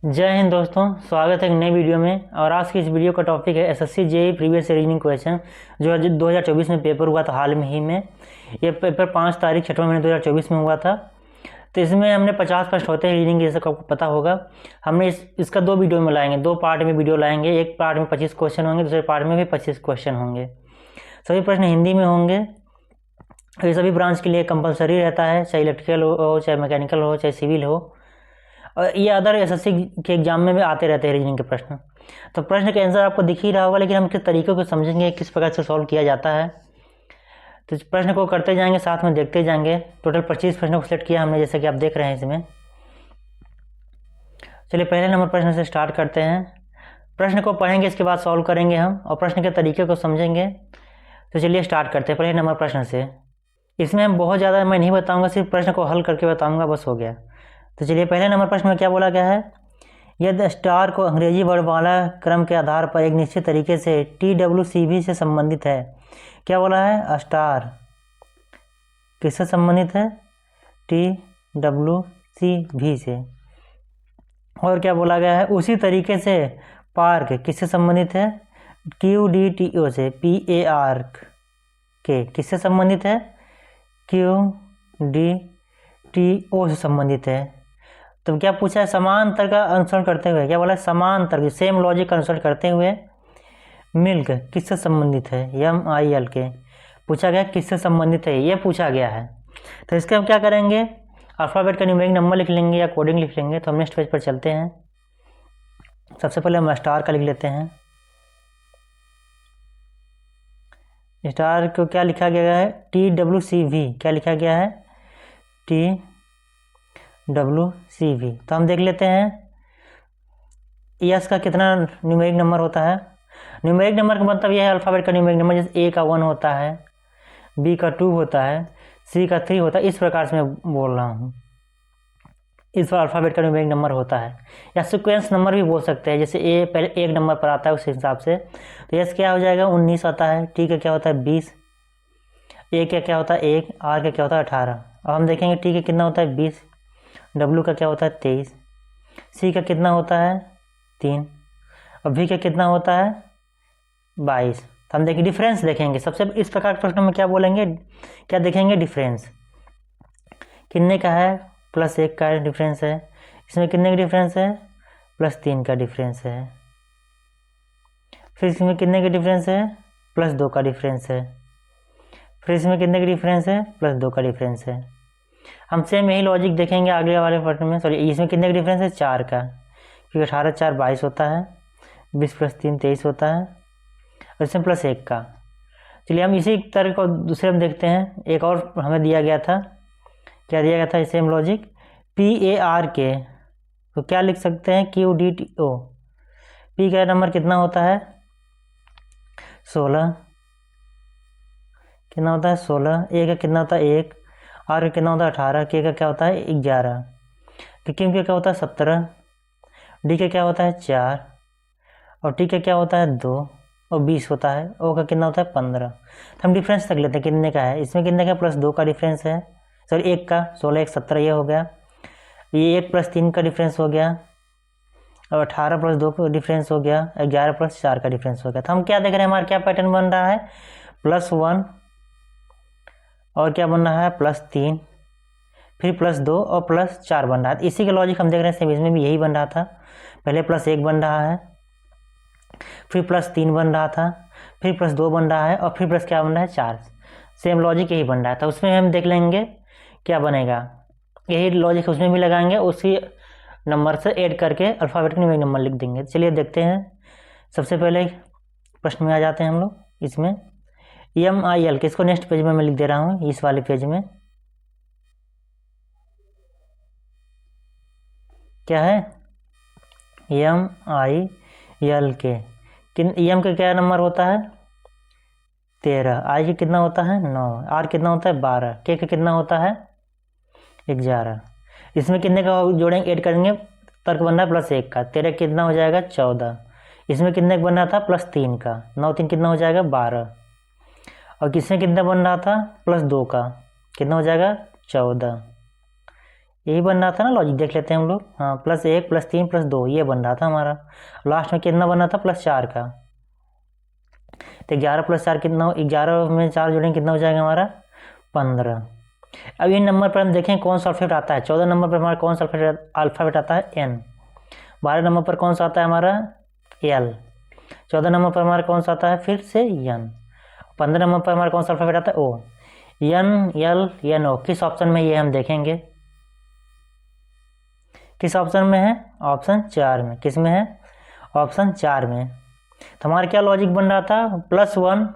जय हिंद दोस्तों, स्वागत है एक नई वीडियो में। और आज की इस वीडियो का टॉपिक है SSC JEE previous reasoning question जो 2024 में पेपर हुआ था हाल में ही में। ये पेपर 5 तारीख 6वां महीने 2024 में हुआ था। तो इसमें हमने 50 प्रश्न होते हैं रीजनिंग, जैसे आपको पता होगा। हमने इसका 2 वीडियो में लाएंगे, 2 पार्ट में वीडियो लाएंगे। एक पार्ट में 25 क्वेश्चन होंगे, दूसरे पार्ट में भी 25 क्वेश्चन होंगे। सभी प्रश्न हिंदी में होंगे। ये सभी ब्रांच के लिए कंपलसरी रहता है, चाहे इलेक्ट्रिकल हो, चाहे मैकेनिकल हो, चाहे सिविल हो। और ये अदर एसएससी के एग्जाम में भी आते रहते हैं रीजनिंग के प्रश्न। तो प्रश्न का आंसर आपको दिख ही रहा होगा, लेकिन हम किस तरीके को समझेंगे, किस प्रकार से सॉल्व किया जाता है। तो इस प्रश्न को करते जाएंगे, साथ में देखते जाएंगे। टोटल 25 प्रश्नों को सेलेक्ट किया हमने, जैसे कि आप देख रहे हैं इसमें। चलिए पहले नंबर प्रश्न से स्टार्ट करते हैं। प्रश्न को पढ़ेंगे, इसके बाद सॉल्व करेंगे हम और प्रश्न के तरीके को समझेंगे। तो चलिए स्टार्ट करते हैं पहले नंबर प्रश्न से। इसमें हम बहुत ज़्यादा मैं नहीं बताऊँगा, सिर्फ प्रश्न को हल करके बताऊँगा, बस हो गया। तो चलिए पहले नंबर प्रश्न में क्या बोला गया है। यदि स्टार को अंग्रेजी वर्णमाला क्रम के आधार पर एक निश्चित तरीके से TWCV से संबंधित है। क्या बोला है, स्टार किससे संबंधित है, TWCV से। और क्या बोला गया है, उसी तरीके से पार्क किससे संबंधित है, QDTO से, PARK के किससे संबंधित है, QDTO से संबंधित है। तो क्या पूछा है, समांतर का अनुसरण करते हुए। क्या बोला है, समांतर सेम लॉजिक का अनुसरण करते हुए मिल्क किससे संबंधित है, MIL के। पूछा गया किससे संबंधित है, ये पूछा गया है। तो इसके हम क्या करेंगे, अल्फ़ाबेट का न्यूमेरिक नंबर लिख लेंगे या कोडिंग लिख लेंगे। तो हम नेक्स्ट पेज पर चलते हैं। सबसे पहले हम स्टार का लिख लेते हैं। स्टार को क्या लिखा गया है, TWCV। क्या लिखा गया है, TWCV। तो हम देख लेते हैं यस का कितना न्यूमेरिक नंबर होता है। न्यूमेरिक नंबर का मतलब यह है अल्फ़ाबेट का न्यूमेरिक नंबर, जैसे A का 1 होता है, B का 2 होता है, C का 3 होता है। इस प्रकार से मैं बोल रहा हूँ, इस बार अल्फ़ाबेट का न्यूमेरिक नंबर होता है। या सीक्वेंस नंबर भी बोल सकते हैं, जैसे A पहले 1 नंबर पर आता है उस हिसाब से। तो यस क्या हो जाएगा, 19 आता है। T का क्या होता है, 20। A का क्या होता है, 1। R का क्या होता है, 18। अब हम देखेंगे T का कितना होता है, 20। W का क्या होता है, 23। C का कितना होता है, 3। और V का कितना होता है, 22। तो हम देखिए डिफरेंस देखेंगे। सबसे इस प्रकार के प्रश्नों में क्या बोलेंगे, क्या देखेंगे, डिफरेंस कितने का है, +1 का डिफरेंस है। इसमें कितने का डिफरेंस है, +3 का डिफरेंस है। फिर इसमें कितने का डिफरेंस है, +2 का डिफरेंस है। फिर इसमें कितने का डिफरेंस है, +2 का डिफरेंस है। हम सेम यही लॉजिक देखेंगे आगे वाले प्रश्न में। सॉरी, इसमें कितने का डिफरेंस है, 4 का, क्योंकि 18 4 22 होता है, 20 + 3 23 होता है, और इसमें +1 का। चलिए हम इसी तरह को दूसरे में देखते हैं। एक और हमें दिया गया था, क्या दिया गया था, सेम लॉजिक, PARK। तो क्या लिख सकते हैं, QDTO। P का नंबर कितना होता है, 16। कितना होता है, 16। A का कितना होता है, 1। R का कितना होता है, 18। K का क्या होता है, 11। Q का क्या होता है, 17। D का क्या होता है, 4। और T का क्या होता है, 2। और 20 होता है। O का कितना होता है, 15। तो हम डिफरेंस तक लेते हैं कितने का है। इसमें कितने का, +2 का डिफरेंस है। सॉरी 1 का, 16 1 17 ये हो गया। ये 1 + 3 का डिफरेंस हो गया, और 18 + 2 का डिफरेंस हो गया, 11 + 4 का डिफरेंस हो गया। तो हम क्या देख रहे हैं, हमारा क्या पैटर्न बन रहा है, +1 और क्या बन रहा है, +3, फिर +2 और +4 बन रहा है। इसी का लॉजिक हम देख रहे हैं, सेम इसमें भी यही बन रहा था। पहले +1 बन रहा है, फिर +3 बन रहा था, फिर +2 बन रहा है, और फिर प्लस क्या बन रहा है, 4। सेम लॉजिक यही बन रहा है। तो उसमें हम देख लेंगे क्या बनेगा, यही लॉजिक उसमें भी लगाएंगे, उसी नंबर से ऐड करके अल्फ़ाबेट का न्यूमेरिक नंबर लिख देंगे। चलिए देखते हैं। सबसे पहले प्रश्न में आ जाते हैं हम लोग। इसमें MIL किसको नेक्स्ट पेज में मैं लिख दे रहा हूँ, इस वाले पेज में क्या है, MIL के M का क्या नंबर होता है, 13। I का कितना होता है, 9। R कितना होता है, 12। K का कितना होता है, 11। इसमें कितने का जोड़ेंगे, ऐड करेंगे, तर्क बन रहा है +1 का। 13 कितना हो जाएगा, 14। इसमें कितने का बन रहा था, +3 का। 9 3 कितना हो जाएगा, 12। और किसमें कितना बन रहा था, +2 का, कितना हो जाएगा, 14। यही बन रहा था ना लॉजिक, देख लेते हैं हम लोग। हाँ, +1 +3 +2 ये बन रहा था हमारा। लास्ट में कितना बना था? +4 का। तो 11 + 4 कितना? 11 में 4 जोड़ेंगे कितना हो जाएगा हमारा? 15। अब इन नंबर पर हम देखें कौन सा अल्फ़ाबेट आता है। 14 नंबर पर हमारा कौन सा अल्फ़ाबेट आता है? N। 12 नंबर पर कौन सा आता है हमारा? L। 14 नंबर पर हमारा कौन सा आता है फिर से? N। 15 नंबर पर हमारा कौन सा अल्फ़ाबेट आता है? O। N L N O किस ऑप्शन में ये हम देखेंगे? किस ऑप्शन में है? ऑप्शन 4 में। किस में है? ऑप्शन 4 में। तो हमारा क्या लॉजिक बन रहा था? +1,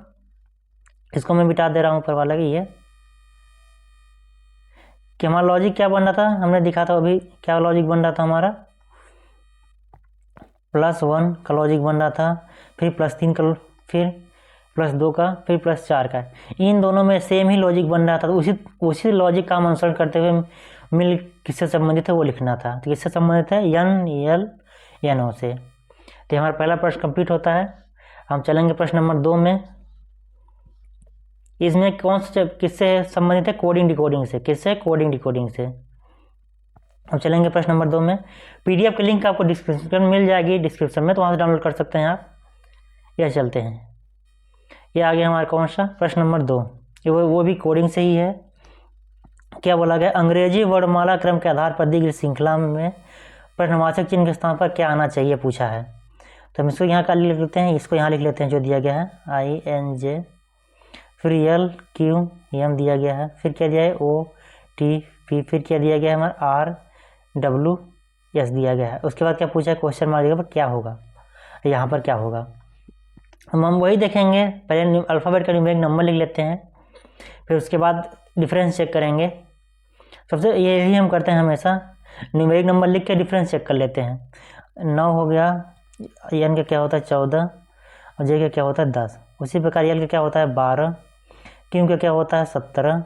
इसको मैं बिठा दे रहा हूँ ऊपर वाला कि ये कि हमारा लॉजिक क्या बन रहा था, हमने दिखा था अभी। क्या लॉजिक बन रहा था हमारा? +1 का लॉजिक बन रहा था, फिर +3 का, फिर +2 का, फिर +4 का। इन दोनों में सेम ही लॉजिक बन रहा था। तो उसी लॉजिक का हम अनुसरण करते हुए मिल किससे संबंधित है वो लिखना था। तो किससे संबंधित है? N L N O से। तो हमारा पहला प्रश्न कंप्लीट होता है। हम चलेंगे प्रश्न नंबर 2 में। इसमें कौन से किससे संबंधित है? कोडिंग डिकोडिंग से। किससे? कोडिंग डिकोडिंग से। हम चलेंगे प्रश्न नंबर 2 में। PDF की लिंक आपको डिस्क्रिप्शन में मिल जाएगी, डिस्क्रिप्शन में, तो वहाँ से डाउनलोड कर सकते हैं आप। यह चलते हैं, ये आ गया हमारा कौन सा? प्रश्न नंबर 2। वो भी कोडिंग से ही है। क्या बोला गया? अंग्रेजी वर्णमाला क्रम के आधार पर दी गई श्रृंखला में प्रश्नवाचक चिन्ह के स्थान पर क्या आना चाहिए पूछा है। तो हम इसको यहाँ का लिख लेते हैं, इसको यहाँ लिख लेते हैं जो दिया गया है INJ, फिर L Q M दिया गया है, फिर क्या दिया है? O T P, फिर क्या दिया गया है हमारा? R W S दिया गया है। उसके बाद क्या पूछा है? क्वेश्चन मार्क पर क्या होगा, यहाँ पर क्या होगा। हम वही देखेंगे। पहले अल्फ़ाबेट का न्यूमेरिक नंबर लिख लेते हैं, फिर उसके बाद डिफरेंस चेक करेंगे। सबसे यही हम करते हैं हमेशा, न्यूमेरिक नंबर लिख के डिफरेंस चेक कर लेते हैं। 9 हो गया, N का क्या होता है? 14, और J का क्या होता है? 10। उसी प्रकार L का क्या होता है? 12, Q का क्या होता है? 17,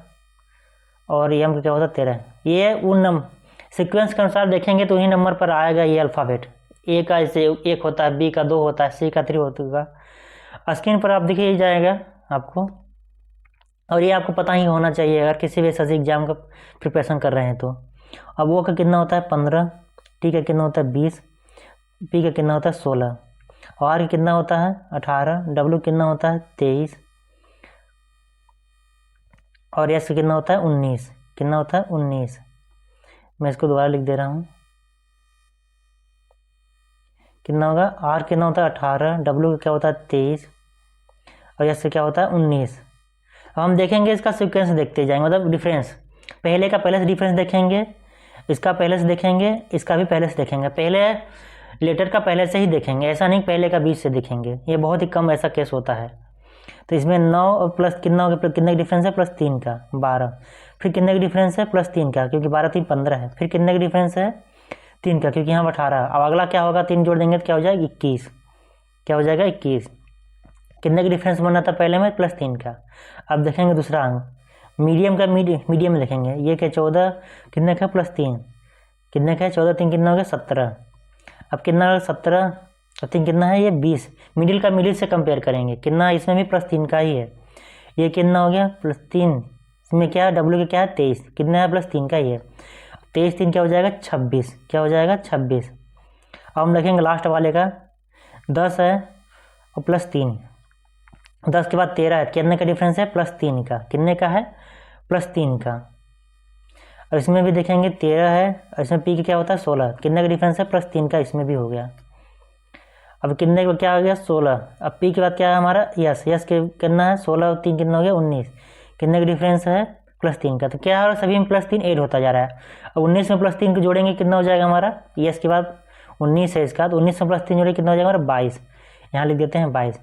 और M का क्या होता है? 13। ये उन सीक्वेंस के अनुसार देखेंगे तो उन्हीं नंबर पर आएगा ये अल्फ़ाबेट। A का जैसे 1 होता है, B का 2 होता है, C का 3 होगा। स्क्रीन पर आप दिखे ही जाएगा आपको, और ये आपको पता ही होना चाहिए अगर किसी भी ऐसे एग्जाम का प्रिपरेशन कर रहे हैं तो। अब वो का कितना होता है? 15, T का कितना होता है? 20, P का कितना होता है? 16, और R कितना होता है? 18, W कितना होता है? 23, और S का कितना होता है? 19। कितना होता है? 19। मैं इसको दोबारा लिख दे रहा हूँ। कितना होगा? R कितना होता है? 18, W का क्या होता है? 23, और S का क्या होता है? 19। अब हम देखेंगे इसका सीक्वेंस देखते जाएंगे, मतलब डिफरेंस। पहले का पहले से डिफरेंस देखेंगे, इसका पहले से देखेंगे, इसका भी पहले से देखेंगे। पहले लेटर का पहले से ही देखेंगे, ऐसा नहीं पहले का बीच से देखेंगे, ये बहुत ही कम ऐसा केस होता है। तो इसमें 9 और प्लस कितना हो गया? कितने का डिफरेंस है? +3 का 12। फिर कितने का डिफरेंस है? +3 का, क्योंकि 12 3 15 है। फिर कितने का डिफरेंस है? 3 का, क्योंकि यहाँ 18। अब अगला क्या होगा? 3 जोड़ देंगे तो क्या हो जाएगा? 21। क्या हो जाएगा? 21। कितने का डिफरेंस बना था पहले में? +3 का। अब देखेंगे दूसरा अंक, मीडियम का, मीडियम में देखेंगे। ये क्या? 14, कितने का? +3, कितने का है? 14 3 कितना हो गया? 17। अब कितना है? 17 और 3 कितना है? ये 20। मिडिल का मिडिल से कंपेयर करेंगे, कितना इसमें भी +3 का ही है। ये कितना हो गया? +3। इसमें क्या है? W का क्या है? 23। कितना है? +3 का ही है। 23 3 क्या हो जाएगा? 26। क्या हो जाएगा? 26। अब हम देखेंगे लास्ट वाले का, 10 है और +3, 10 के बाद 13 है। कितने का डिफरेंस है? +3 का। कितने का है? +3 का। और इसमें भी देखेंगे 13 है, और इसमें P का क्या होता है? 16। कितने का डिफरेंस है? +3 का। इसमें भी हो गया। अब कितने का क्या हो गया? 16। अब P के बाद क्या है हमारा? यस के कितना है? 16 और 3 कितना हो गया? 19। कितने का डिफरेंस है? +3 का। तो क्या है? सभी में +3 ऐड होता जा रहा है। अब 19 में +3 को जोड़ेंगे कितना हो जाएगा हमारा? यस के बाद 19 है इसका, तो 19 में +3 जोड़ेंगे कितना हो जाएगा हमारा? 22। यहाँ लिख देते हैं 22।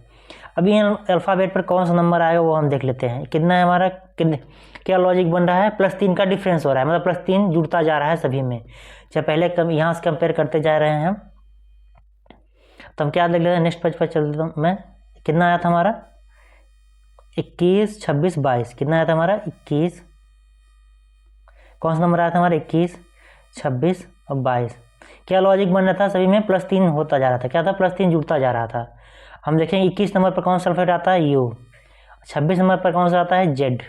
अभी अल्फ़ाबेट पर कौन सा नंबर आएगा वो हम देख लेते हैं। कितना है हमारा? क्या लॉजिक बन रहा है? +3 का डिफरेंस हो रहा है, मतलब +3 जुड़ता जा रहा है सभी में। चाहे पहले कम यहाँ से कंपेयर करते जा रहे हैं हम, तो हम क्या देख लेते हैं? नेक्स्ट पेज पर चल देता हूँ मैं। कितना आया था हमारा? 21 26 22। कितना आया था हमारा? 21। कौन सा नंबर आया था हमारा? 21 26 और 22। क्या लॉजिक बन रहा था? सभी में +3 होता जा रहा था। क्या था? +3 जुड़ता जा रहा था। हम देखेंगे 21 नंबर पर कौन सा अल्फ़ाबेट आता है? U। 26 नंबर पर कौन सा आता है? Z।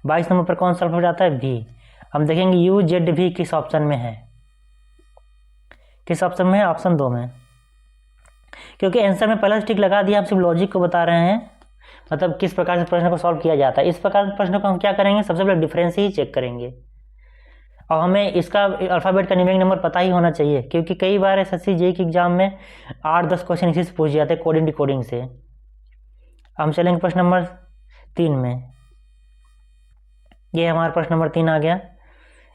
22 नंबर पर कौन सा अल्फ़ाबेट आता है? V। हम देखेंगे यू जेड भी किस ऑप्शन में है, किस ऑप्शन में है, ऑप्शन 2 में। क्योंकि आंसर में पहले टिक लगा दिया, हम सिर्फ लॉजिक को बता रहे हैं, मतलब किस प्रकार से प्रश्न को सॉल्व किया जाता है। इस प्रकार के प्रश्नों को हम क्या करेंगे, सबसे पहले डिफरेंस ही चेक करेंगे, और हमें इसका अल्फ़ाबेट का न्यूमेरिक नंबर पता ही होना चाहिए, क्योंकि कई बार एसएससी जेईई के एग्जाम में 8-10 क्वेश्चन इसी से पूछ जाते हैं कोडिंग डिकोडिंग से। हम चलेंगे प्रश्न नंबर 3 में। ये हमारा प्रश्न नंबर 3 आ गया।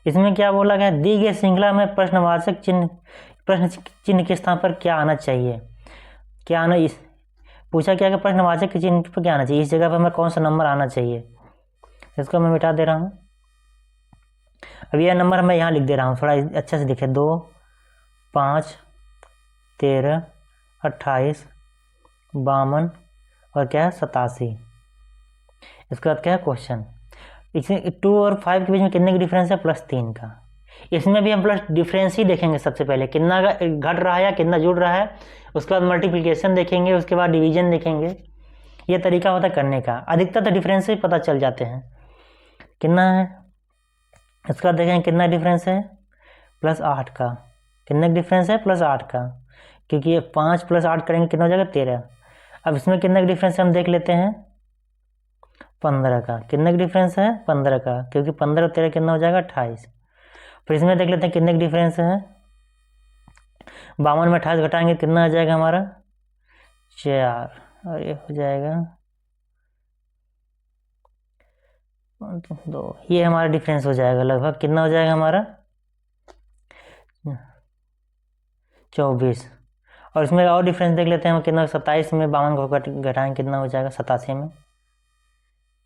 इसमें क्या बोला गया, दी गई श्रृंखला में प्रश्न चिन्ह के स्थान पर क्या आना चाहिए, क्या आना, इस पूछा क्या कि प्रश्नवाचक के चिन्ह पर क्या आना चाहिए, इस जगह पर हमें कौन सा नंबर आना चाहिए। इसको मैं मिटा दे रहा हूँ। अब यह नंबर मैं यहाँ लिख दे रहा हूँ, थोड़ा अच्छे से दिखे। 2, 5, 13, 28, 52 और क्या है 87। इसके बाद क्या है क्वेश्चन, इसमें 2 और 5 के बीच में कितने का डिफरेंस है, +3 का। इसमें भी हम प्लस डिफरेंस ही देखेंगे सबसे पहले, कितना घट रहा है या कितना जुड़ रहा है, उसके बाद मल्टीप्लिकेशन देखेंगे, उसके बाद डिवीजन देखेंगे। ये तरीका होता है करने का। अधिकतर तो डिफरेंस से पता चल जाते हैं कितना है। इसके बाद देखेंगे कितना डिफरेंस है, +8 का। कितना डिफरेंस है, +8 का, क्योंकि ये 5 + 8 करेंगे कितना हो जाएगा, 13। अब इसमें कितना डिफरेंस है हम देख लेते हैं, 15 का। कितना डिफरेंस है, 15 का, क्योंकि 15 और 13 कितना हो जाएगा, 28। फिर इसमें देख लेते हैं कितने का डिफरेंस है, 52 में 28 घटाएंगे कितना आ जाएगा हमारा, 4, और ये हो जाएगा 2। ये हमारा डिफरेंस हो जाएगा, लगभग कितना हो जाएगा हमारा, 24। और इसमें और डिफरेंस देख लेते हैं हम कितना, 27 में 52 को घटाएंगे कितना हो जाएगा, 87 में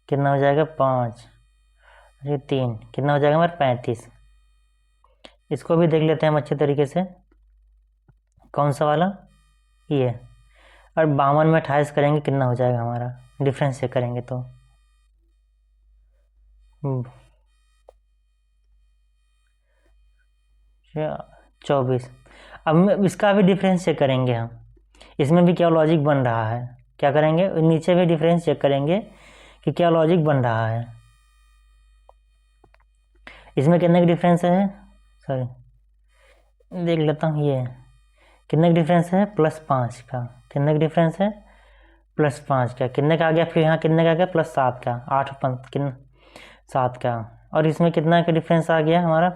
कितना हो जाएगा, 5, ये 3, कितना हो जाएगा हमारा, 35। इसको भी देख लेते हैं हम अच्छे तरीके से, कौन सा वाला, ये। और 52 में 28 करेंगे कितना हो जाएगा हमारा, डिफरेंस चेक करेंगे तो 24। अब इसका भी डिफरेंस चेक करेंगे हम, इसमें भी क्या लॉजिक बन रहा है, क्या करेंगे, नीचे भी डिफरेंस चेक करेंगे कि क्या लॉजिक बन रहा है। इसमें कितने का डिफरेंस है, सॉरी देख लेता हूँ, ये कितने का डिफरेंस है, +5 का। कितने का डिफरेंस है, +5 का। कितने का आ गया, फिर यहाँ कितने का आ गया, +7 का। 8 5 कितना, 7 का। और इसमें कितना का डिफरेंस आ गया हमारा,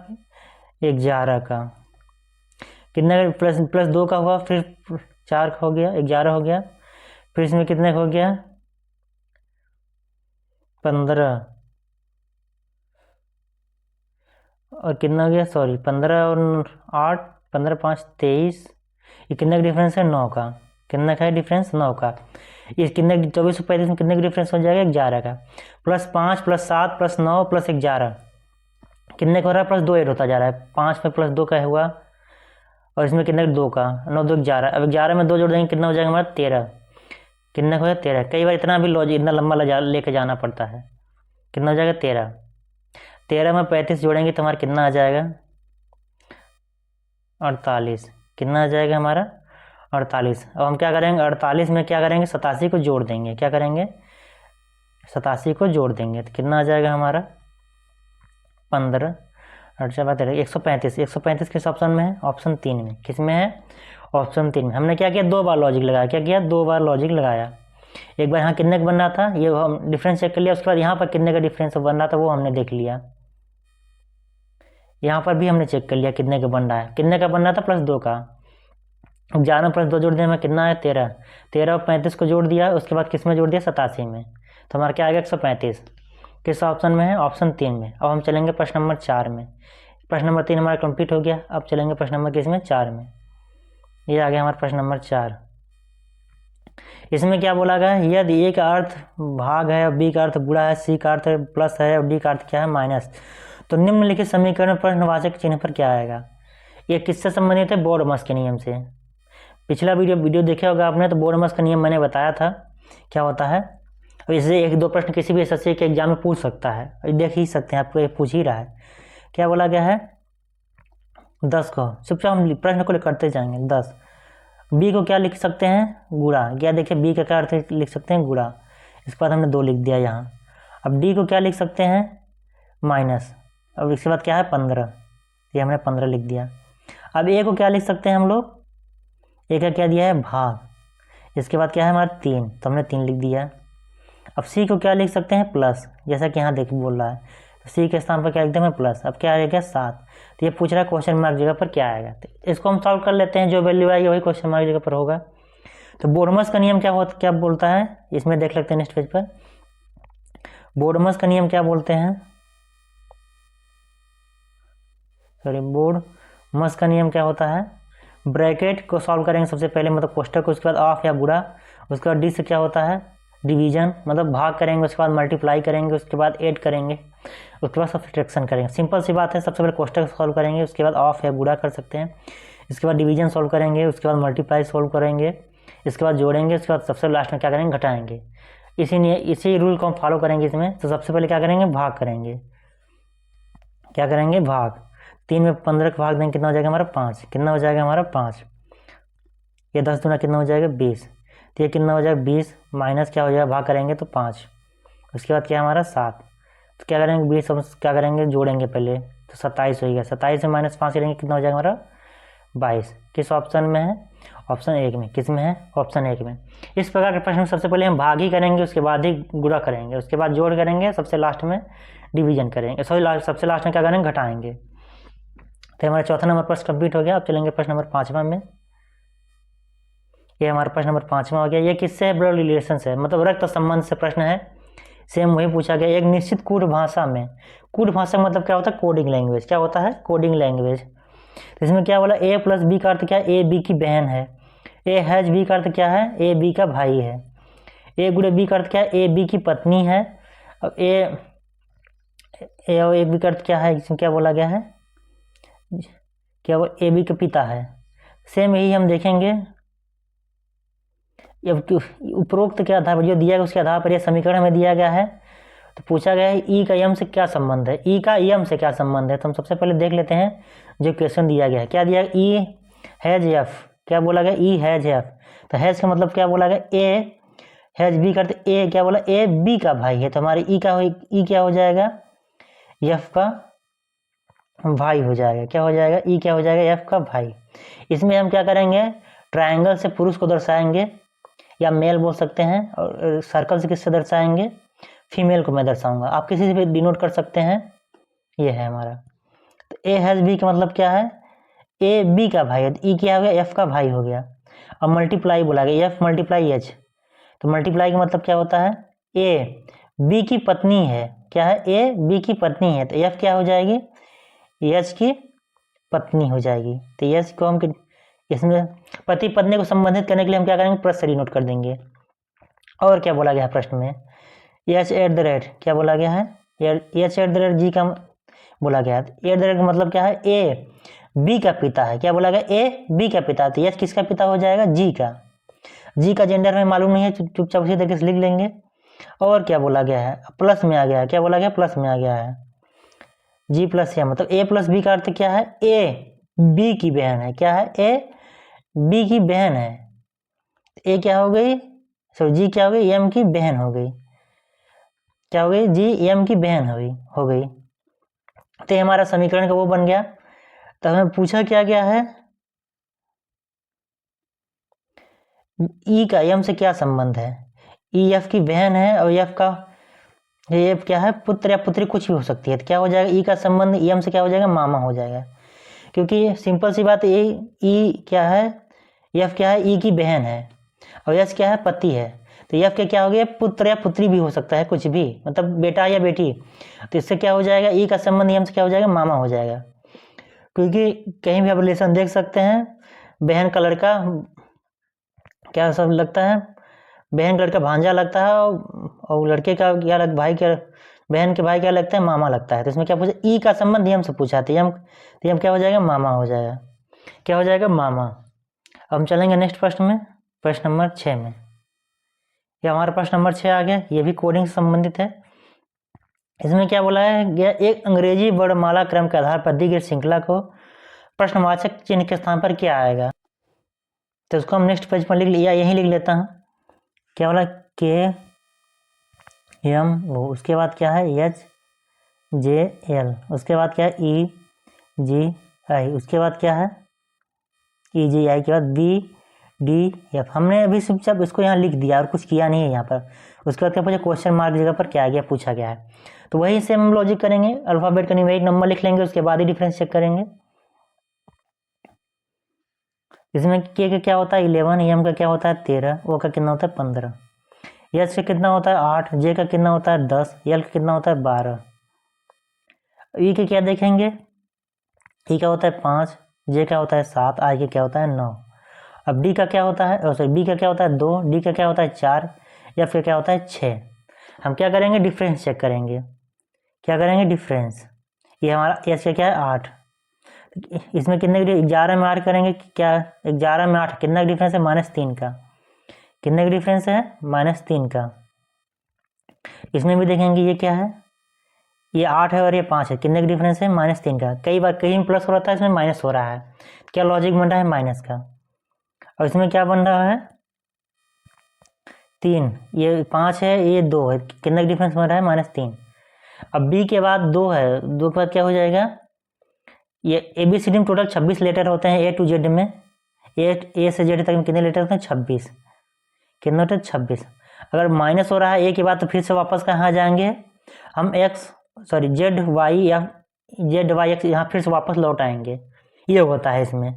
11 का। कितने का +2 का हुआ, फिर 4 का हो गया, 11 हो गया। फिर इसमें कितने का हो गया, 15। और कितना हो गया, सॉरी 15 और 8, 15 5 23। ये कितने का डिफरेंस है, 9 का। कितना का है डिफरेंस, 9 का। ये कितने, 24 और 35 में कितने का डिफरेंस हो जाएगा, 11 का। +5 +7 +9 +11 कितने का हो रहा है, +2 ऐड होता जा रहा है। 5 में +2 का हुआ, और इसमें कितने का, 2 का। 9 2 11। अब 11 में 2 जोड़ देंगे कितना हो जाएगा हमारा, 13। कितने का हो जाएगा, 13। कई बार इतना भी लॉजिक, इतना लंबा लेके जाना पड़ता है। कितना हो जाएगा, 13। 13 में 35 जोड़ेंगे तो हमारा कितना आ जाएगा, 48। कितना आ जाएगा हमारा, 48। अब हम क्या करेंगे, 48 में क्या करेंगे, 87 को जोड़ देंगे। क्या करेंगे, 87 को जोड़ देंगे तो कितना आ जाएगा हमारा, 15 और 135। 135 किस ऑप्शन में है, ऑप्शन 3 में। किस में है, ऑप्शन 3 में। हमने क्या किया, 2 बार लॉजिक लगाया। क्या किया, 2 बार लॉजिक लगाया। एक बार यहाँ कितने का बन रहा था, ये हम डिफरेंस चेक कर लिया। उसके बाद यहाँ पर कितने का डिफरेंस बन रहा था वो हमने देख लिया। यहाँ पर भी हमने चेक कर लिया कितने का बन रहा है। कितने का बन रहा था, +2 का। 11 +2 जोड़ देने में कितना है, 13। 13 और 35 को जोड़ दिया, उसके बाद किस में जोड़ दिया, 87 में। तो हमारा क्या आ गया, 135। किस ऑप्शन में है, ऑप्शन 3 में। अब हम चलेंगे प्रश्न नंबर 4 में। प्रश्न नंबर 3 हमारा कंप्लीट हो गया। अब चलेंगे प्रश्न नंबर किस में, 4 में। ये आ गया हमारा प्रश्न नंबर 4। इसमें क्या बोला गया है, यदि ए का अर्थ भाग है और बी का अर्थ गुणा है, सी का अर्थ प्लस है और डी का अर्थ क्या है, माइनस, तो निम्नलिखित समीकरण प्रश्नवाचक चिन्ह पर क्या आएगा। ये किससे संबंधित है, बोर्डमस के नियम से। पिछला वीडियो देखा होगा आपने, तो बोर्डमस का नियम मैंने बताया था क्या होता है। और इससे 1-2 प्रश्न किसी भी एसएससी के एग्जाम में पूछ सकता है, देख ही सकते हैं, आपको ये पूछ ही रहा है। क्या बोला गया है, 10 को चुपचाप हम प्रश्न को करते जाएंगे। 10 बी को क्या लिख सकते हैं, गुणा। क्या देखिए, बी का क्या अर्थ लिख सकते हैं, गुणा। इसके बाद हमने 2 लिख दिया यहाँ। अब डी को क्या लिख सकते हैं, माइनस। अब इसके बाद क्या है 15, ये हमने 15 लिख दिया। अब ए को क्या लिख सकते हैं हम लोग, ए का क्या दिया है भाग, इसके बाद क्या है हमारा 3, तो हमने 3 लिख दिया। अब सी को क्या लिख सकते हैं प्लस, जैसा कि यहाँ देख बोल रहा है, तो सी के स्थान पर क्या लिख देंगे प्लस। अब क्या आएगा 7, तो ये पूछ रहा है क्वेश्चन मार्क जगह पर क्या आएगा, तो इसको हम सॉल्व कर लेते हैं, जो वैल्यू आएगी वही क्वेश्चन मार्क जगह पर होगा। तो बोर्डमस का नियम क्या बोलता है, इसमें देख लेते हैं नेक्स्ट पेज पर। बोर्डमस का नियम क्या बोलते हैं, सॉरी बोर्डमस का नियम क्या होता है, ब्रैकेट को सॉल्व करेंगे सबसे पहले, मतलब कोष्टक को, उसके बाद ऑफ या गुणा, उसके बाद डी से क्या होता है डिवीजन, मतलब भाग करेंगे, उसके बाद मल्टीप्लाई करेंगे, उसके बाद ऐड करेंगे, उसके बाद सब्ट्रैक्शन करेंगे। सिंपल सी बात है, सबसे पहले कोष्टक सॉल्व करेंगे, उसके बाद ऑफ या गुणा कर सकते हैं, इसके बाद डिवीजन सॉल्व करेंगे, उसके बाद मल्टीप्लाई सॉल्व करेंगे, इसके बाद जोड़ेंगे, उसके बाद सबसे लास्ट में क्या करेंगे घटाएंगे। इसी रूल को हम फॉलो करेंगे इसमें। तो सबसे पहले क्या करेंगे भाग करेंगे, क्या करेंगे भाग, 3 में 15 का भाग देंगे, कितना हो जाएगा हमारा 5, कितना हो जाएगा हमारा 5, ये 10 दूना कितना हो जाएगा 20, तो ये कितना हो जाएगा 20 माइनस क्या हो जाएगा भाग करेंगे तो 5, उसके बाद क्या हमारा 7, तो क्या करेंगे 20 हम क्या करेंगे जोड़ेंगे पहले, तो 27 हो गया, 27 से माइनस 5 करेंगे कितना हो जाएगा हमारा 22। किस ऑप्शन में है, ऑप्शन 1 में। किस में है, ऑप्शन 1 में। इस प्रकार के प्रश्न में सबसे पहले हम भाग ही करेंगे, उसके बाद ही गुणा करेंगे, उसके बाद जोड़ करेंगे, सबसे लास्ट में डिवीजन करेंगे, सॉरी सबसे लास्ट में क्या करेंगे घटाएंगे। तो हमारा चौथा नंबर प्रश्न कंप्लीट हो गया। अब चलेंगे प्रश्न नंबर 5वां में। ये हमारा प्रश्न नंबर 5वां हो गया। ये किससे है, ब्लड रिलेशन से, मतलब रक्त संबंध से प्रश्न है। सेम वही पूछा गया, एक निश्चित कूट भाषा में, कूट भाषा मतलब क्या होता है कोडिंग लैंग्वेज, क्या होता है कोडिंग लैंग्वेज। तो इसमें क्या बोला ए प्लस बी का अर्थ क्या है, ए बी की बहन है, ए हैज बी का अर्थ क्या है, ए बी का भाई है, ए गुणे बी का अर्थ क्या है, ए बी की पत्नी है। अब ए और ए बी का अर्थ क्या है, इसमें क्या बोला गया है, क्या वो ए बी के पिता है। सेम यही हम देखेंगे, उपरोक्त के आधार पर जो दिया गया उसके आधार पर यह समीकरण में दिया गया है। तो पूछा गया है ई का यम से क्या संबंध है, ई का यम से क्या संबंध है। तो हम सबसे पहले देख लेते हैं जो क्वेश्चन दिया गया है, क्या दिया ई हैज एफ, क्या बोला गया ई हैज एफ। तो हैज का मतलब क्या बोला गया, ए हैज बी करते, ए क्या बोला ए बी का भाई है, तो हमारे ई क्या हो जाएगा एफ का भाई हो जाएगा, क्या हो जाएगा ई क्या हो जाएगा एफ का भाई। इसमें हम क्या करेंगे ट्रायंगल से पुरुष को दर्शाएंगे या मेल बोल सकते हैं, और सर्कल से किससे दर्शाएंगे, फीमेल को मैं दर्शाऊंगा, आप किसी से भी डिनोट कर सकते हैं। ये है हमारा। तो ए हैज बी का मतलब क्या है, ए बी का भाई है, तो ई क्या हो गया एफ का भाई हो गया। अब मल्टीप्लाई बोला गया एफ मल्टीप्लाई एच, तो मल्टीप्लाई का मतलब क्या होता है ए बी की पत्नी है, क्या है ए बी की पत्नी है, तो एफ क्या हो जाएगी एच की पत्नी हो जाएगी। तो एच को हम इसमें पति पत्नी को संबंधित करने के लिए हम क्या करेंगे प्लस से डिनोट कर देंगे। और क्या बोला गया है प्रश्न में, एच एट द रेट, क्या बोला गया है एच एट द रेट जी का बोला गया है। एट द रेट का मतलब क्या है ए बी का पिता है, क्या बोला गया ए बी का पिता, तो एच किसका पिता हो जाएगा जी का। जी का जेंडर में मालूम नहीं है, चुपचाप उसी तरीके से लिख लेंगे। और क्या बोला गया है प्लस में आ गया है, क्या बोला गया प्लस में आ गया है जी प्लस या मतलब ए प्लस बी का अर्थ क्या है ए बी की बहन है, क्या है ए बी की बहन है। ए क्या हो गई सो जी क्या हो गई एम की बहन हो गई, क्या हो गई जी एम की बहन हो गई। तो ये हमारा समीकरण का वो बन गया। तो हमें पूछा क्या गया है ई का एम से क्या संबंध है, ई एफ की बहन है और एफ का एफ क्या है पुत्र या पुत्री कुछ भी हो सकती है, तो क्या हो जाएगा ई का संबंध एम से क्या हो जाएगा मामा हो जाएगा, क्योंकि सिंपल सी बात ई क्या है एफ क्या है ई की बहन है और एच क्या है पति है, तो एफ के क्या हो गया पुत्र या पुत्री भी हो सकता है कुछ भी, मतलब बेटा या बेटी। तो इससे क्या हो जाएगा ई का संबंध एम से क्या हो जाएगा मामा हो जाएगा, क्योंकि कहीं भी आप रिलेशन देख सकते हैं बहन का लड़का क्या सब लगता है, बहन का लड़का भांजा लगता है और लड़के का क्या भाई क्या बहन के भाई क्या लगता है मामा लगता है। तो इसमें क्या पूछा ई का संबंध एम से पूछा, तो एम क्या हो जाएगा मामा हो जाएगा, क्या हो जाएगा मामा। अब हम चलेंगे नेक्स्ट प्रश्न में, प्रश्न नंबर 6 में। ये हमारा प्रश्न नंबर 6 आ गया, ये भी कोडिंग से संबंधित है। इसमें क्या बोला है गया एक अंग्रेजी वर्णमाला क्रम के आधार पर दी गई श्रृंखला को प्रश्नवाचक चिन्ह के स्थान पर क्या आएगा। तो उसको हम नेक्स्ट पेज पर लिख लिया, यहीं लिख लेता हूँ। क्या बोला के एम वो उसके बाद क्या है एच जे एल, उसके बाद क्या है ई जी आई, उसके बाद क्या है ई जी आई के बाद बी डी एफ। हमने अभी सिर्फ इसको यहाँ लिख दिया और कुछ किया नहीं है यहाँ पर। उसके बाद क्या पूछा, क्वेश्चन मार्क जगह पर क्या गया पूछा गया है, तो वही से हम लॉजिक करेंगे, अल्फ़ाबेट का न्यूमेरिक नंबर लिख लेंगे, उसके बाद ही डिफरेंस चेक करेंगे। इसमें के का क्या होता है 11, एम का क्या होता है 13, ओ का कितना होता है 15, एच का कितना होता है 8, जे का कितना होता है 10, एल का कितना होता है 12। ई के क्या देखेंगे, ई का होता है 5, जे का होता है 7, आई का क्या होता है 9। अब डी का क्या होता है, सॉरी बी का क्या होता है 2, डी का क्या होता है 4, एफ का क्या होता है 6। हम क्या करेंगे, डिफरेंस चेक करेंगे। क्या करेंगे, डिफरेंस। ये हमारा एच का क्या है 8, इसमें कितने 11 में 8 करेंगे, क्या 11 में 8 कितना डिफरेंस है -3 का, कितने का डिफरेंस है -3 का। इसमें भी देखेंगे ये क्या है, ये 8 है और ये 5 है, कितने का डिफरेंस है -3 का। कई बार कहीं प्लस हो रहा था, इसमें माइनस हो रहा है, क्या लॉजिक बन रहा है माइनस का। और इसमें क्या बन रहा है 3, ये 5 है ये 2 है, कितने का डिफरेंस बन रहा है -3। अब बी के बाद 2 है, 2 के बाद क्या हो जाएगा, ये ABCD में टोटल 26 लेटर होते हैं, A to Z में, ए से जेड तक में कितने लेटर होते हैं 26, कितने होते हैं 26। अगर माइनस हो रहा है ए के बाद तो फिर से वापस कहाँ जाएंगे हम, जेड वाई या जेड वाई एक्स, यहाँ फिर से वापस लौट आएंगे। ये होता है इसमें,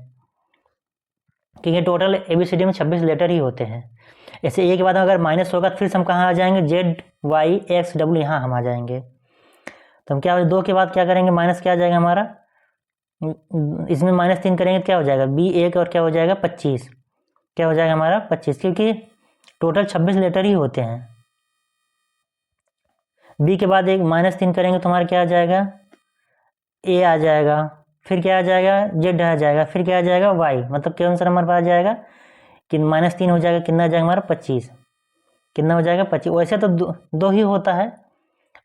क्योंकि टोटल ABCD में 26 लेटर ही होते हैं। ऐसे ए के बाद अगर माइनस होगा तो फिर से हम कहाँ आ जाएंगे, जेड वाई एक्स डब्ल्यू, यहाँ हम आ जाएंगे। तो हम क्या 2 के बाद क्या करेंगे, माइनस क्या आ जाएगा हमारा, इसमें -3 करेंगे तो क्या हो जाएगा B1 और क्या हो जाएगा 25, क्या हो जाएगा हमारा 25, क्योंकि टोटल 26 लेटर ही होते हैं। B के बाद एक -3 करेंगे तो हमारा क्या आ जाएगा, A आ जाएगा, फिर क्या आ जाएगा Z आ जाएगा, फिर क्या आ जाएगा Y, मतलब कौन सा नंबर पर आ जाएगा कि -3 हो जाएगा, कितना आ जाएगा हमारा 25, कितना हो जाएगा 25। वैसे तो दो ही होता है,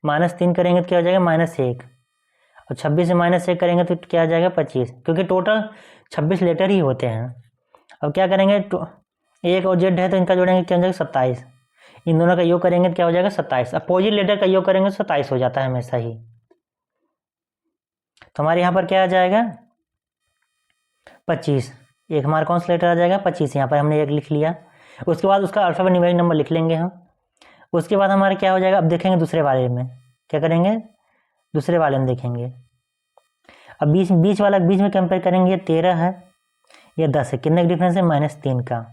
-3 करेंगे तो क्या हो जाएगा -1, और 26 से -1 करेंगे तो क्या आ जाएगा 25, क्योंकि टोटल 26 लेटर ही होते हैं। अब क्या करेंगे, एक और जेड है तो इनका जोड़ेंगे क्या हो जाएगा 27, इन दोनों का योग करेंगे तो क्या हो जाएगा 27। अपोजिट लेटर का योग करेंगे तो 27 हो जाता है हमेशा ही। तो हमारे यहाँ पर क्या आ जाएगा 25, एक हमारा कौन सा लेटर आ जाएगा 25, यहाँ पर हमने एक लिख लिया। उसके बाद उसका अल्फ़ाबेट न्यूमेरिक नंबर लिख लेंगे हम। उसके बाद हमारे क्या हो जाएगा, अब देखेंगे दूसरे वाले में, क्या करेंगे दूसरे वाले में देखेंगे। अब बीच वाला बीच में कंपेयर करेंगे, ये 13 है ये 10 है, कितने का डिफरेंस है -3 का।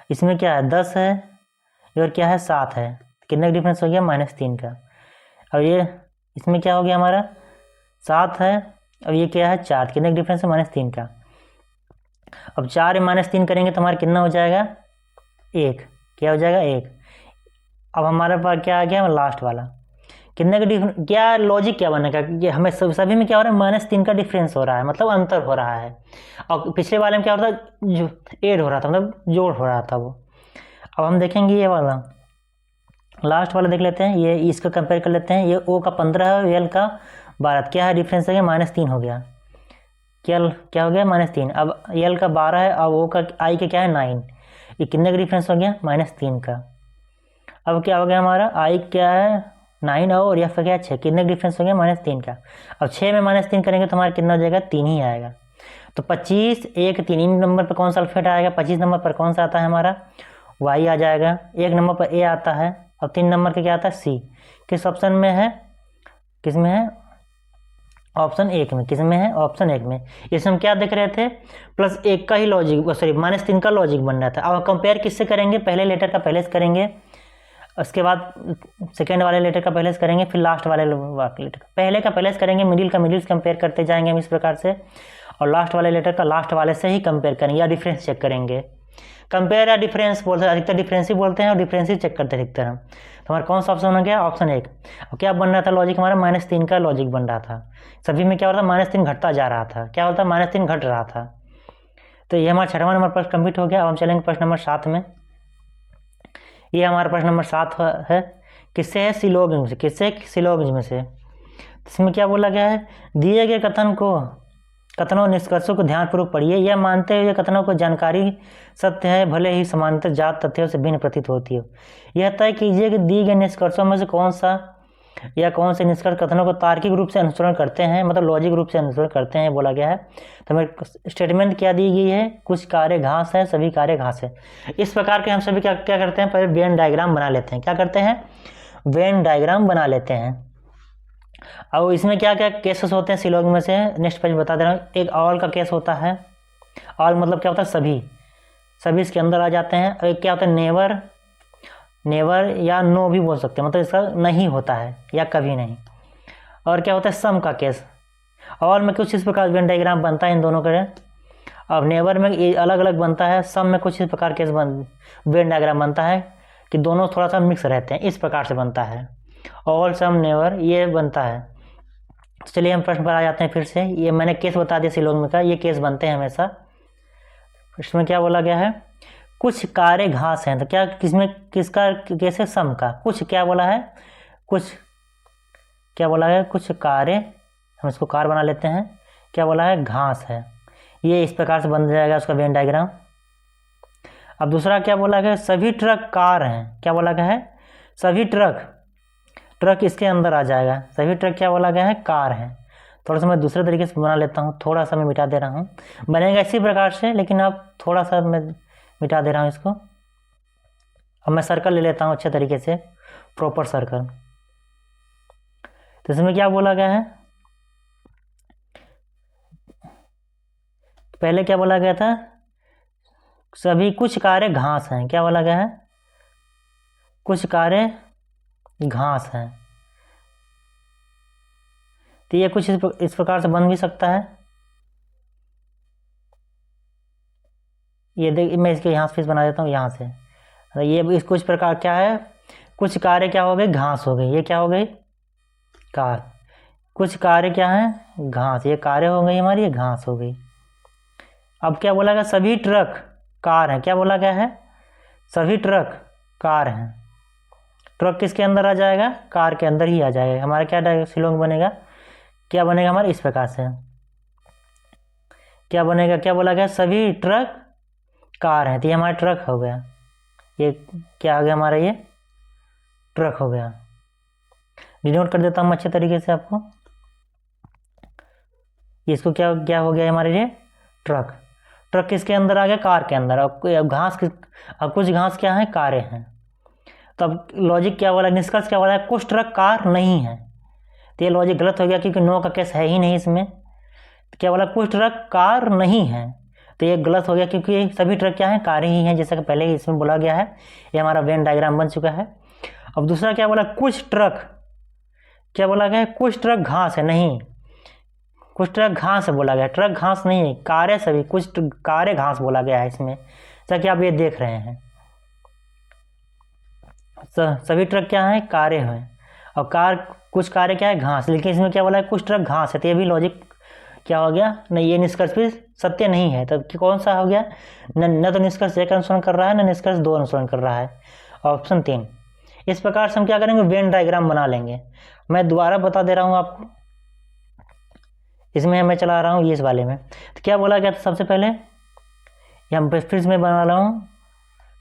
इसमें क्या है 10 है और क्या है 7 है, कितने का डिफरेंस हो गया -3 का। और ये इसमें क्या हो गया हमारा 7 है और ये क्या है 4, कितने का डिफरेंस है -3 का। अब 4 में -3 करेंगे तो हमारा कितना हो जाएगा 1, क्या हो जाएगा 1। अब हमारे पास क्या आ गया लास्ट वाला, कितने का डिफरेंस, क्या लॉजिक क्या बनेगा कि हमें सभी में क्या हो रहा है -3 का डिफरेंस हो रहा है, मतलब अंतर हो रहा है। और पिछले वाले में क्या हो रहा था, जो ऐड हो रहा था, मतलब जोड़ हो रहा था वो। अब हम देखेंगे ये वाला लास्ट वाला देख लेते हैं, ये इसका कंपेयर कर लेते हैं। ये O का 15 है, एल का 12, क्या है डिफरेंस है -3 हो गया, क्या हो गया -3। अब एल का 12 है और O का आई का क्या है 9, ये कितने का डिफरेंस हो गया -3 का। अब क्या हो गया हमारा आई क्या है 9 और एफ का क्या है 6, कितने का डिफरेंस हो गया -3 का। अब 6 में -3 करेंगे तो हमारा कितना हो जाएगा 3 ही आएगा। तो 25 1 3 नंबर पर कौन सा अल्फाबेट आएगा, 25 नंबर पर कौन सा आता है हमारा वाई आ जाएगा, 1 नंबर पर ए आता है और 3 नंबर का क्या आता है सी। किस ऑप्शन में है, किस में है ऑप्शन 1 में, किस में है ऑप्शन 1 में। इसमें हम क्या देख रहे थे +1 का ही लॉजिक, सॉरी -3 का लॉजिक बन रहा था। अब कंपेयर किससे करेंगे, पहले लेटर का पहले से करेंगे, उसके बाद सेकेंड वाले लेटर का पहले से करेंगे, फिर लास्ट वाले लेटर का पहले का पहले से करेंगे, मिडिल का मिडिल से कंपेयर करते जाएंगे हम इस प्रकार से, और लास्ट वाले लेटर का लास्ट वाले से ही कंपेयर करेंगे या डिफरेंस चेक करेंगे। कंपेयर या डिफरेंस बोलते हैं, अधिकतर डिफरेंस ही बोलते हैं और डिफरेंस ही चेक करते हैं अधिकतर हम। तो हमारा कौन सा ऑप्शन हो गया ऑप्शन 1। और क्या बन रहा था लॉजिक हमारा -3 का लॉजिक बन रहा था, सभी में क्या हो रहा था -3 घटता जा रहा था, क्या होता है -3 घट रहा था। तो ये हमारा 6वां नंबर प्रश्न कंप्लीट हो गया। अब हम चलेंगे प्रश्न नंबर 7 में। ये हमारा प्रश्न नंबर 7 है, किससे है सिलोगिज्म से, किससे सिलोगिज्म से। इसमें क्या बोला गया है, दिए गए कथनों निष्कर्षों को ध्यानपूर्वक पढ़िए, यह मानते हुए कथनों को जानकारी सत्य है भले ही समांतर जात तथ्यों से भिन्न प्रतीत होती हो। यह तय कीजिए कि दिए गए निष्कर्षों में से कौन सा या कौन से निष्कर्ष कथनों को तार्किक रूप से अनुसरण करते हैं, मतलब लॉजिक रूप से अनुसरण करते हैं बोला गया है। तो हमें स्टेटमेंट क्या दी गई है, कुछ कार्य घास है, सभी कार्य घास है। इस प्रकार के हम सभी क्या करते हैं, पहले वेन डायग्राम बना लेते हैं। क्या करते हैं, वेन डायग्राम बना लेते हैं। अब इसमें क्या क्या केसेस होते हैं सिलोग में से, नेक्स्ट पेज बता दे रहा हूँ। एक ऑल का केस होता है, ऑल मतलब क्या होता है, सभी इसके अंदर आ जाते हैं। और एक क्या होता है, नेवर या नो भी बोल सकते हैं, मतलब इसका नहीं होता है या कभी नहीं। और क्या होता है, सम का केस। ऑल में कुछ इस प्रकार वेन डायग्राम बनता है इन दोनों का। अब नेवर में ये अलग अलग बनता है, सम में कुछ इस प्रकार केस वेन डायग्राम बनता है कि दोनों थोड़ा सा मिक्स रहते हैं, इस प्रकार से बनता है। ऑल, सम, नेवर ये बनता है। तो चलिए हम प्रश्न पर आ जाते हैं फिर से। ये मैंने केस बता दिया सिलोग में का, ये केस बनते हैं हमेशा। इसमें क्या बोला गया है, कुछ कार्य घास हैं। तो क्या किसका केस है, सम का। कुछ क्या बोला है, कुछ क्या बोला है, कुछ कार्य, हम इसको कार बना लेते हैं, क्या बोला है, घास है। ये इस प्रकार से बन जाएगा उसका वेन डायग्राम। अब दूसरा क्या बोला गया, सभी ट्रक कार हैं। क्या बोला गया है, सभी ट्रक इसके अंदर आ जाएगा। सभी ट्रक क्या बोला गया है, कार हैं। थोड़ा सा मैं दूसरे तरीके से बना लेता हूँ, थोड़ा सा मैं मिटा दे रहा हूँ, बनेगा इसी प्रकार से, लेकिन अब थोड़ा सा मैं मिटा दे रहा हूँ इसको। अब मैं सर्कल ले लेता हूँ अच्छे तरीके से, प्रॉपर सर्कल। तो इसमें क्या बोला गया है, पहले क्या बोला गया था, सभी कुछ कार्य घास हैं। क्या बोला गया है, कुछ कार्य घास हैं। तो ये कुछ इस प्रकार से बन भी सकता है। ये देख, मैं इसके यहाँ से फिर बना देता हूँ यहाँ से। तो ये इस कुछ प्रकार क्या है, कुछ कार्य क्या हो गई, घास हो गई। ये क्या हो गई, कार। कुछ कार्य क्या है, घास। ये कार्य हो गई हमारी, ये घास हो गई। अब क्या बोला गया, सभी ट्रक कार हैं। क्या बोला गया है, सभी ट्रक कार हैं। ट्रक किसके अंदर आ जाएगा, कार के अंदर ही आ जाएगा। हमारा क्या सिलोग बनेगा, क्या बनेगा हमारा, इस प्रकार से क्या बनेगा, क्या बोला गया, सभी ट्रक कार है। तो ये हमारा ट्रक हो गया, ये क्या आ गया हमारा, ये ट्रक हो गया। डिनोट कर देता हूँ अच्छे तरीके से आपको। इसको क्या क्या हो गया हमारे लिए, ट्रक किसके अंदर आ गया, कार के अंदर। अब घास, अब कुछ घास क्या है, कारें हैं। तब लॉजिक क्या बोला, निष्कर्ष क्या बोला है, कुछ ट्रक कार नहीं है। तो ये लॉजिक गलत हो गया, क्योंकि नो का केस है ही नहीं इसमें। तो क्या बोला, कुछ ट्रक कार नहीं है। तो ये गलत हो गया, क्योंकि सभी ट्रक क्या है, कारें ही हैं, जैसा कि पहले ही इसमें बोला गया है। ये हमारा वेन डायग्राम बन चुका है। अब दूसरा क्या बोला, कुछ ट्रक, क्या बोला गया है, कुछ ट्रक घास है। नहीं, कुछ ट्रक घास है बोला गया, ट्रक घास नहीं है, कारें सभी, कुछ कारें घास बोला गया है इसमें, जैसा कि आप ये देख रहे हैं। सभी ट्रक क्या है, कारें हैं। और कुछ कारें क्या है, घास। लेकिन इसमें क्या बोला है, कुछ ट्रक घास है। तो ये भी लॉजिक क्या हो गया, नहीं, ये निष्कर्ष भी सत्य नहीं है। तब कौन सा हो गया, न तो निष्कर्ष 1 अनुसरण कर रहा है, न निष्कर्ष 2 अनुसरण कर रहा है। ऑप्शन 3। इस प्रकार से हम क्या करेंगे, वेन डायग्राम बना लेंगे। मैं दोबारा बता दे रहा हूँ आपको, इसमें मैं चला रहा हूँ ये इस वाले में। तो क्या बोला गया था, सबसे पहले हम फिर से मैं बना रहा हूँ,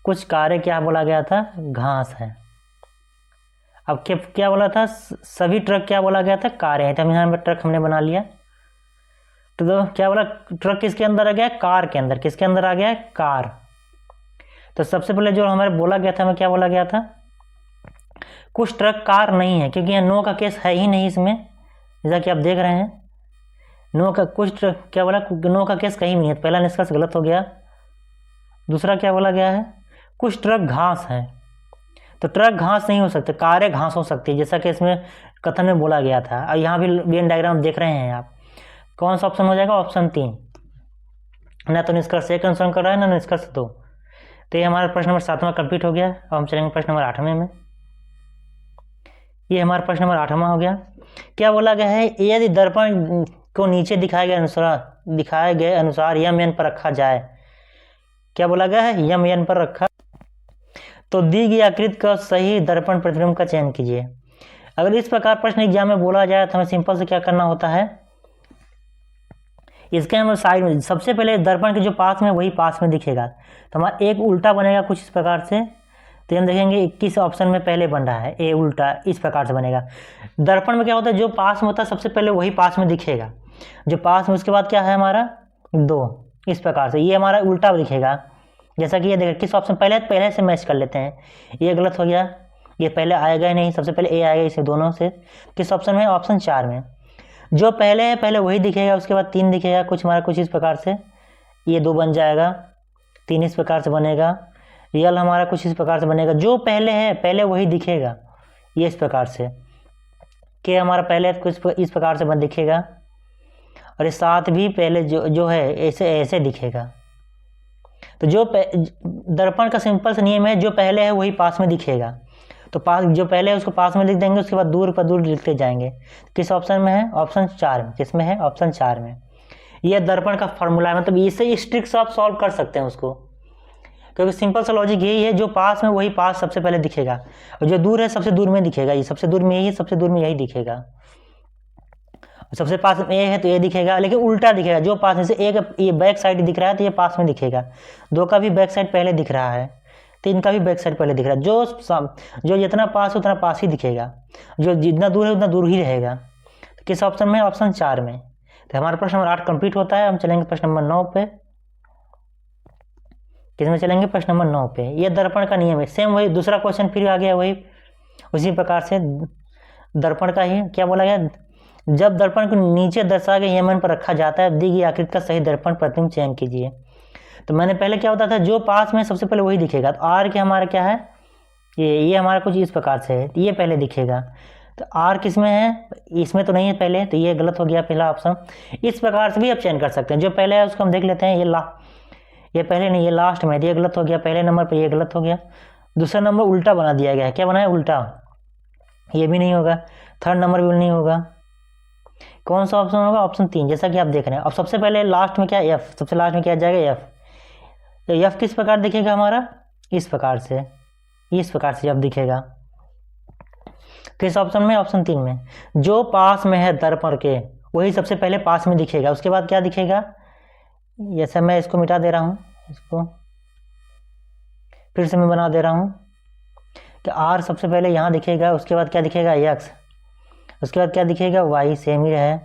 कुछ कार्य क्या बोला गया था, घास है। अब क्या बोला था, सभी ट्रक क्या बोला गया था, कारें हैं। तो यहाँ पर ट्रक हमने बना लिया। तो क्या बोला, ट्रक किसके अंदर आ गया, कार के अंदर। किसके अंदर आ गया, कार। तो सबसे पहले जो हमारे बोला गया था, हमें क्या बोला गया था, कुछ ट्रक कार नहीं है, क्योंकि यहाँ नो का केस है ही नहीं इसमें, जैसा कि आप देख रहे हैं। नो का कुछ ट्रक क्या बोला, नो का केस कहीं नहीं है। पहला निष्कर्ष गलत हो गया। दूसरा क्या बोला गया है, कुछ ट्रक घास है। तो ट्रक घास नहीं हो सकते, कारें घास हो सकती है, जैसा कि इसमें कथन में बोला गया था। और यहाँ भी वेन डायग्राम देख रहे हैं आप। कौन सा ऑप्शन हो जाएगा, ऑप्शन 3। ना तो निष्कर्ष 1 अनुसरण कर रहा है, ना निष्कर्ष 2। तो ये हमारा प्रश्न नंबर 7वां कंप्लीट हो गया। अब हम चलेंगे प्रश्न नंबर 8वें में। ये हमारा प्रश्न नंबर 8वां हो गया। क्या बोला गया है, यदि दर्पण को नीचे दिखाए गए अनुसार यम एन पर रखा जाए। क्या बोला गया है, यम एन पर रखा, तो दी गई आकृति का सही दर्पण प्रतिबिंब का चयन कीजिए। अगर इस प्रकार प्रश्न एग्जाम में बोला जाए तो हमें सिंपल से क्या करना होता है, इसके हम साइड में सबसे पहले दर्पण के जो पास में वही पास में दिखेगा। तो हमारा एक उल्टा बनेगा कुछ इस प्रकार से, तो हम देखेंगे 21 ऑप्शन में पहले बन रहा है, ए उल्टा इस प्रकार से बनेगा। दर्पण में क्या होता है, जो पास में होता है सबसे पहले वही पास में दिखेगा, जो पास में उसके बाद क्या है हमारा 2, इस प्रकार से ये हमारा उल्टा दिखेगा। जैसा कि ये देखिए किस ऑप्शन पहले से मैच कर लेते हैं, ये गलत हो गया, ये पहले आएगा ही नहीं, सबसे पहले ए आएगा इसे दोनों से। किस ऑप्शन में, ऑप्शन 4 में। जो पहले है पहले वही दिखेगा, उसके बाद 3 दिखेगा, कुछ हमारा कुछ इस प्रकार से, ये 2 बन जाएगा, 3 इस प्रकार से बनेगा, रियल हमारा कुछ इस प्रकार से बनेगा, जो पहले है पहले वही दिखेगा, ये इस प्रकार से। के हमारा पहले कुछ इस प्रकार से बन दिखेगा, और ये 7 भी पहले जो है ऐसे दिखेगा। तो जो दर्पण का सिंपल सा नियम है, जो पहले है वही पास में दिखेगा, तो पास जो पहले है उसको पास में लिख देंगे, उसके बाद दूर पर दूर लिखते जाएंगे। किस ऑप्शन में है, ऑप्शन 4 में। किस में है, ऑप्शन 4 में। यह दर्पण का फॉर्मूला है, मतलब इससे स्ट्रिक्ट से आप सॉल्व कर सकते हैं उसको, क्योंकि सिंपल सा लॉजिक यही है, जो पास में वही पास सबसे पहले दिखेगा, और जो दूर है सबसे दूर में दिखेगा, ये सबसे दूर में यही है, सबसे दूर में यही दिखेगा। सबसे पास में ए है तो ए दिखेगा, लेकिन उल्टा दिखेगा, जो पास में से एक ये बैक साइड दिख रहा है तो ये पास में दिखेगा, 2 का भी बैक साइड पहले दिख रहा है, 3 का भी बैक साइड पहले दिख रहा है, जो जितना पास है उतना पास ही दिखेगा, जो जितना दूर है उतना दूर ही रहेगा। तो किस ऑप्शन में, ऑप्शन 4 में। तो हमारा प्रश्न नंबर 8 कंप्लीट होता है। हम चलेंगे प्रश्न नंबर 9 पे। किसमें चलेंगे, प्रश्न नंबर 9 पे। ये दर्पण का नियम है, सेम वही दूसरा क्वेश्चन फिर आ गया, वही उसी प्रकार से दर्पण का ही क्या बोला गया, जब दर्पण को नीचे दर्शाए गए यमन पर रखा जाता है, दी गई आकृति का सही दर्पण प्रतिबिंब चयन कीजिए। तो मैंने पहले क्या होता था, जो पास में सबसे पहले वही दिखेगा, तो आर के हमारा क्या है, ये हमारा कुछ इस प्रकार से है, ये पहले दिखेगा। तो आर किस में है, इसमें तो नहीं है पहले, तो ये गलत हो गया पहला ऑप्शन। इस प्रकार से भी आप चयन कर सकते हैं, जो पहले है उसको हम देख लेते हैं, ये पहले नहीं, ये लास्ट में, ये गलत हो गया, पहले नंबर पर ये गलत हो गया। दूसरा नंबर उल्टा बना दिया गया है, क्या बना है, उल्टा, ये भी नहीं होगा। थर्ड नंबर भी नहीं होगा। कौन सा ऑप्शन होगा, ऑप्शन 3, जैसा कि आप देख रहे हैं। अब सबसे पहले लास्ट में क्या, एफ, सबसे लास्ट में क्या जाएगा, एफ। तो एफ किस प्रकार दिखेगा हमारा, इस प्रकार से, इस प्रकार से एफ दिखेगा। किस ऑप्शन में, ऑप्शन 3 में। जो पास में है दर्पण के वही सबसे पहले पास में दिखेगा, उसके बाद क्या दिखेगा, जैसे मैं इसको मिटा दे रहा हूँ, इसको फिर से मैं बना दे रहा हूँ कि आर सबसे पहले यहाँ दिखेगा, उसके बाद क्या दिखेगा, एक्स, उसके बाद क्या दिखेगा, वाई, सेम ही रहे।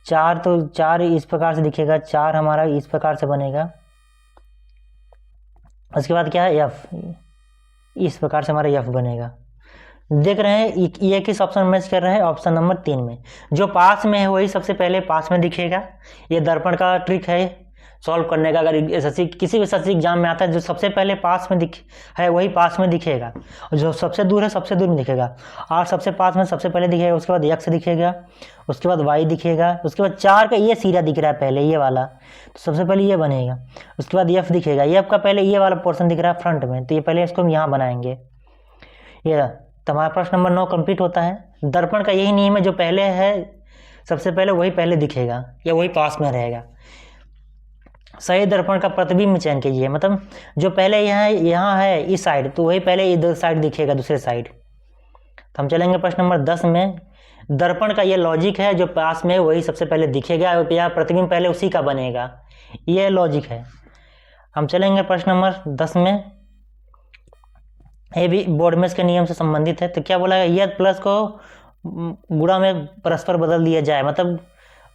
4 तो 4 इस प्रकार से दिखेगा, 4 हमारा इस प्रकार से बनेगा। उसके बाद क्या है, एफ, इस प्रकार से हमारा एफ बनेगा। देख रहे हैं ये किस ऑप्शन में मैच कर रहा है, ऑप्शन नंबर 3 में। जो पास में है वही सबसे पहले पास में दिखेगा। ये दर्पण का ट्रिक है सॉल्व करने का। अगर एसएससी किसी भी एसएससी एग्जाम में आता है, जो सबसे पहले पास में है वही पास में दिखेगा, और जो सबसे दूर है सबसे दूर में दिखेगा। आर सबसे पास में सबसे पहले दिखेगा, उसके बाद एक्स दिखेगा, उसके बाद वाई दिखेगा, उसके बाद 4 का ये सीधा दिख रहा है पहले, ये वाला, तो सबसे पहले ये बनेगा। उसके बाद एफ दिखेगा, एफ का पहले ये वाला पोर्शन दिख रहा है फ्रंट में, तो ये पहले इसको हम यहाँ बनाएंगे। ये तो हमारा प्रश्न नंबर 9 कंप्लीट होता है। दर्पण का यही नियम है, जो पहले है सबसे पहले वही पहले दिखेगा या वही पास में रहेगा। सही दर्पण का प्रतिबिंब चयन कीजिए, मतलब जो पहले यहाँ है इस साइड, तो वही पहले इधर साइड दिखेगा, दूसरे साइड। तो हम चलेंगे प्रश्न नंबर 10 में। दर्पण का ये लॉजिक है, जो पास में वही सबसे पहले दिखेगा या प्रतिबिंब पहले उसी का बनेगा, ये लॉजिक है। हम चलेंगे प्रश्न नंबर 10 में। ये भी बोर्डमेस के नियम से संबंधित है। तो क्या बोला है, यदि प्लस को गुणा में परस्पर बदल दिया जाए, मतलब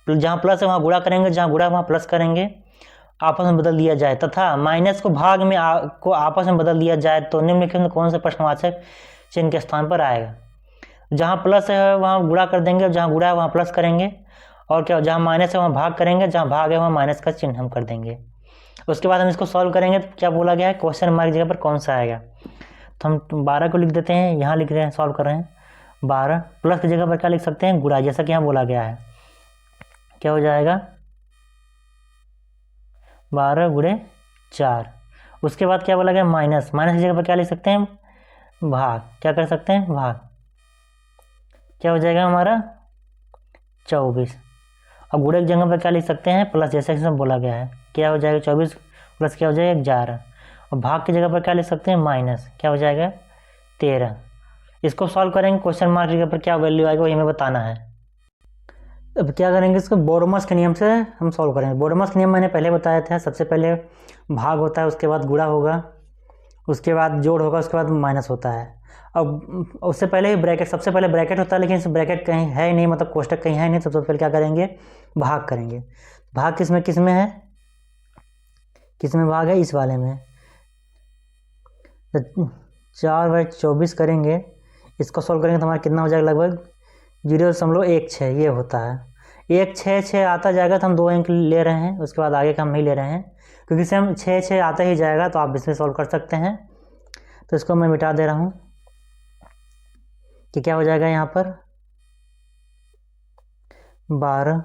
जहाँ प्लस है वहाँ गुणा करेंगे, जहाँ गुणा वहाँ प्लस करेंगे, आपस में बदल दिया जाए, तथा माइनस को भाग में को आपस में बदल दिया जाए, तो निम्नलिखित में कौन सा प्रश्नवाचक चिन्ह के स्थान पर आएगा। जहाँ प्लस है वहाँ गुणा कर देंगे, जहाँ गुणा है वहाँ प्लस करेंगे, और क्या, जहाँ माइनस है वहाँ भाग करेंगे, जहाँ भाग है वहाँ माइनस का चिन्ह हम कर देंगे। उसके बाद हम इसको सॉल्व करेंगे, तो क्या बोला गया है, क्वेश्चन मार्क जगह पर कौन सा आएगा। तो हम 12 को लिख देते हैं, यहाँ लिख रहे हैं, सॉल्व कर रहे हैं 12, प्लस की जगह पर क्या लिख सकते हैं, गुणा, जैसा कि यहाँ बोला गया है। क्या हो जाएगा, 12 गुणे 4। उसके बाद क्या बोला गया, माइनस, माइनस की जगह पर क्या लिख सकते हैं, भाग, क्या कर सकते हैं, भाग। क्या हो जाएगा हमारा 24। अब गुणे की जगह पर क्या लिख सकते हैं, प्लस, जैसा कि सब बोला गया है। क्या हो जाएगा 24 प्लस क्या हो जाएगा 11, और भाग की जगह पर क्या लिख सकते हैं, माइनस, क्या हो जाएगा 13। इसको सॉल्व करेंगे, क्वेश्चन मार्क की जगह पर क्या वैल्यू आएगा वही हमें बताना है। अब क्या करेंगे, इसको बोर्डमस के नियम से हम सॉल्व करेंगे। बोर्डमस के नियम मैंने पहले बताया था, सबसे पहले भाग होता है, उसके बाद गुणा होगा, उसके बाद जोड़ होगा, उसके बाद माइनस होता है। अब उससे पहले ही ब्रैकेट, सबसे पहले ब्रैकेट होता है, लेकिन इस ब्रैकेट कहीं है ही नहीं, मतलब कोष्टक कहीं है नहीं। सबसे पहले क्या करेंगे, भाग करेंगे। भाग किस में है, किस में भाग है, इस वाले में। तो 4/24 करेंगे, इसको सॉल्व करेंगे तो हमारा कितना हो जाएगा, लगभग 0.16 ये होता है। 166 आता जाएगा तो हम 2 अंक ले रहे हैं, उसके बाद आगे का हम नहीं ले रहे हैं, क्योंकि इसे हम 6 आता ही जाएगा, तो आप इसमें सॉल्व कर सकते हैं। तो इसको मैं मिटा दे रहा हूँ कि क्या हो जाएगा यहाँ पर 12,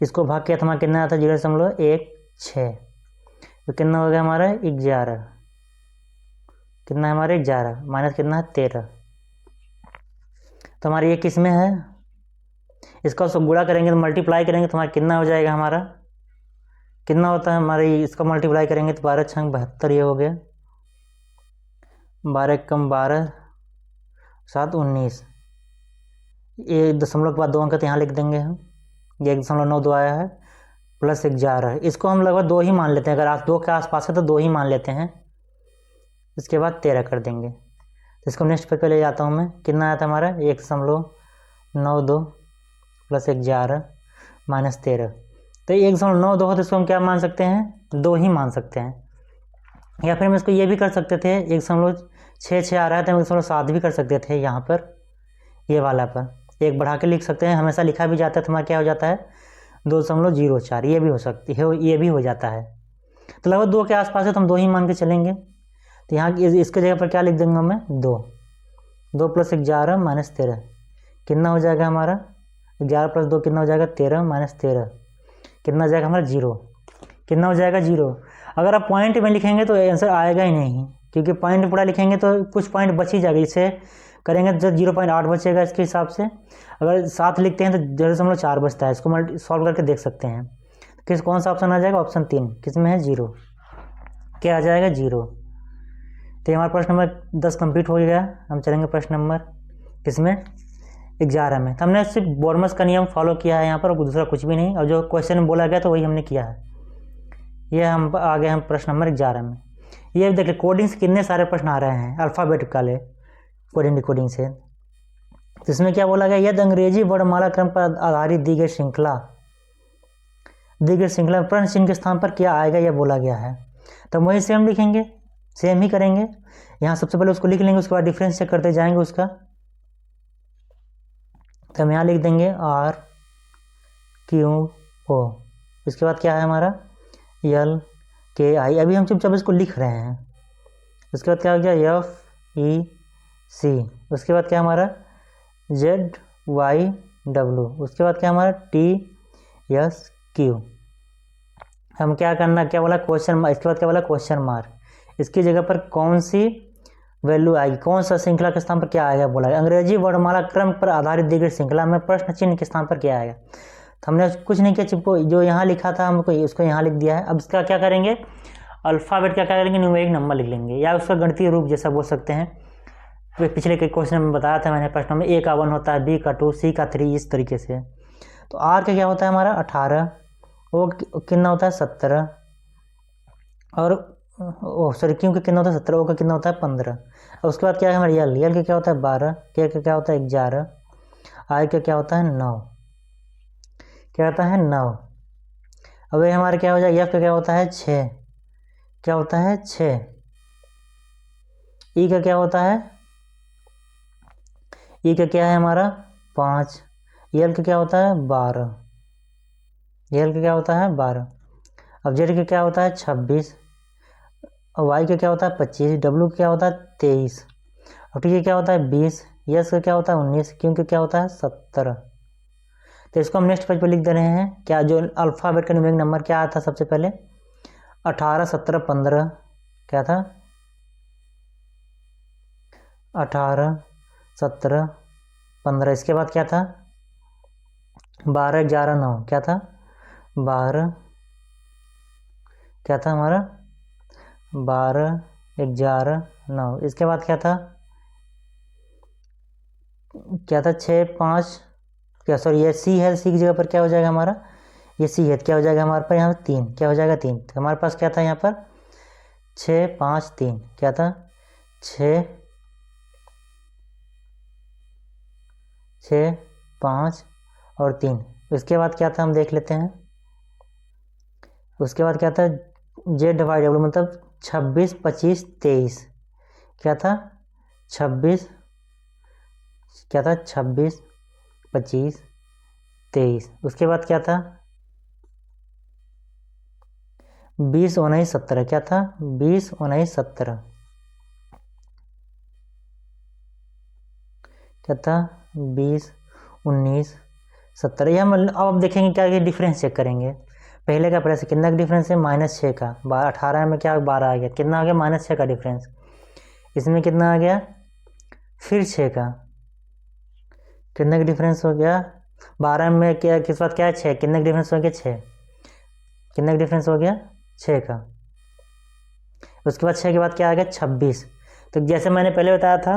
इसको भाग किया तो हमारा कितना आता है 0.16, तो कितना हो गया हमारा 11, कितना है हमारे 11 माइनस कितना है 13। तो हमारे ये किस में है, इसका उसको गुणा करेंगे तो मल्टीप्लाई करेंगे तो हमारा कितना हो जाएगा, हमारा कितना होता है हमारे, इसको मल्टीप्लाई करेंगे तो 12 छंग 72 ये हो गया, 12 कम 12 7 19, ये दशमलव के बाद 2 अंक तो यहाँ लिख देंगे हम, ये 1.92 आया है, प्लस 11, इसको हम लगभग 2 ही मान लेते हैं, अगर आप 2 के आसपास है तो 2 ही मान लेते हैं। इसके बाद 13 कर देंगे, तो इसको नेक्स्ट पे ले जाता हूँ मैं, कितना आया था हमारा 1.92 प्लस 11 माइनस 13, तो 1.92 हो तो इसको हम क्या मान सकते हैं, 2 ही मान सकते हैं। या फिर हम इसको ये भी कर सकते थे, 1.66 आ रहा है तो हम 1.7 भी कर सकते थे, यहाँ पर ये वाला पर एक बढ़ा के लिख सकते हैं, हमेशा लिखा भी जाता है तो हमारा क्या हो जाता है 2.04, ये भी हो सकती है, ये भी हो जाता है। तो लगभग 2 के आसपास है तो हम 2 ही मान के चलेंगे। तो यहाँ इसके जगह पर क्या लिख देंगे मैं 2 प्लस 11 माइनस 13, कितना हो जाएगा हमारा 11 प्लस 2 कितना हो जाएगा 13 माइनस 13, कितना हो जाएगा हमारा 0, कितना हो जाएगा 0। अगर आप पॉइंट में लिखेंगे तो आंसर आएगा ही नहीं, क्योंकि पॉइंट पूरा लिखेंगे तो कुछ पॉइंट बच ही जाएगा, इसे करेंगे तो 0.8 बचेगा इसके हिसाब से। अगर 7 लिखते हैं तो 0.4 बचता है, इसको सॉल्व करके देख सकते हैं। कौन सा ऑप्शन आ जाएगा, ऑप्शन 3, किस में है 0, क्या आ जाएगा 0। तो हमारा प्रश्न नंबर 10 कंप्लीट हो गया। हम चलेंगे प्रश्न नंबर किसमें 11 में। तो हमने सिर्फ बोर्मस का नियम फॉलो किया है यहाँ पर, और दूसरा कुछ भी नहीं, और जो क्वेश्चन में बोला गया तो वही हमने किया है। ये हम आगे हम प्रश्न नंबर 11 में, ये देखिए कोडिंग से कितने सारे प्रश्न आ रहे हैं अल्फ़ाबेट वाले, कोडिंग डिकोडिंग से। तो इसमें क्या बोला गया, यदि अंग्रेजी वर्णमाला क्रम पर आधारित दी गई श्रृंखला में प्रश्न चिन्ह के स्थान पर क्या आएगा, यह बोला गया है। तो वही सेम लिखेंगे, सेम ही करेंगे। यहाँ सबसे पहले उसको लिख लेंगे, उसके बाद डिफरेंस चेक करते जाएंगे उसका। तो हम यहाँ लिख देंगे RQO, इसके बाद क्या है हमारा LKI, अभी हम चुपचाप इसको लिख रहे हैं। उसके बाद क्या हो गया FEC, उसके बाद क्या हमारा ZYW, उसके बाद क्या हमारा TSQ। हम क्या करना, क्या बोला क्वेश्चन मार्क, इसके बाद क्या बोला क्वेश्चन मार्क, इसकी जगह पर कौन सी वैल्यू आएगी, कौन सा श्रृंखला के स्थान पर क्या आएगा बोला है। अंग्रेजी वर्णमाला क्रम पर आधारित दी गई श्रृंखला में प्रश्न चिन्ह के स्थान पर क्या आएगा। तो हमने कुछ नहीं किया, चिपको जो यहाँ लिखा था हमको उसको यहाँ लिख दिया है। अब इसका क्या करेंगे, अल्फ़ाबेट क्या करेंगे, न्यूमेरिक नंबर लिख लेंगे, या उसका गणितीय रूप जैसा बोल सकते हैं। तो पिछले के क्वेश्चन में बताया था मैंने, प्रश्न में A का 1 होता है, B का 2, C का 3, इस तरीके से। तो R का क्या होता है हमारा 18, O कितना होता है 17, और सॉरी Q का कितना होता है 17, O का कितना होता है 15। और उसके बाद क्या है हमारा L का क्या होता है 12, K का क्या होता है 11, I का क्या होता है 9, क्या होता है 9। अब ये हमारा क्या हो जाएगा, F का क्या होता है 6, क्या होता है 6, E का क्या होता है, E का क्या है हमारा 5, L का क्या होता है 12, L का क्या होता है 12। अब Z का क्या होता है 26, और Y का क्या होता है 25, W का क्या होता है 23, और T का क्या होता है 20, S का क्या होता है 19, Q का क्या होता है 17। तो इसको हम नेक्स्ट पेज पर लिख दे रहे हैं। क्या जो अल्फ़ाबेट का न्यूमेरिक नंबर क्या आया था सबसे पहले 18 17 15, क्या था 18 17 15, इसके बाद क्या था 12 11 9, क्या था 12, क्या था हमारा 12 11 9, इसके बाद क्या था 6 5, क्या सॉरी ये C है, C की जगह पर क्या हो जाएगा हमारा ये C है, क्या हो जाएगा हमारे पास यहाँ 3, क्या हो जाएगा 3। तो हमारे पास क्या था यहाँ पर 6 5 3 क्या था 6 6 5 और 3। उसके बाद क्या था हम देख लेते हैं। उसके बाद क्या था Z/W मतलब 26 25 23 क्या था 26 क्या था 26 25 23। उसके बाद क्या था 20 19 17 क्या था 20 19 17 क्या था 20 19 17। यह हम अब देखेंगे क्या डिफरेंस चेक करेंगे। पहले का पहले से कितना का डिफरेंस है -6 का 18 में क्या 12 आ गया कितना आ गया -6 का डिफरेंस। इसमें कितना आ गया फिर 6 का कितने का डिफरेंस हो गया 12 में क्या किस बात क्या है 6 कितने का डिफरेंस हो गया 6 कितने का डिफरेंस हो गया 6 का। उसके बाद 6 के बाद क्या आ गया 26। तो जैसे मैंने पहले बताया था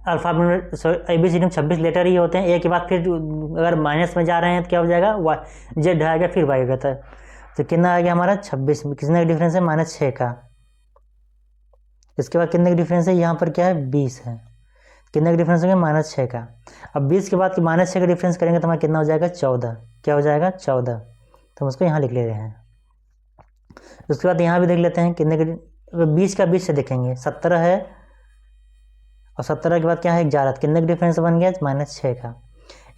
अल्फ़ाबेट ABCD में 26 लेटर ही होते हैं। ए के बाद फिर अगर माइनस में जा रहे हैं तो क्या हो जाएगा Z आएगा फिर Y होगा। तो कितना आ गया हमारा 26 कितने का डिफरेंस है -6 का। इसके बाद कितने का डिफरेंस है यहाँ पर क्या है 20 है कितने का डिफरेंस हो गया -6 का। अब 20 के बाद -6 का डिफरेंस करेंगे तो हमारा कितना हो जाएगा 14 क्या हो जाएगा 14। तो हम उसको यहाँ लिख ले रहे हैं। उसके बाद यहाँ भी देख लेते हैं कितने का 20 का 20 से देखेंगे 17 है और 17 के बाद क्या है 11 कितने का डिफरेंस बन गया -6 का।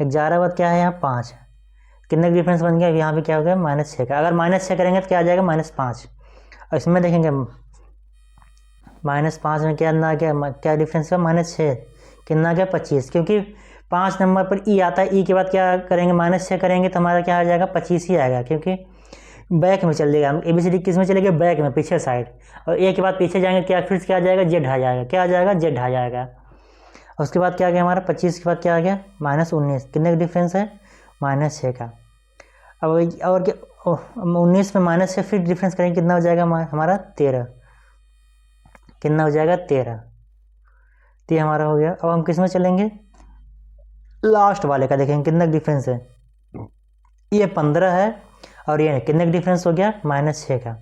11 के बाद क्या है यहाँ 5 कितने का डिफरेंस बन गया यहाँ पे क्या हो गया -6 का। अगर -6 करेंगे तो क्या आ जाएगा -5 और इसमें देखेंगे -5 में क्या आ गया क्या डिफरेंस है -6 कितना आ गया 25 क्योंकि 5 नंबर पर ई आता है। ई के बाद क्या करेंगे -6 करेंगे तो हमारा क्या आ जाएगा 25 ही आएगा क्योंकि बैक में चल जाएगा। ABCD किस में चलेगा बैक में पीछे साइड और ए के बाद पीछे जाएंगे क्या फिर क्या आ जाएगा Z आ जाएगा क्या आ जाएगा Z आ जाएगा। और उसके बाद क्या आ गया हमारा 25 के बाद क्या आ गया -19 कितने का डिफरेंस है -6 का। अब और क्या 19 में -6 फिर डिफरेंस करेंगे कितना हो जाएगा हमारा 13 कितना हो जाएगा 13। तो ये हमारा हो गया। अब हम किस में चलेंगे लास्ट वाले का देखेंगे कितना डिफरेंस है। ये 15 है और ये कितने का डिफरेंस हो गया -6 का।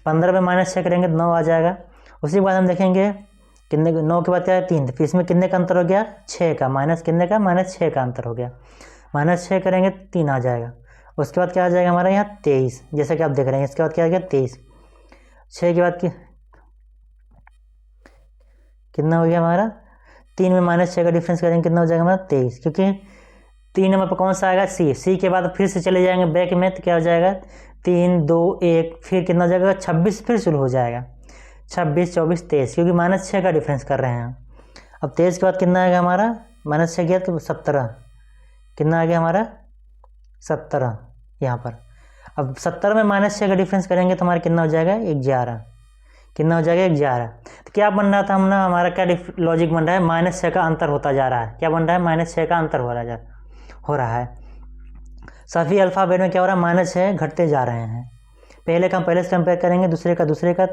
15 में -6 करेंगे तो 9 आ जाएगा। उसी के बाद हम देखेंगे कितने 9 के बाद क्या है 3 तो फिर इसमें कितने का अंतर हो गया 6 का माइनस कितने का -6 का अंतर हो गया। -6 करेंगे 3 आ जाएगा। उसके बाद क्या आ जाएगा हमारा यहाँ 23 जैसा कि आप देख रहे हैं। इसके बाद क्या आ गया 23 6 के बाद कितना हो गया हमारा 3 में -6 का डिफरेंस करेंगे कितना हो जाएगा हमारा 23 क्योंकि 3 नंबर पर कौन सा आएगा सी के बाद फिर से चले जाएंगे बैक में तो क्या हो जाएगा 3 2 1 फिर कितना हो जाएगा 26 फिर शुरू हो जाएगा 26 24 23 क्योंकि -6 का डिफरेंस कर रहे हैं। अब 23 के बाद कितना आएगा हमारा -6 गया तो 17 कितना आ गया हमारा 17 यहाँ पर। अब 17 में -6 का डिफरेंस करेंगे तो हमारा कितना हो जाएगा 11 कितना हो जाएगा 11। तो क्या बन रहा था हमने हमारा क्या लॉजिक बन रहा है -6 का अंतर होता जा रहा है। क्या बन रहा है -6 का अंतर हो रहा है। सभी अल्फ़ाबेट में क्या हो रहा है -6 घटते जा रहे हैं। पहले का हम पहले से कंपेयर करेंगे दूसरे का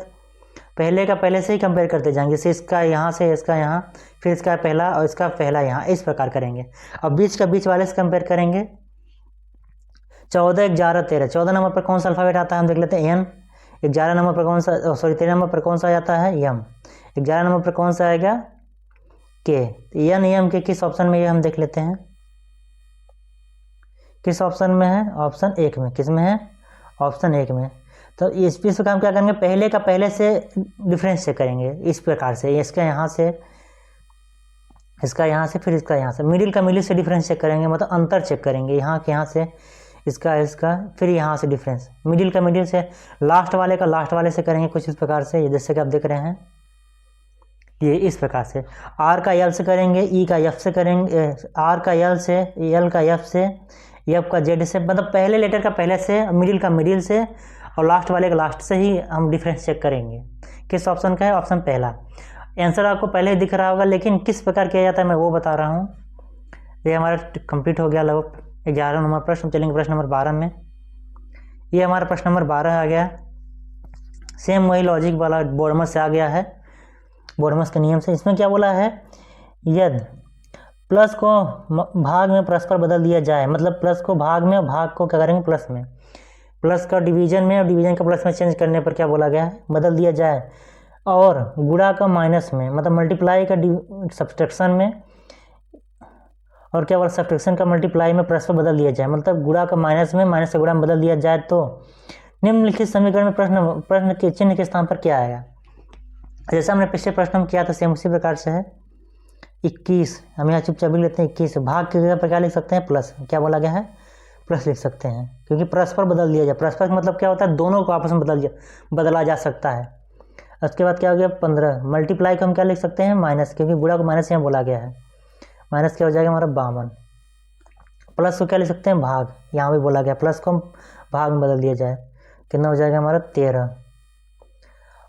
पहले का पहले से ही कंपेयर करते जाएंगे। जैसे इसका यहाँ से इसका यहाँ फिर इसका पहला और इसका पहला यहाँ इस प्रकार करेंगे। अब बीच का बीच वाले से कंपेयर करेंगे 14 11 13 14 नंबर पर कौन सा अल्फ़ाबेट आता है हम देख लेते हैं एन। 11 नंबर पर कौन सा 13 नंबर पर कौन सा आता है यम। 11 नंबर पर कौन सा आएगा के। एन एम के किस ऑप्शन में ये हम देख लेते हैं किस ऑप्शन में है ऑप्शन 1 में। किस में है ऑप्शन 1 में। तो इस पीस का हम क्या करेंगे पहले का पहले से डिफरेंस चेक करेंगे इस प्रकार से इसका यहाँ से फिर इसका यहाँ से मिडिल का मिडिल से डिफरेंस चेक करेंगे मतलब अंतर चेक करेंगे यहाँ के यहाँ से इसका फिर यहाँ से डिफरेंस मिडिल का मिडिल से लास्ट वाले का लास्ट वाले से करेंगे कुछ इस प्रकार से जैसे कि आप देख रहे हैं ये इस प्रकार से। आर का एल से करेंगे ई का एफ से करेंगे आर का एल से एल का एफ से एफ का जेड से मतलब पहले लेटर का पहले से मिडिल का मिडिल से और लास्ट वाले का लास्ट से ही हम डिफरेंस चेक करेंगे। किस ऑप्शन का है ऑप्शन पहला। आंसर आपको पहले ही दिख रहा होगा लेकिन किस प्रकार किया जाता है मैं वो बता रहा हूँ। ये हमारा कंप्लीट हो गया लगभग 11 नंबर प्रश्न। चलेंगे प्रश्न नंबर 12 में। ये हमारा प्रश्न नंबर 12 आ गया। सेम वही लॉजिक वाला बोर्डमस से आ गया है बोर्डमस के नियम से। इसमें क्या बोला है यदि प्लस को भाग में परस्पर बदल दिया जाए मतलब प्लस को भाग में और भाग को क्या करेंगे प्लस में प्लस का डिवीजन में और डिवीजन का प्लस में चेंज करने पर क्या बोला गया है, बदल दिया जाए। और गुणा का माइनस में, मतलब मल्टीप्लाई का सब्सट्रैक्शन में, और क्या बोला, सब्सट्रैक्शन का मल्टीप्लाई में प्लस पर बदल दिया जाए, मतलब गुणा का माइनस में, माइनस का गुणा में बदल दिया जाए तो निम्नलिखित समीकरण में प्रश्न के चिन्ह के स्थान पर क्या आएगा। जैसा हमने पिछले प्रश्न में किया था सेम उसी प्रकार से है। 21 हम यहाँ चुपचाप लिख लेते हैं। 21 भाग की जगह पर क्या लिख सकते हैं, प्लस। क्या बोला गया है, प्लस लिख सकते हैं, क्योंकि परस्पर बदल दिया जाए। परस्पर मतलब क्या होता है, दोनों को आपस में बदला जा सकता है। उसके बाद क्या हो गया 15 मल्टीप्लाई को हम क्या लिख सकते हैं, माइनस, क्योंकि गुणा को माइनस यहाँ बोला गया है। माइनस क्या हो जाएगा हमारा 52। प्लस को क्या लिख सकते हैं, भाग, यहाँ भी बोला गया प्लस को हम भाग में बदल दिया जाए, कितना हो जाएगा हमारा 13।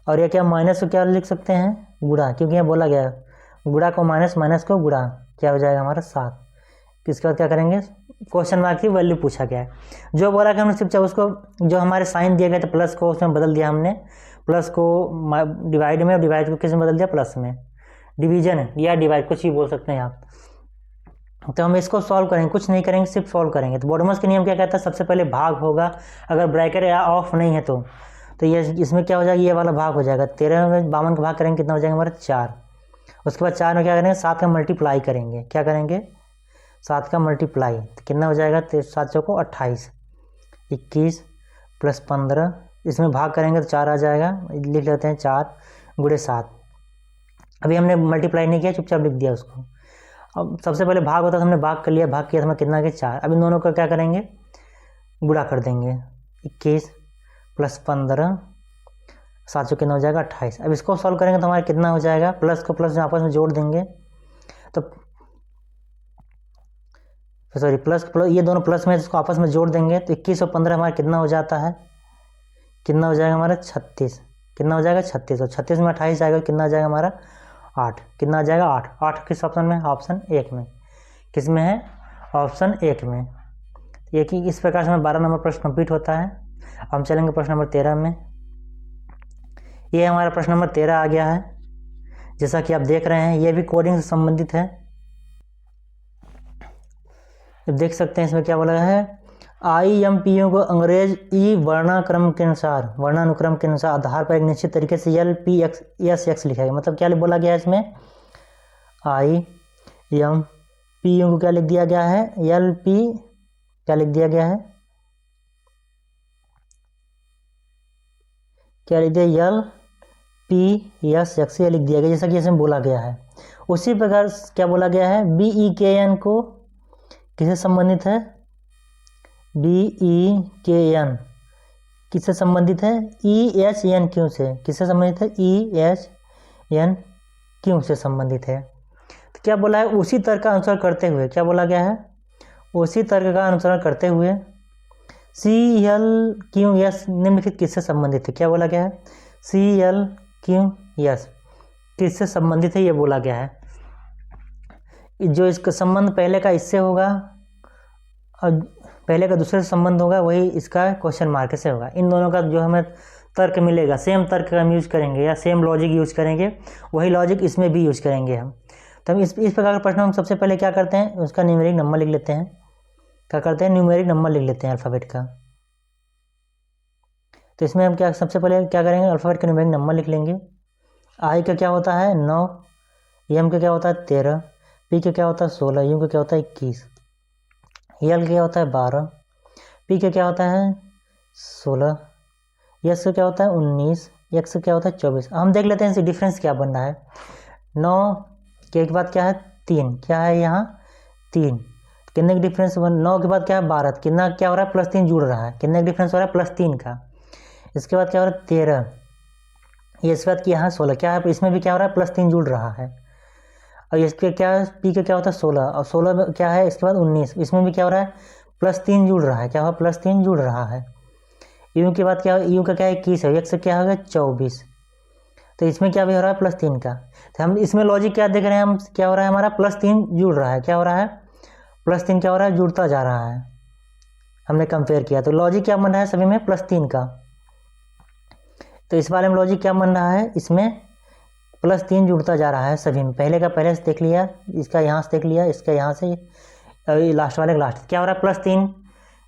और ये क्या, माइनस को क्या लिख सकते हैं, गुणा, क्योंकि यहाँ बोला गया है गुणा को माइनस, माइनस को गुणा, क्या हो जाएगा हमारा 7। इसके बाद क्या करेंगे, क्वेश्चन मार्क की वैल्यू पूछा गया है। जो बोला कि हमने सिर्फ उसको, जो हमारे साइन दिए गए थे प्लस को, उसमें बदल दिया हमने, प्लस को डिवाइड में, और डिवाइड को किस में बदल दिया, प्लस में। डिवीजन या डिवाइड कुछ ही बोल सकते हैं आप। तो हम इसको सॉल्व करेंगे, कुछ नहीं करेंगे, सिर्फ सॉल्व करेंगे। तो बॉडमस के नियम क्या कहता है, सबसे पहले भाग होगा, अगर ब्रैकेट या ऑफ नहीं है तो ये इसमें क्या हो जाएगा, ये वाला भाग हो जाएगा। 13 में 52 का भाग करेंगे, कितना हो जाएगा हमारा 4। उसके बाद 4 में क्या करेंगे, 7 का मल्टीप्लाई करेंगे। क्या करेंगे, 7 का मल्टीप्लाई, तो कितना हो जाएगा, 7 चौको 28। 21 प्लस 15, इसमें भाग करेंगे तो 4 आ जाएगा, लिख लेते हैं 4 गुणे 7। अभी हमने मल्टीप्लाई नहीं किया, चुपचाप लिख दिया उसको। अब सबसे पहले भाग होता है, हमने भाग कर लिया, भाग किया तो हमें कितना के 4। अब इन दोनों का क्या करेंगे, गुणा कर देंगे। 21 प्लस 15, 7 चौके कितना हो जाएगा 28। अब इसको सॉल्व करेंगे तो हमारा कितना हो जाएगा, प्लस को प्लस में आपस में जोड़ देंगे, तो सॉरी प्लस ये दोनों प्लस में, इसको आपस में जोड़ देंगे तो 21 और 15 हमारा कितना हो जाता है, कितना हो जाएगा हमारा 36। कितना हो जाएगा 36, और 36 में 28 जाएगा, कितना आ जाएगा हमारा 8। कितना आ जाएगा 8। 8 किस ऑप्शन में, ऑप्शन 1 में। किस में है, ऑप्शन 1 में। एक ही इस प्रकार से हमें 12 नंबर प्रश्न कंप्लीट होता है। हम चलेंगे प्रश्न नंबर 13 में। ये हमारा प्रश्न नंबर 13 आ गया है, जैसा कि आप देख रहे हैं, ये भी कोडिंग से संबंधित है। अब देख सकते हैं इसमें क्या बोला गया है, IMPO को अंग्रेजी वर्णानुक्रम के अनुसार आधार पर एक निश्चित तरीके से LPSX लिखा गया। मतलब क्या बोला गया है इसमें, IMPO को क्या लिख दिया गया है, LP क्या लिख दिया गया है, क्या लिख दिया, LPSX लिख दिया गया, जैसा कि इसमें बोला गया है। उसी प्रकार क्या बोला गया है, BEKN को किससे संबंधित है, BEKN किससे संबंधित है, EHNQ से। किससे संबंधित है, EHNQ से संबंधित है। तो क्या बोला है, उसी तर्क का अनुसरण करते हुए, क्या बोला गया है, उसी तर्क का अनुसरण करते हुए CLQS निम्नलिखित किससे संबंधित है। क्या बोला गया है, CLQS किससे संबंधित है, ये बोला गया है। जो इसका संबंध पहले का इससे होगा और पहले का दूसरे से संबंध होगा, वही इसका क्वेश्चन मार्क से होगा। इन दोनों का जो हमें तर्क मिलेगा, सेम तर्क का हम यूज करेंगे या सेम लॉजिक यूज करेंगे, वही लॉजिक इसमें भी यूज करेंगे हम। तो हम इस प्रकार का प्रश्न हम सबसे पहले क्या करते हैं, उसका न्यूमेरिक नंबर लिख लेते हैं। क्या करते हैं, न्यूमेरिक नंबर लिख लेते हैं अल्फ़ाबेट का। तो इसमें हम क्या सबसे पहले क्या करेंगे, अल्फ़ाबेट का न्यूमेरिक नंबर लिख लेंगे। I का क्या होता है 9, M का क्या होता है 13, P का क्या होता है 16, U का क्या होता है 21, L का क्या होता है 12, P का क्या होता है 16, S का क्या होता है 19, X का क्या होता है 24। हम देख लेते हैं इससे डिफरेंस क्या बन रहा है। 9 के बाद क्या है 3, क्या है यहाँ 3, कितने का डिफरेंस 9 के बाद क्या है 12, कितना क्या हो रहा है +3 जुड़ रहा है, कितने का डिफरेंस हो रहा है +3 का। इसके बाद क्या हो रहा है 13, ये इसके बाद यहाँ 16, क्या है इसमें भी क्या हो रहा है +3 जुड़ रहा है। और इसके क्या है, P का क्या होता है 16, और 16 में क्या है इसके बाद 19, इसमें भी क्या हो रहा है +3 जुड़ रहा है, क्या हुआ +3 जुड़ रहा है। U के बाद क्या है, U का क्या है 21 है, X से क्या होगा 24, तो इसमें क्या भी हो रहा है +3 का। तो हम इसमें लॉजिक क्या देख रहे हैं हम, क्या हो रहा है हमारा +3 जुड़ रहा है, क्या हो रहा है +3 क्या हो रहा है जुड़ता जा रहा है। हमने कंपेयर किया तो लॉजिक क्या बन रहा है सभी में +3 का। तो इस वाले में लॉजिक क्या बन रहा है, इसमें +3 जुड़ता जा रहा है सभी में। पहले का पहले से देख लिया, इसका यहाँ से देख लिया, इसका यहाँ से, लास्ट वाले का लास्ट। क्या हो रहा है +3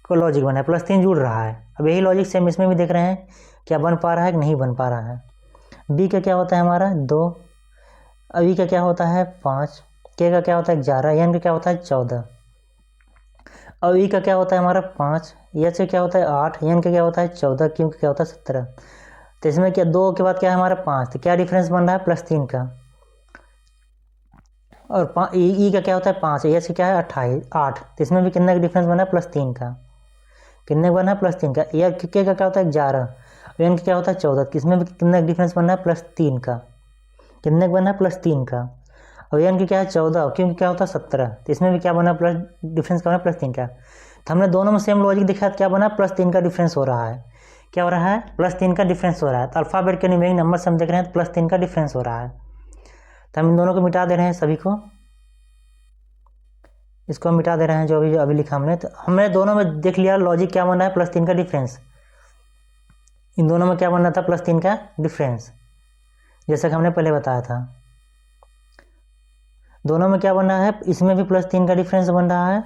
को लॉजिक बना है, +3 जुड़ रहा है। अब यही लॉजिक सेम इसमें भी देख रहे हैं क्या बन पा रहा है कि नहीं बन पा रहा है। बी का क्या होता है हमारा 2, अब ई का क्या होता है 5, के का क्या होता है 11, एन का क्या होता है 14, अब ई का क्या होता है हमारा 5, एच का क्या होता है 8, एन का क्या होता है 14, क्यू का क्या होता है 17। तो इसमें क्या 2 के बाद क्या है हमारा 5, तो क्या डिफरेंस बन रहा है +3 का, और ई का क्या होता है 5, एच का क्या है 8, तो इसमें भी कितने का डिफरेंस बना है +3 का, कितने का बना है +3 का। ए के का क्या होता है 11, एन का क्या होता है 14, इसमें भी कितने का डिफरेंस बन रहा है +3 का, कितने का बना है +3 का। और एन की क्या है 14, क्योंकि क्या होता है 17, तो इसमें भी क्या बना प्लस डिफरेंस क्या बना +3 का। तो हमने दोनों में सेम लॉजिक दिखा, क्या बना +3 का डिफरेंस हो रहा है, क्या हो रहा है +3 का डिफरेंस हो रहा है। तो अल्फ़ाबेट के न्यूमेरिक नंबर से हम देख रहे हैं +3 का डिफरेंस हो रहा है। तो हम इन दोनों को मिटा दे रहे हैं, सभी को इसको हम मिटा दे रहे हैं जो अभी लिखा हमने। तो हमने दोनों में देख लिया लॉजिक क्या बन रहा है +3 का डिफरेंस, इन दोनों में क्या बन रहा था +3 का डिफरेंस, जैसा कि हमने पहले बताया था। दोनों में क्या बन रहा है, इसमें भी +3 का डिफरेंस बन रहा है,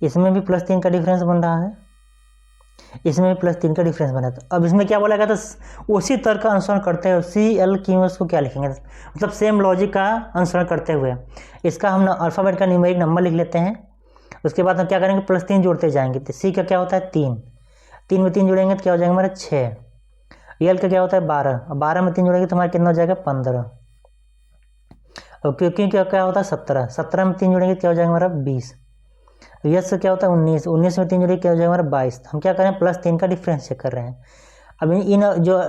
इसमें भी +3 का डिफरेंस बन रहा है, इसमें भी +3 का डिफरेंस बना। था अब इसमें क्या बोला गया था उसी तर्क का अनुसरण करते हुए CL उसको क्या लिखेंगे, मतलब सेम लॉजिक का अनुसरण करते हुए इसका हम अल्फ़ाबेट का न्यूमेरिक नंबर लिख लेते हैं। उसके बाद हम क्या करेंगे +3 जोड़ते जाएंगे। तो सी का क्या होता है 3, 3 में 3 जोड़ेंगे तो क्या हो जाएगा हमारा 6, एल का क्या होता है 12, 12 में 3 जोड़ेंगे तो हमारा कितना हो जाएगा 15, और क्योंकि क्या होता है 17, 17 में 3 जोड़ेंगे क्या हो जाएगा हमारा 20, यस से क्या होता है 19, 19 में 3 जोड़ेंगे क्या हो जाएगा हमारा 22। हम क्या कर रहे हैं +3 का डिफरेंस चेक कर रहे हैं। अब इन जो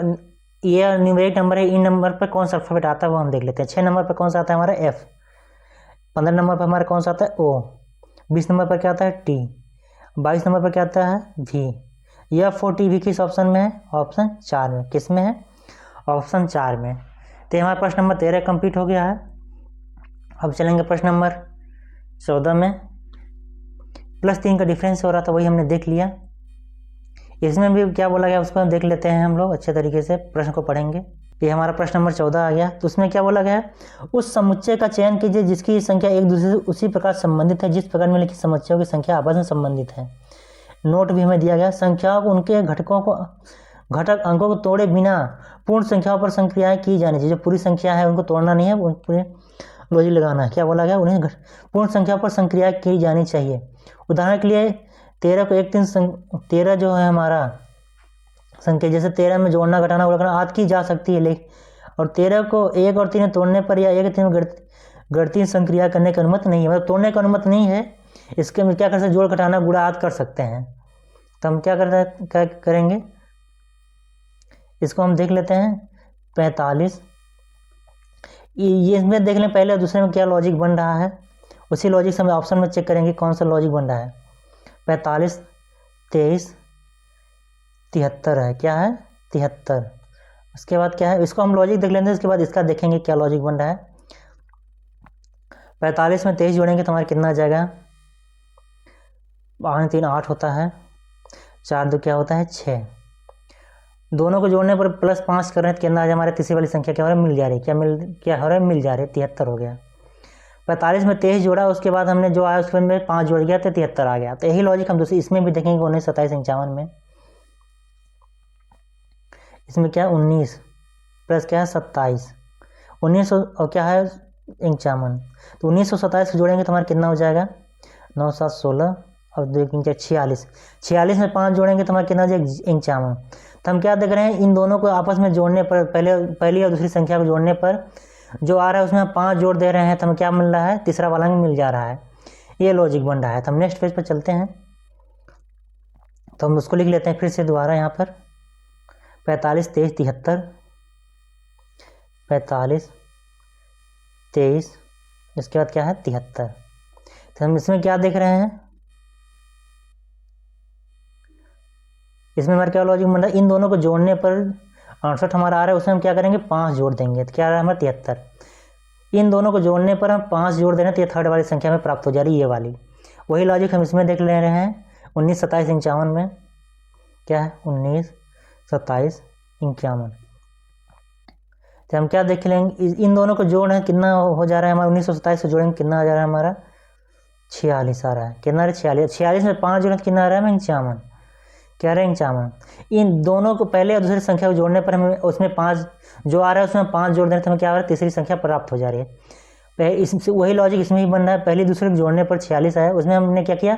ये न्यूमेरिक नंबर है, इन नंबर पर कौन सा अल्फ़ाबेट आता है वो हम देख लेते हैं। 6 नंबर पर कौन सा आता है हमारा F, 15 नंबर पर हमारा कौन सा आता है O, 20 नंबर पर क्या आता है T, 22 नंबर पर क्या आता है V। यह 4T V किस ऑप्शन में है, ऑप्शन 4 में। किस में है, ऑप्शन 4 में। तो हमारा प्रश्न नंबर 13 कंप्लीट हो गया है। अब चलेंगे प्रश्न नंबर 14 में। +3 का डिफरेंस हो रहा था, वही हमने देख लिया। इसमें भी क्या बोला गया उसको देख लेते हैं हम लोग अच्छे तरीके से, प्रश्न को पढ़ेंगे। ये हमारा प्रश्न नंबर 14 आ गया। तो उसमें क्या बोला गया है, उस समुच्चय का चयन कीजिए जिसकी संख्या एक दूसरे से उसी प्रकार संबंधित है जिस प्रकार में लिखित समुच्चयों की संख्या आपस में संबंधित है। नोट भी हमें दिया गया, संख्याओं को उनके घटक अंकों को तोड़े बिना पूर्ण संख्याओं पर संक्रियाएं की जानी चाहिए। जो पूरी संख्या है उनको तोड़ना नहीं है, उन पूरे लॉजिक लगाना है। क्या बोला गया, उन्हें पूर्ण संख्या पर संक्रिया की जानी चाहिए। उदाहरण के लिए 13 को 1 3 13 जो है हमारा संख्या, जैसे 13 में जोड़ना घटाना उलटना आदि की जा सकती है, लेकिन और 13 को 1 और 3 तोड़ने पर या 1 3 गणितीय संक्रिया करने की अनुमति नहीं है, मतलब तोड़ने की अनुमति नहीं है। इसके में क्या कर सकते, जोड़ घटाना गुणा आदि कर सकते हैं। तो हम क्या करेंगे, इसको हम देख लेते हैं 45। ये इसमें देख लें पहले दूसरे में क्या लॉजिक बन रहा है, उसी लॉजिक से हम ऑप्शन में चेक करेंगे कौन सा लॉजिक बन रहा है। 45 23 73 है, क्या है 73। उसके बाद क्या है, इसको हम लॉजिक देख लेते हैं, उसके बाद इसका देखेंगे क्या लॉजिक बन रहा है। 45 में 23 जोड़ेंगे तो हमारा कितना आ जाएगा, 8 3 8 होता है, 4 2 क्या होता है 6। दोनों को जोड़ने पर +5 कर रहे हैं तो कितना आ जाए हमारे तीसरी वाली संख्या क्या हो रहा है मिल जा रही है, क्या हो रहा है मिल जा रही है, 73 हो गया। 45 में 23 जोड़ा, उसके बाद हमने जो आया उसके में 5 जोड़ गया तो 73 आ गया। तो यही लॉजिक हम दूसरी इसमें भी देखेंगे 19 27 51 में। इसमें क्या है 19 प्लस क्या है 27, 19 और क्या है 51। तो 1927 को जोड़ेंगे तो हमारा कितना हो जाएगा 9 7 16 और 2 3 46, 46 में 5 जोड़ेंगे तो हमारा कितना हो जाएगा 51। तो हम क्या देख रहे हैं, इन दोनों को आपस में जोड़ने पर, पहली और दूसरी संख्या को जोड़ने पर जो आ रहा है उसमें हम 5 जोड़ दे रहे हैं तो हमें क्या मिल रहा है, तीसरा वाला में मिल जा रहा है। ये लॉजिक बन रहा है। तो हम नेक्स्ट पेज पर चलते हैं, तो हम उसको लिख लेते हैं फिर से दोबारा यहाँ पर 45 23 73, 45 23, इसके बाद क्या है 73। तो हम इसमें क्या देख रहे हैं, इसमें हमारा क्या लॉजिक बन रहा है, इन दोनों को जोड़ने पर 68 हमारा आ रहा है, उसमें हम क्या करेंगे 5 जोड़ देंगे तो क्या आ रहा है हमारा 73। इन दोनों को जोड़ने पर हम 5 जोड़ दे रहे हैं तो ये थर्ड वाली संख्या में प्राप्त हो जा रही है, ये वाली। वही लॉजिक हम इसमें देख ले रहे हैं 19 27 51 में। क्या है 19 27 51। तो हम क्या देख लेंगे, इन दोनों को जोड़ है कितना हो जा रहा है हमारा, 1927 को जोड़ेंगे कितना आ जा रहा है हमारा 46 आ रहा है। कितना आ रहा है? 46। 46 में 5 जोड़े तो कितना आ रहा है? 51। क्या रहा है? 51। इन दोनों को पहले और दूसरी संख्या को जोड़ने पर हमें उसमें 5 जो आ रहा है उसमें 5 जोड़ देने तो हमें क्या आ रहा है? तीसरी संख्या प्राप्त हो जा रही है। इससे वही लॉजिक इसमें भी बन रहा है। पहले दूसरे को जोड़ने पर 46 आया, उसमें हमने क्या किया,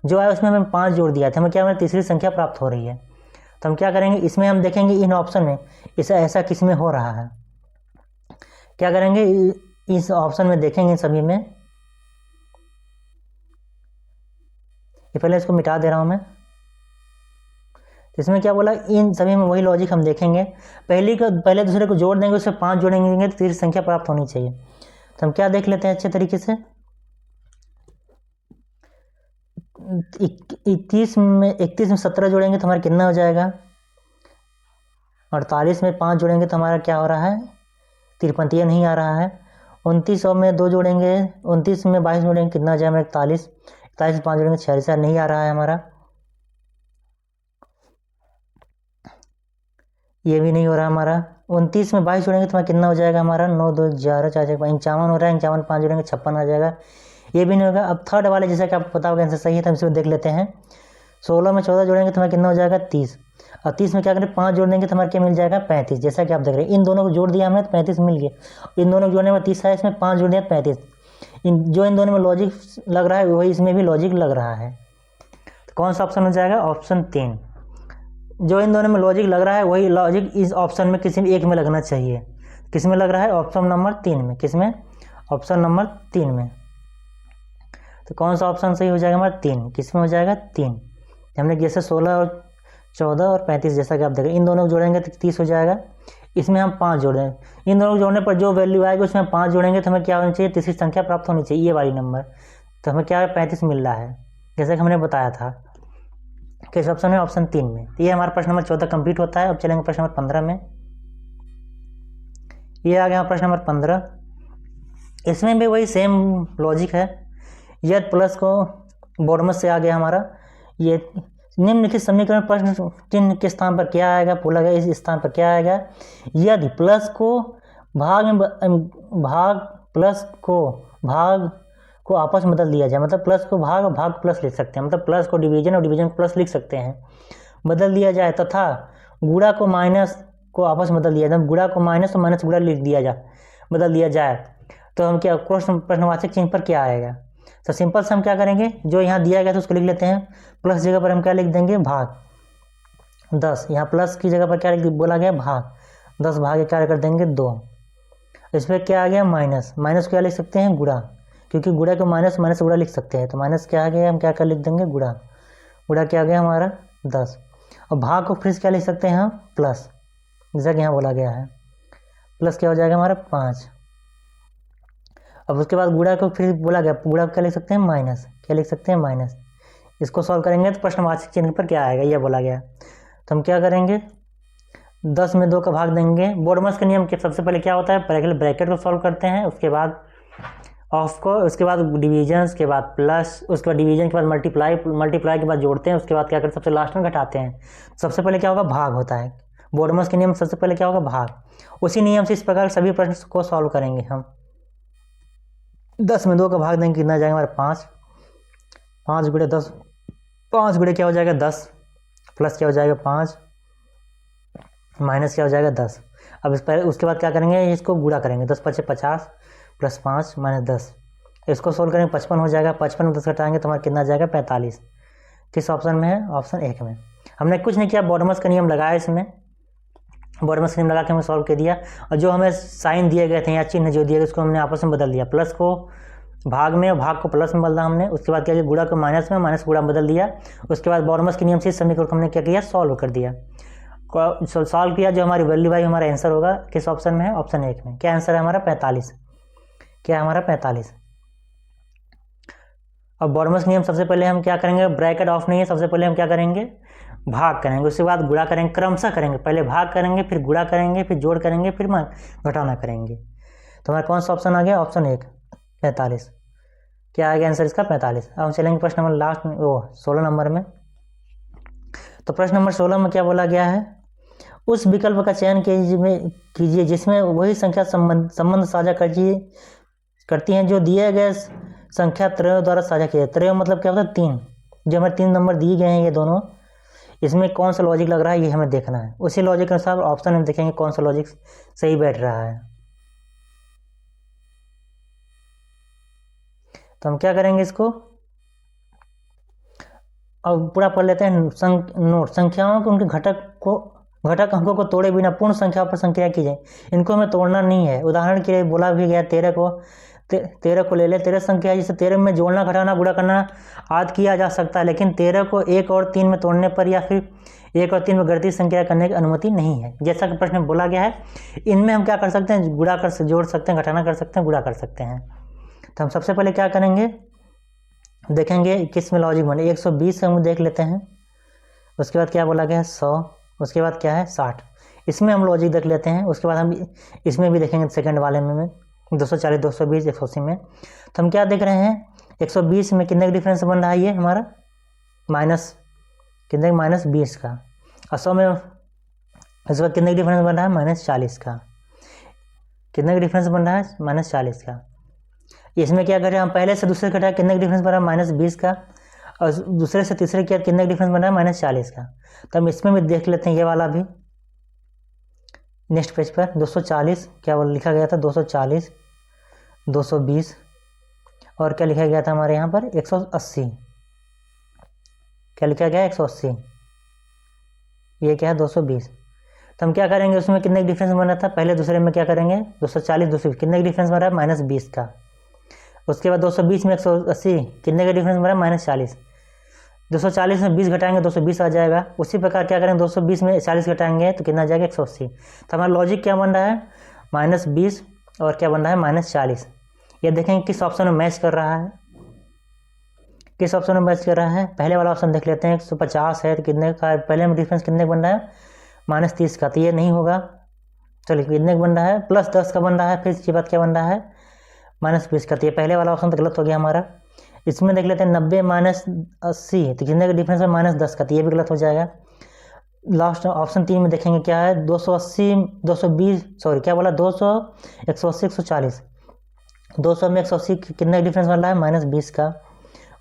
जो आया उसमें हमें 5 जोड़ दिया था, हमें क्या हमें तीसरी संख्या प्राप्त हो रही है। तो हम क्या करेंगे, इसमें हम देखेंगे इन ऑप्शन में ऐसा किस में हो रहा है। क्या करेंगे, इस ऑप्शन में देखेंगे सभी में। ये पहले इसको मिटा दे रहा हूँ मैं। इसमें क्या बोला, इन सभी में वही लॉजिक हम देखेंगे। पहले दूसरे को जोड़ देंगे, उससे 5 जोड़ेंगे तो तीसरी संख्या प्राप्त होनी चाहिए। तो हम क्या देख लेते हैं अच्छे तरीके से। 31 में 17 जोड़ेंगे तो हमारा कितना हो जाएगा? 48 में 5 जोड़ेंगे तो हमारा क्या हो रहा है? 53 नहीं आ रहा है। 29 में 2 जोड़ेंगे, 29 में 22 जोड़ेंगे कितना आ जाएगा? 41। 41 में 5 जोड़ेंगे 46 नहीं आ रहा है हमारा। ये भी नहीं हो रहा हमारा। 29 में 22 जोड़ेंगे तो हमारा कितना हो जाएगा? हमारा 9 2 11 4 4 55 हो रहा है। 55 5 जोड़ेंगे 56 आ जाएगा। ये भी नहीं होगा। अब थर्ड वाले जैसा कि आपको पता होगा आंसर सही है तो हम इसको देख लेते हैं। 16 में 14 जोड़ेंगे तो हमारा कितना हो जाएगा? 30। और 30 में क्या करें, 5 जोड़ देंगे तो हमारा क्या मिल जाएगा? 35। जैसा कि आप देख रहे हैं इन दोनों को जोड़ दिया हमने तो 35 मिल गया। इन दोनों को जोड़ने में 30 है, इसमें 5 जोड़ दिया 35। इन दोनों में लॉजिक लग रहा है वही इसमें भी लॉजिक लग रहा है। तो कौन सा ऑप्शन हो जाएगा? ऑप्शन 3। जो इन दोनों में लॉजिक लग रहा है वही लॉजिक इस ऑप्शन में किसी भी एक में लगना चाहिए। किस में लग रहा है? ऑप्शन नंबर 3 में। किस में? ऑप्शन नंबर 3 में। तो कौन सा ऑप्शन सही हो जाएगा हमारा? 3। किस में हो जाएगा? 3। हमने जैसे 16 और 14 और 35 जैसा कि आप देखें इन दोनों को जोड़ेंगे तो 30 हो जाएगा। इसमें हम 5 जोड़ेंगे, इन दोनों को जोड़ने पर जो वैल्यू आएगी उसमें 5 जोड़ेंगे तो हमें क्या होनी चाहिए? तीसरी संख्या प्राप्त होनी चाहिए, ये वाली नंबर। तो हमें क्या है? 35 मिल रहा है जैसे कि हमने बताया था। किस ऑप्शन में? ऑप्शन 3 में। तो ये हमारा प्रश्न नंबर 14 कंप्लीट होता है। अब चलेंगे प्रश्न नंबर 15 में। ये आ गया प्रश्न नंबर 15। इसमें भी वही सेम लॉजिक है। यदि प्लस को बोर्डमस से आ गया हमारा, ये निम्नलिखित समीकरण प्रश्न चिन्ह के स्थान पर क्या आएगा? बोला गया इस स्थान पर क्या आएगा? यदि प्लस को भाग को आपस में बदल दिया जाए, मतलब प्लस को भाग और भाग प्लस लिख सकते हैं, मतलब प्लस को डिवीजन और डिवीजन प्लस लिख सकते हैं, बदल दिया जाए तथा गुणा को माइनस को आपस में बदल दिया जाए, गुणा को माइनस तो माइनस गुणा लिख दिया जाए, बदल दिया जाए तो हम क्या प्रश्नवाचक चिन्ह पर क्या आएगा? तो सिंपल से हम क्या करेंगे, जो यहाँ दिया गया था उसको लिख लेते हैं। प्लस जगह पर हम क्या लिख देंगे? भाग 10। यहाँ प्लस की जगह पर क्या बोला गया? भाग 10 भागे क्या कर देंगे? 2। इस पर क्या आ गया? माइनस। माइनस क्या लिख सकते हैं? गुणा, क्योंकि गुणा को माइनस माइनस गुणा लिख सकते हैं। तो माइनस क्या आ गया? हम क्या कर लिख देंगे? गुणा। गुणा क्या आ गया हमारा? 10। और भाग को फिर क्या लिख सकते हैं हम? प्लस, जैसा कि यहाँ बोला गया है। प्लस क्या हो जाएगा हमारा? 5। अब उसके बाद गुणा को फिर बोला गया, गुणा को क्या लिख सकते हैं? माइनस। क्या लिख सकते हैं? माइनस। इसको सॉल्व करेंगे तो प्रश्नवाचक चिन्ह पर क्या आएगा? यह बोला गया। तो हम क्या करेंगे? 10 में 2 का भाग देंगे। बोर्डमस के नियम के सबसे पहले क्या होता है? ब्रैकेट को सॉल्व करते हैं, उसके बाद ऑफ को, उसके बाद डिवीजन, उसके बाद प्लस, उसके बाद डिवीजन के बाद मल्टीप्लाई के बाद जोड़ते हैं, उसके बाद क्या करते हैं? सबसे लास्ट में घटाते हैं। सबसे पहले क्या होगा? भाग होता है। बोर्डमस के नियम सबसे पहले क्या होगा? भाग। उसी नियम से इस प्रकार सभी प्रश्न को सॉल्व करेंगे हम। 10 में 2 का भाग देंगे, कितना जाएगा हमारा? 5। 5 गुणे 10, 5 गुणे क्या हो जाएगा? 10। प्लस क्या हो जाएगा? 5। माइनस क्या हो जाएगा? 10। अब इस पर उसके बाद क्या करेंगे? इसको गुणा करेंगे। 10 पचे 50 प्लस 5 माइनस 10, इसको सोल्व करेंगे 55 हो जाएगा। 55 में 10 घटाएंगे तो हमारा कितना जाएगा? 45। किस ऑप्शन में है? ऑप्शन 1 में। हमने कुछ नहीं किया, बोर्डमस का नियम लगाया इसमें, बोर्डमस का नियम लगा के हमें सॉल्व कर दिया। और जो हमें साइन दिए गए थे या चिन्ह जो दिए गए उसको हमने आपस में बदल दिया। प्लस को भाग में और भाग को प्लस में बदला हमने। उसके बाद क्या किया? गुणा को माइनस में, माइनस गुणा बदल दिया। उसके बाद बोर्डमस के नियम से इस समीकरण को हमने क्या किया? सॉल्व कर दिया। सॉल्व किया, जो हमारी वैल्यू आई हमारा आंसर होगा किस ऑप्शन में है? ऑप्शन 1 में। क्या आंसर है हमारा? 45। क्या है हमारा? 45। अब बोर्डमस नियम सबसे पहले हम क्या करेंगे? ब्रैकेट ऑफ नहीं है, सबसे पहले हम क्या करेंगे? भाग करेंगे, उसके बाद गुणा करेंगे, क्रमशः करेंगे। पहले भाग करेंगे, फिर गुणा करेंगे, फिर जोड़ करेंगे, फिर घटाना करेंगे। तो हमारा कौन सा ऑप्शन आ गया? ऑप्शन 1 45। क्या आ गया आंसर इसका? 45। अब हम चलेंगे प्रश्न नंबर लास्ट में 16 नंबर में। तो प्रश्न नंबर 16 में क्या बोला गया है? उस विकल्प का चयन कीजिए जिसमें वही संख्या संबंध साझा करती हैं जो दिए गए संख्या त्रयों द्वारा साझा किया। त्रयों मतलब क्या होता है? 3। जो हमें 3 नंबर दिए गए हैं ये दोनों, इसमें कौन सा लॉजिक लग रहा है ये हमें देखना है। उसी लॉजिक के अनुसार ऑप्शन में देखेंगे कौन सा लॉजिक सही बैठ रहा है। तो हम क्या करेंगे, इसको अब पूरा पढ़ लेते हैं। नोट, संख्याओं के उनके घटक अंकों को तोड़े बिना पूर्ण संख्या पर संक्रिया की जाए। इनको हमें तोड़ना नहीं है। उदाहरण के लिए बोला भी गया 13 को ले ले। 13 संख्या जिसे 13 में जोड़ना, घटाना, गुणा करना आदि किया जा सकता है, लेकिन 13 को 1 और 3 में तोड़ने पर या फिर 1 और 3 में गणितीय संख्या करने की अनुमति नहीं है। जैसा कि प्रश्न में बोला गया है, इनमें हम क्या कर सकते हैं? जोड़ सकते हैं, घटाना कर सकते हैं, गुणा कर सकते हैं। तो हम सबसे पहले क्या करेंगे, देखेंगे किस में लॉजिक बने। 120 हम देख लेते हैं। उसके बाद क्या बोला गया है? 100। उसके बाद क्या है? 60। इसमें हम लॉजिक देख लेते हैं। उसके बाद हम इसमें भी देखेंगे सेकंड वाले में 240, 220, 180 में। तो हम क्या देख रहे हैं? 120 में कितने का डिफरेंस बन रहा है? ये हमारा माइनस कितने का? -20 का। और 100 में इस वक्त कितने का डिफरेंस बन रहा है? -40 का। कितने का डिफरेंस बन रहा है? -40 का। इसमें क्या करें हम? पहले से दूसरे घटाया, कितने का डिफरेंस बन रहा है? -20 का। और दूसरे से तीसरे किया, कितने का डिफरेंस बन रहा है? -40 का। तो हम इसमें भी देख लेते हैं ये वाला भी। नेक्स्ट पेज पर 240 क्या लिखा गया था? 240, 220 और क्या लिखा गया था हमारे यहाँ पर? 180। क्या लिखा गया? 180। ये क्या है? 220। तो हम क्या करेंगे, उसमें कितने का डिफरेंस बन रहा था? पहले दूसरे में क्या करेंगे? 240, 220 कितने का डिफरेंस बन रहा है? -20 का। उसके बाद 220 में 180 कितने का डिफरेंस बन रहा है? -40। 240 में 20 घटाएंगे 220 आ जाएगा। उसी प्रकार क्या करेंगे? 220 में 40 घटाएंगे तो कितना आ जाएगा? 180। तो हमारा लॉजिक क्या बन रहा है? -20 और क्या बन रहा है? -40। ये देखेंगे किस ऑप्शन में मैच कर रहा है। किस ऑप्शन में मैच कर रहा है? पहले वाला ऑप्शन देख लेते हैं। 150 है तो कितने का? पहले में डिफरेंस कितने का बन रहा है? -30 का। तो ये नहीं होगा। चलिए कितने का बन रहा है? +10 का बन रहा है। फिर इसके बाद क्या बन रहा है? -20 का। तो ये पहले वाला ऑप्शन तो गलत हो गया हमारा। इसमें देख लेते हैं 90 - 80 तो कितने का डिफरेंस है? -10 का। तो ये भी गलत हो जाएगा। लास्ट ऑप्शन 3 में देखेंगे क्या है? 280, 220 सॉरी क्या बोला? 200, 180, 140। 200 में 180 कितने का डिफरेंस बन रहा है? -20 का।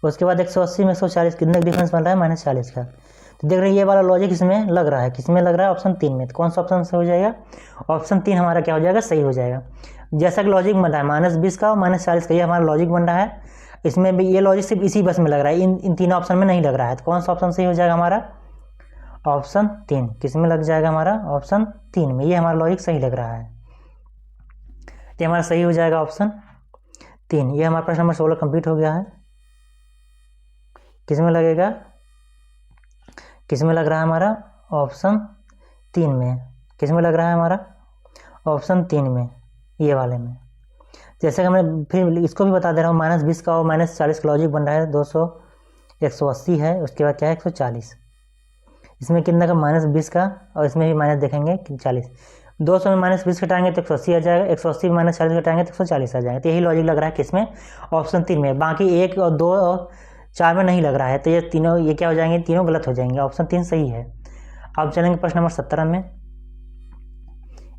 उसके बाद 180 में 140 कितने का डिफरेंस बन रहा है? -40 का। तो देख रहे हैं ये वाला लॉजिक इसमें लग रहा है। किसमें लग रहा है? ऑप्शन 3 में। तो कौन सा ऑप्शन से हो जाएगा? ऑप्शन 3 हमारा क्या हो जाएगा? सही हो जाएगा। जैसा कि लॉजिक बन रहा है -20 का और -40 का, ये हमारा लॉजिक बन रहा है। इसमें भी ये लॉजिक सिर्फ इसी बस में लग रहा है, इन तीनों ऑप्शन में नहीं लग रहा है। तो कौन सा ऑप्शन सही हो जाएगा हमारा? ऑप्शन 3। किस में लग जाएगा हमारा? ऑप्शन 3 में। ये हमारा लॉजिक सही लग रहा है, ये हमारा सही हो जाएगा ऑप्शन 3। ये हमारा प्रश्न नंबर 16 कंप्लीट हो गया है। किस में लगेगा? किस में लग रहा है हमारा? ऑप्शन 3 में। किस में लग रहा है हमारा? ऑप्शन 3 में, ये वाले में। जैसे कि मैं फिर इसको भी बता दे रहा हूँ, -20 का और -40 का लॉजिक बन रहा है। 200, 180 है। उसके बाद क्या है? 140। इसमें कितना का? -20 का। और इसमें भी माइनस देखेंगे 40। 200 में -20 घटाएंगे तो 180 आ जाएगा। 180 में -40 घटाएंगे तो 140 आ जाएगा। तो यही लॉजिक लग रहा है किसमें? ऑप्शन 3 में। बाकी 1 और 2 और 4 में नहीं लग रहा है। तो ये तीनों, ये क्या हो जाएंगे? तीनों गलत हो जाएंगे। ऑप्शन 3 सही है। अब चलेंगे प्रश्न नंबर 17 में।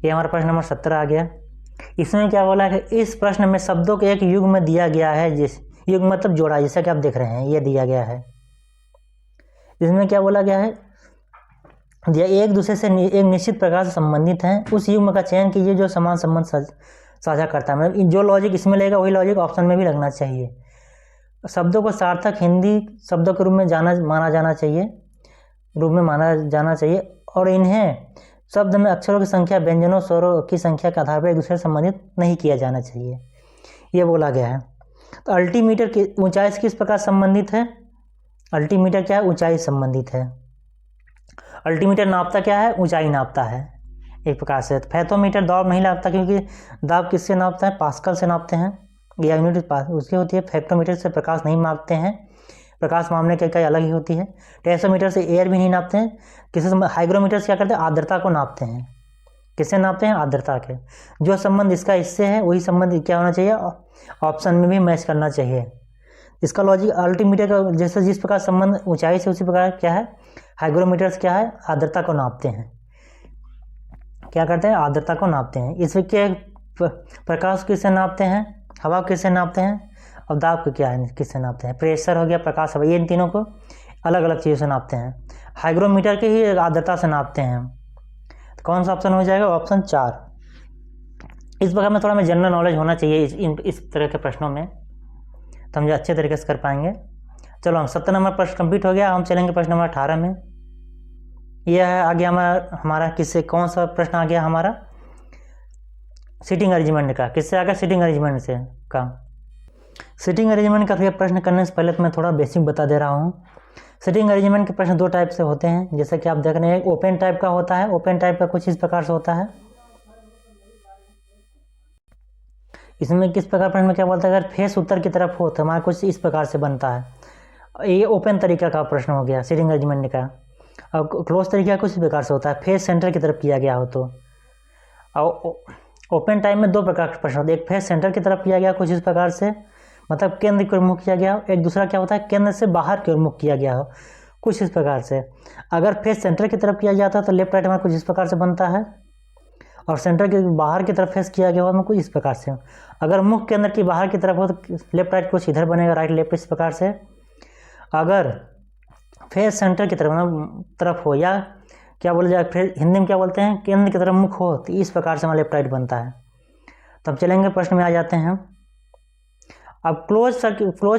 ये हमारा प्रश्न नंबर 17 आ गया। इसमें क्या बोला है? इस प्रश्न में शब्दों के एक युग में दिया गया है, जिस युग मतलब जोड़ा, जैसा कि आप देख रहे हैं ये दिया गया है। इसमें क्या बोला गया है? यह एक दूसरे से एक निश्चित प्रकार से संबंधित हैं। उस युग्म का चयन कीजिए जो समान संबंध साझा करता है। मतलब जो लॉजिक इसमें लेगा वही लॉजिक ऑप्शन में भी लगना चाहिए। शब्दों को सार्थक हिंदी शब्दों के रूप में माना जाना चाहिए और इन्हें शब्द में अक्षरों की संख्या, व्यंजनों, स्वरों की संख्या के आधार पर एक दूसरे से संबंधित नहीं किया जाना चाहिए, ये बोला गया है। तो अल्टीमीटर की ऊंचाई से किस प्रकार संबंधित है? अल्टीमीटर क्या है? ऊंचाई संबंधित है। अल्टीमीटर नापता क्या है? ऊंचाई नापता है एक प्रकार से। फैथोमीटर दाब नहीं नापता, क्योंकि दाब किससे नापता है? पास्कल से नापते हैं, या यूनिट उसकी होती है। फैक्टोमीटर से प्रकाश नहीं मापते हैं, प्रकाश मापने की इकाई अलग ही होती है। टेसोमीटर से एयर भी नहीं नापते हैं। किसी हाइग्रोमीटर से क्या करते हैं? आर्द्रता को नापते हैं। किससे नापते हैं? आर्द्रता के। जो संबंध इसका इससे है वही संबंध क्या होना चाहिए? ऑप्शन में भी मैच करना चाहिए। इसका लॉजिक अल्टीमीटर का जैसे जिस प्रकार संबंध ऊंचाई से, उसी प्रकार क्या है? हाइग्रोमीटर से क्या है? आर्द्रता को नापते हैं। क्या करते हैं? आर्द्रता को नापते हैं। इसमें क्या प्रकाश किससे नापते हैं? हवा किससे नापते हैं? अब दाब को क्या है, किससे नापते हैं? प्रेशर हो गया, प्रकाश हो गया, ये इन तीनों को अलग अलग चीज़ों से नापते हैं। हाइग्रोमीटर की ही आर्द्रता से नापते हैं। तो कौन सा ऑप्शन हो जाएगा? ऑप्शन 4। इस प्रकार में थोड़ा में जनरल नॉलेज होना चाहिए इस तरह के प्रश्नों में, तो हम अच्छे तरीके से कर पाएंगे। चलो हम 70 नंबर प्रश्न कंप्लीट हो गया। हम चलेंगे प्रश्न नंबर 18 में। यह है आगे हमारा किससे कौन सा प्रश्न आ गया हमारा? सीटिंग अरेंजमेंट का। किससे आ गया? सीटिंग अरेंजमेंट से का। सीटिंग अरेंजमेंट का प्रश्न करने से पहले तो मैं थोड़ा बेसिक बता दे रहा हूँ। सीटिंग अरेंजमेंट के प्रश्न 2 टाइप से होते हैं, जैसे कि आप देख रहे हैं। एक ओपन टाइप का होता है। ओपन टाइप का कुछ इस प्रकार से होता है। इसमें किस प्रकार प्रश्न में क्या बोलता है? अगर फेस उत्तर की तरफ हो तो हमारा कुछ इस प्रकार से बनता है। ये ओपन तरीका का प्रश्न हो गया सीटिंग अरेंजमेंट का। और क्लोज तरीका कुछ इस प्रकार से होता है, फेस सेंटर की तरफ किया गया हो तो। और ओपन टाइप में 2 प्रकार के प्रश्न होते हैं। एक फेस सेंटर की तरफ किया गया कुछ इस प्रकार से, मतलब केंद्र की ओर मुख किया गया हो। एक दूसरा क्या होता है? केंद्र से बाहर की ओर मुख किया गया हो कुछ इस प्रकार से। अगर फेस सेंटर की तरफ किया जाता है तो लेफ्ट राइट हमारा कुछ इस प्रकार से बनता है, और सेंटर के बाहर की तरफ फेस किया गया हो हमें कुछ इस प्रकार से। अगर मुख केंद्र की बाहर की तरफ हो तो लेफ्ट राइट कुछ इधर बनेगा, राइट लेफ्ट इस प्रकार से। अगर फेस सेंटर की तरफ हो, या क्या बोला जाए, फिर हिंदी में क्या बोलते हैं, केंद्र की तरफ मुख हो, तो इस प्रकार से हमारा लेफ्ट राइट बनता है। तो अब चलेंगे प्रश्न में आ जाते हैं। अब क्लोज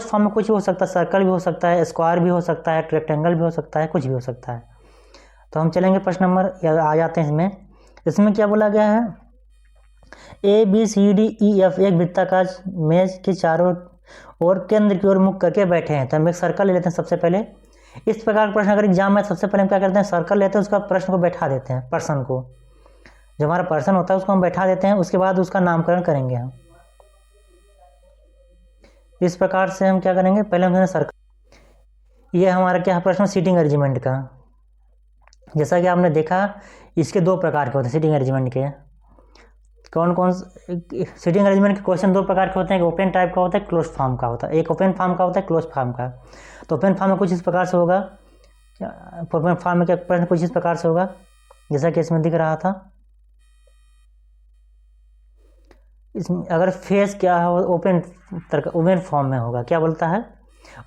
फॉर्म में कुछ भी हो सकता है, सर्कल भी हो सकता है, स्क्वायर भी हो सकता है, रेक्टेंगल भी हो सकता है, कुछ भी हो सकता है। तो हम चलेंगे प्रश्न नंबर आ जाते हैं इसमें। इसमें क्या बोला गया है? ABCDEF एक वृत्ताकार मेज के चारों ओर केंद्र की ओर मुख करके बैठे हैं। तो हम एक सर्कल ले लेते हैं सबसे पहले। इस प्रकार का प्रश्न अगर एग्जाम में, सबसे पहले हम क्या करते हैं? सर्कल लेते हैं, उसका प्रश्न को बैठा देते हैं, पर्सन को, जो हमारा पर्सन होता है उसको हम बैठा देते हैं। उसके बाद उसका नामकरण करेंगे हम। इस प्रकार से हम क्या करेंगे? पहले हम सर्कल। ये हमारा क्या प्रश्न? सीटिंग अरेंजमेंट का। जैसा कि आपने देखा, इसके 2 प्रकार के होते हैं सीटिंग अरेंजमेंट के। कौन कौन? सीटिंग अरेंजमेंट के क्वेश्चन 2 प्रकार के होते हैं। एक ओपन टाइप का होता है, क्लोज फॉर्म का होता है। एक ओपन फॉर्म का होता है, क्लोज फॉर्म का। तो ओपन फॉर्म में कुछ इस प्रकार से होगा। ओपन फॉर्म में क्या प्रश्न कुछ इस प्रकार से होगा, जैसा कि इसमें दिख रहा था। इसमें अगर फेस क्या हो, ओपन फॉर्म में होगा, क्या बोलता है?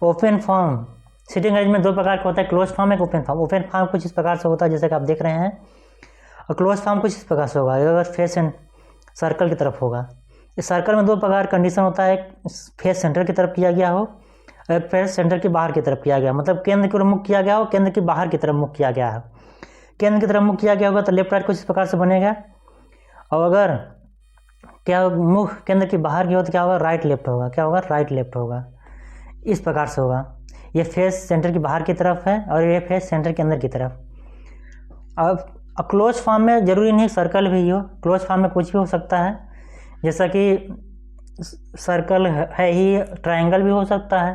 ओपन फॉर्म सीटिंग अरेंजमेंट 2 प्रकार का होता है, क्लोज फॉर्म एक ओपन फॉर्म। ओपन फॉर्म कुछ इस प्रकार से होता है जैसे कि आप देख रहे हैं, और क्लोज फॉर्म कुछ इस प्रकार से होगा अगर फेस एंड सर्कल की तरफ होगा। इस सर्कल में 2 प्रकार कंडीशन होता है, एक फेस सेंटर की तरफ किया गया हो, और फेस सेंटर के बाहर की तरफ किया गया, मतलब केंद्र की ओर मुख किया गया हो, केंद्र के बाहर की तरफ मुख किया गया है। केंद्र की तरफ मुख किया गया होगा तो लेफ्ट राइट कुछ इस प्रकार से बनेगा। और अगर क्या मुख केंद्र की बाहर की हो तो क्या होगा? राइट लेफ्ट होगा। क्या होगा? राइट लेफ्ट होगा। इस प्रकार से होगा। ये फेस सेंटर की बाहर की तरफ है और ये फेस सेंटर के अंदर की तरफ। अब क्लोज फॉर्म में जरूरी नहीं सर्कल भी हो, क्लोज फॉर्म में कुछ भी हो सकता है, जैसा कि सर्कल है ही, ट्रायंगल भी हो सकता है,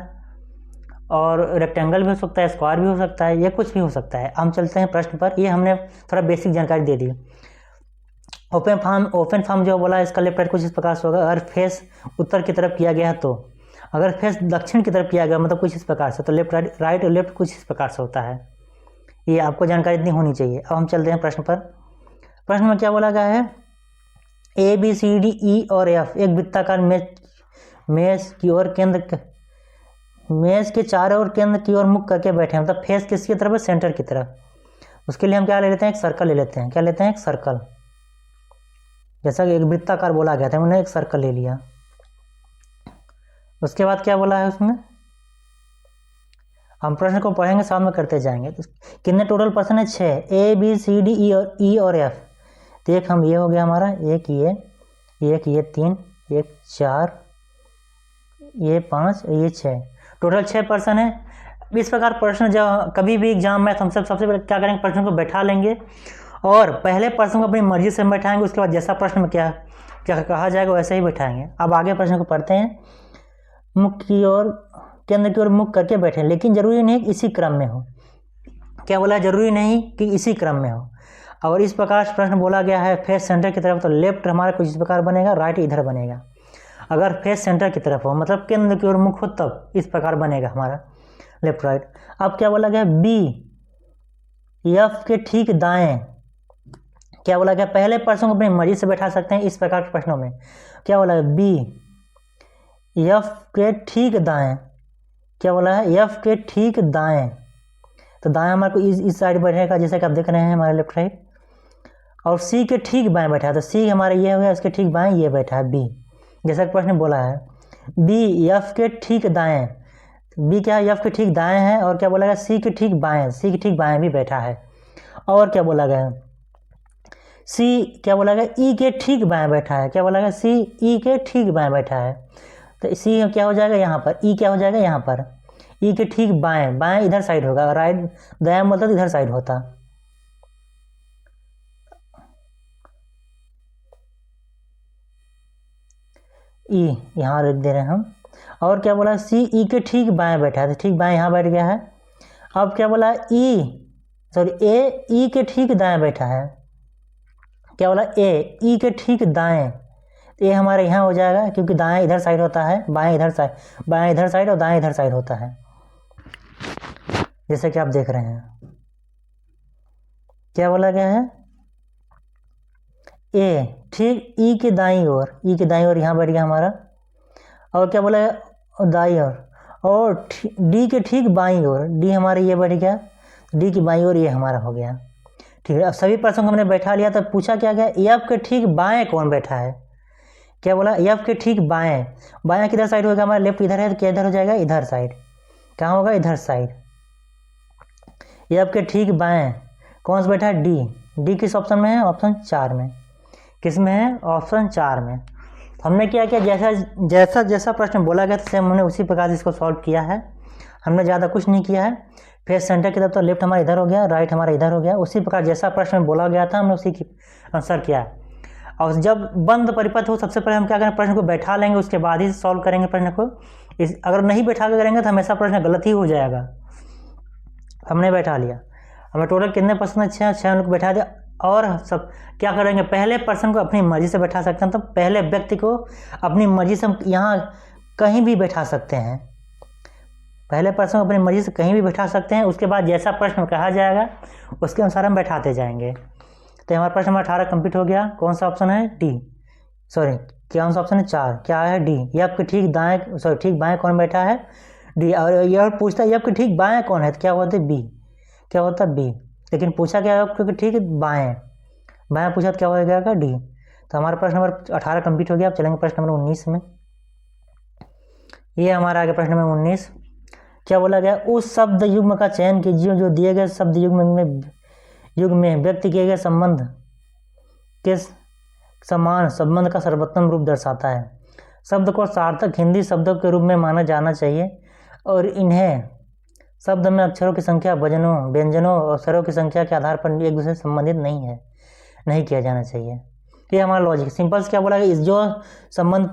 और रेक्टेंगल भी हो सकता है, स्क्वायर भी हो सकता है, ये कुछ भी हो सकता है। हम चलते हैं प्रश्न पर। ये हमने थोड़ा बेसिक जानकारी दे दी। ओपन फॉर्म जो बोला, इसका लेफ्ट राइट कुछ इस प्रकार से होगा। अगर फेस उत्तर की तरफ किया गया है तो, अगर फेस दक्षिण की तरफ किया गया मतलब कुछ इस प्रकार से, तो लेफ्ट राइट और लेफ्ट कुछ इस प्रकार से होता है। ये आपको जानकारी इतनी होनी चाहिए। अब हम चलते हैं प्रश्न पर। प्रश्न में क्या बोला गया है? ABCDE और F एक वृत्ताकार मेज की ओर मेज के चारों ओर केंद्र की ओर मुख करके बैठे हैं, मतलब फेस किसकी तरफ है? सेंटर की तरफ। उसके लिए हम क्या ले लेते हैं? एक सर्कल ले लेते हैं। क्या लेते हैं? एक सर्कल। जैसा कि एक वृत्ताकार बोला गया था, हमने एक सर्कल ले लिया। उसके बाद क्या बोला है उसमें? हम प्रश्न को पढ़ेंगे, साथ में करते जाएंगे। तो कितने टोटल पर्सन है? 6। ABCDE और F। तो एक हम ये हो गया हमारा, एक ये 3, एक 4, ये 5, ये 6, टोटल 6 पर्सन है। इस प्रकार प्रश्न जब कभी भी एग्जाम में हम सबसे पहले क्या करेंगे? प्रश्न को बैठा लेंगे, और पहले प्रश्न को अपनी मर्जी से बैठाएंगे। उसके बाद जैसा प्रश्न में क्या कहा जाएगा वैसे ही बैठाएंगे। अब आगे प्रश्न को पढ़ते हैं। मुख की ओर केंद्र की ओर मुख करके बैठे, लेकिन जरूरी नहीं कि इसी क्रम में हो। क्या बोला? जरूरी नहीं कि इसी क्रम में हो। और इस प्रकार से प्रश्न बोला गया है फेस सेंटर की तरफ, तो लेफ्ट हमारा कुछ इस प्रकार बनेगा, राइट इधर बनेगा। अगर फेस सेंटर की तरफ हो मतलब केंद्र की ओर मुख हो, तब इस प्रकार बनेगा हमारा लेफ्ट राइट। अब क्या बोला गया? BF के ठीक दाएं। क्या बोला गया? पहले प्रश्न को अपनी मर्जी से बैठा सकते हैं इस प्रकार के प्रश्नों में। क्या बोला? एफ के ठीक दाएं, क्या बोला है, एफ के ठीक दाएं, तो दाएं हमारे को इस साइड बैठेगा जैसे कि आप देख रहे हैं हमारे लेफ्ट राइट, और सी के ठीक बाएं बैठा है, तो सी हमारा ये हो गया, इसके ठीक बाएं ये बैठा है बी, जैसा कि प्रश्न बोला है बी एफ के ठीक दाएं, बी क्या है, एफ के ठीक दाएं है, और क्या बोला गया, सी के ठीक बाएं, सी के ठीक बाएं भी बैठा है, और क्या बोला गया, सी क्या बोला गया, ई के ठीक बाएं बैठा है, क्या बोला गया, सी ई के ठीक बाएं बैठा है, तो सी क्या हो जाएगा यहाँ पर, ई क्या हो जाएगा यहाँ पर, ई के ठीक बाएं, बाएं इधर साइड होगा, राइट दायां मतलब इधर साइड होता, ई यहाँ लिख दे रहे हैं हम, और क्या बोला, सी ई के ठीक बाएं बैठा है, तो ठीक बाएं यहाँ बैठ गया है, अब क्या बोला, ए ई के ठीक दाएं बैठा है, क्या बोला, ए ई के ठीक दाएं, ये हमारे यहाँ हो जाएगा क्योंकि दाएं इधर साइड होता है, बाएं इधर साइड, बाएं इधर साइड और दाएं इधर साइड होता है, जैसे कि आप देख रहे हैं, क्या बोला गया है, ए ठीक ई के दाईं ओर, ई के दाईं ओर यहाँ बैठ गया हमारा, और क्या बोला दाईं ओर, और डी के ठीक बाईं ओर, डी हमारे ये बैठ गया, डी की बाईं ओर ये हमारा हो गया, ठीक है। अब सभी प्रश्नों को हमने बैठा लिया, तो पूछा क्या गया, एफ के ठीक बाएं कौन बैठा है, क्या बोला, एफ के ठीक बाएं, बाएं किधर साइड होगा, हमारा लेफ्ट इधर है, तो क्या इधर हो जाएगा, इधर साइड, कहाँ होगा, इधर साइड, एफ के ठीक बाएं कौन सा बैठा है, डी, डी किस ऑप्शन में है, ऑप्शन 4 में, किस में है, ऑप्शन 4 में। हमने क्या किया, जैसा जैसा प्रश्न बोला गया था सेम हमने उसी प्रकार से इसको सॉल्व किया है, हमने ज़्यादा कुछ नहीं किया है, फिर सेंटर की तरफ तो लेफ्ट हमारा इधर हो गया, राइट हमारा इधर हो गया, उसी प्रकार जैसा प्रश्न में बोला गया था हमने उसी की आंसर किया है। और जब बंद परिपथ हो सबसे पहले हम क्या करें, प्रश्न को बैठा लेंगे, उसके बाद ही सॉल्व करेंगे प्रश्न को, अगर नहीं बैठा कर करेंगे तो हमेशा प्रश्न गलत ही हो जाएगा। हमने बैठा लिया, हमें टोटल कितने प्रश्न है, 6 लोग बैठा दिया, और सब क्या करेंगे, पहले पर्सन को अपनी मर्जी से बैठा सकते हैं, तो पहले व्यक्ति को अपनी मर्जी से हम यहाँ कहीं भी बैठा सकते हैं, पहले पर्सन को अपनी मर्जी से कहीं भी बैठा सकते हैं, उसके बाद जैसा प्रश्न कहा जाएगा उसके अनुसार हम बैठाते जाएंगे। तो हमारा प्रश्न नंबर 18 कंप्लीट हो गया। कौन सा ऑप्शन है, डी, सॉरी कौन सा ऑप्शन है, 4, क्या है, डी, ये आपके ठीक दाएं, सॉरी ठीक बाएं कौन बैठा है, डी, और यह पूछता है ये आपके ठीक बाएं कौन है, तो क्या होता है, बी, क्या होता है, बी, लेकिन पूछा क्या है क्योंकि ठीक बाएं, बाएं पूछा तो क्या हो जाएगा, डी। तो हमारा प्रश्न नंबर 18 कंप्लीट हो गया। अब चलेंगे प्रश्न नंबर 19 में। ये हमारा आगे प्रश्न नंबर 19, क्या बोला गया, उस शब्द युग्म का चयन कीजिए जो दिए गए शब्द युग में व्यक्त किए गए संबंध के समान संबंध का सर्वोत्तम रूप दर्शाता है। शब्द को सार्थक हिंदी शब्दों के रूप में माना जाना चाहिए और इन्हें शब्द में अक्षरों की संख्या, वजनों, व्यंजनों और स्वरों की संख्या के आधार पर एक दूसरे से संबंधित नहीं किया जाना चाहिए। ये हमारा लॉजिक सिंपल से क्या बोला गया, इस जो संबंध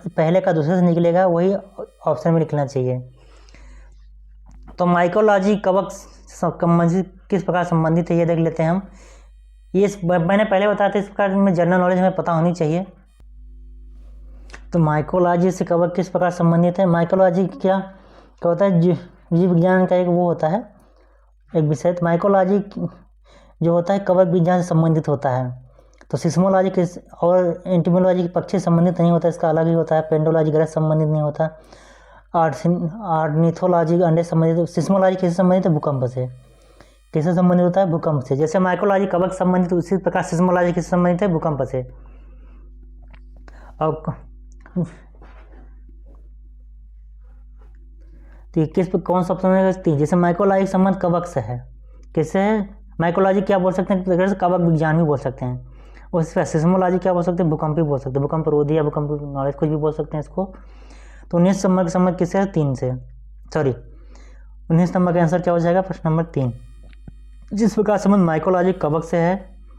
पहले का दूसरे से निकलेगा वही ऑप्शन में लिखना चाहिए। तो माइकोलॉजी कवक किस प्रकार संबंधित है ये देख लेते हैं हम। ये मैंने पहले बताया था, इस प्रकार में जनरल नॉलेज हमें पता होनी चाहिए। तो माइकोलॉजी से कवक किस प्रकार संबंधित है। माइकोलॉजी क्या होता है, जीव विज्ञान का एक वो होता है एक विषय। तो माइकोलॉजी जो होता है कवक विज्ञान से संबंधित होता है। तो सिस्मोलॉजी और एंटिमोलॉजी के पक्षी संबंधित नहीं होता, इसका अलग ही होता है। पेंडोलॉजी ग्रह संबंधित नहीं होता। ऑर्निथोलॉजी अंडे संबंधित। सिस्मोलॉजी किससे संबंधित है, भूकंप से। किससे संबंधित होता है, भूकंप से। जैसे माइकोलॉजी कवक संबंधित, उसी प्रकार सिस्मोलॉजी किससे संबंधित है, भूकंप से। और तो कौन सा ऑप्शन है, जैसे माइकोलॉजी संबंध कवक से है, किससे है, माइकोलॉजी क्या बोल सकते हैं, कवक विज्ञान भी बोल सकते हैं। उस पर सिस्मोलॉजी क्या बोल सकते हैं, भूकंप भी बोल सकते हैं, भूकंप रोधी या भूकंप नॉलेज कुछ भी बोल सकते हैं इसको। तो 19 नंबर का संबंध किससे है, 3 से, सॉरी 19 नंबर का आंसर क्या हो जाएगा, प्रश्न नंबर 3। जिस प्रकार संबंध माइकोलॉजी कवक से है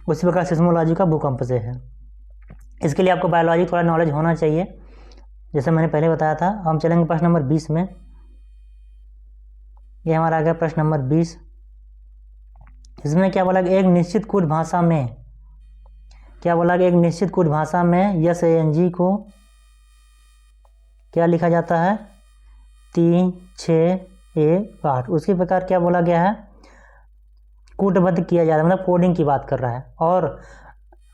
उसी प्रकार सिस्मोलॉजी का भूकंप से है। इसके लिए आपको बायोलॉजी थोड़ा नॉलेज होना चाहिए, जैसे मैंने पहले बताया था। हम चलेंगे प्रश्न नंबर 20 में। ये हमारा आ गया प्रश्न नंबर 20। इसमें क्या बोला कि एक निश्चित कूट भाषा में, क्या बोला कि एक निश्चित कूट भाषा में यस एन जी को क्या लिखा जाता है, 3, 6, 1, 8। उसके प्रकार क्या बोला गया है, कूटबद्ध किया जाता है, मतलब कोडिंग की बात कर रहा है। और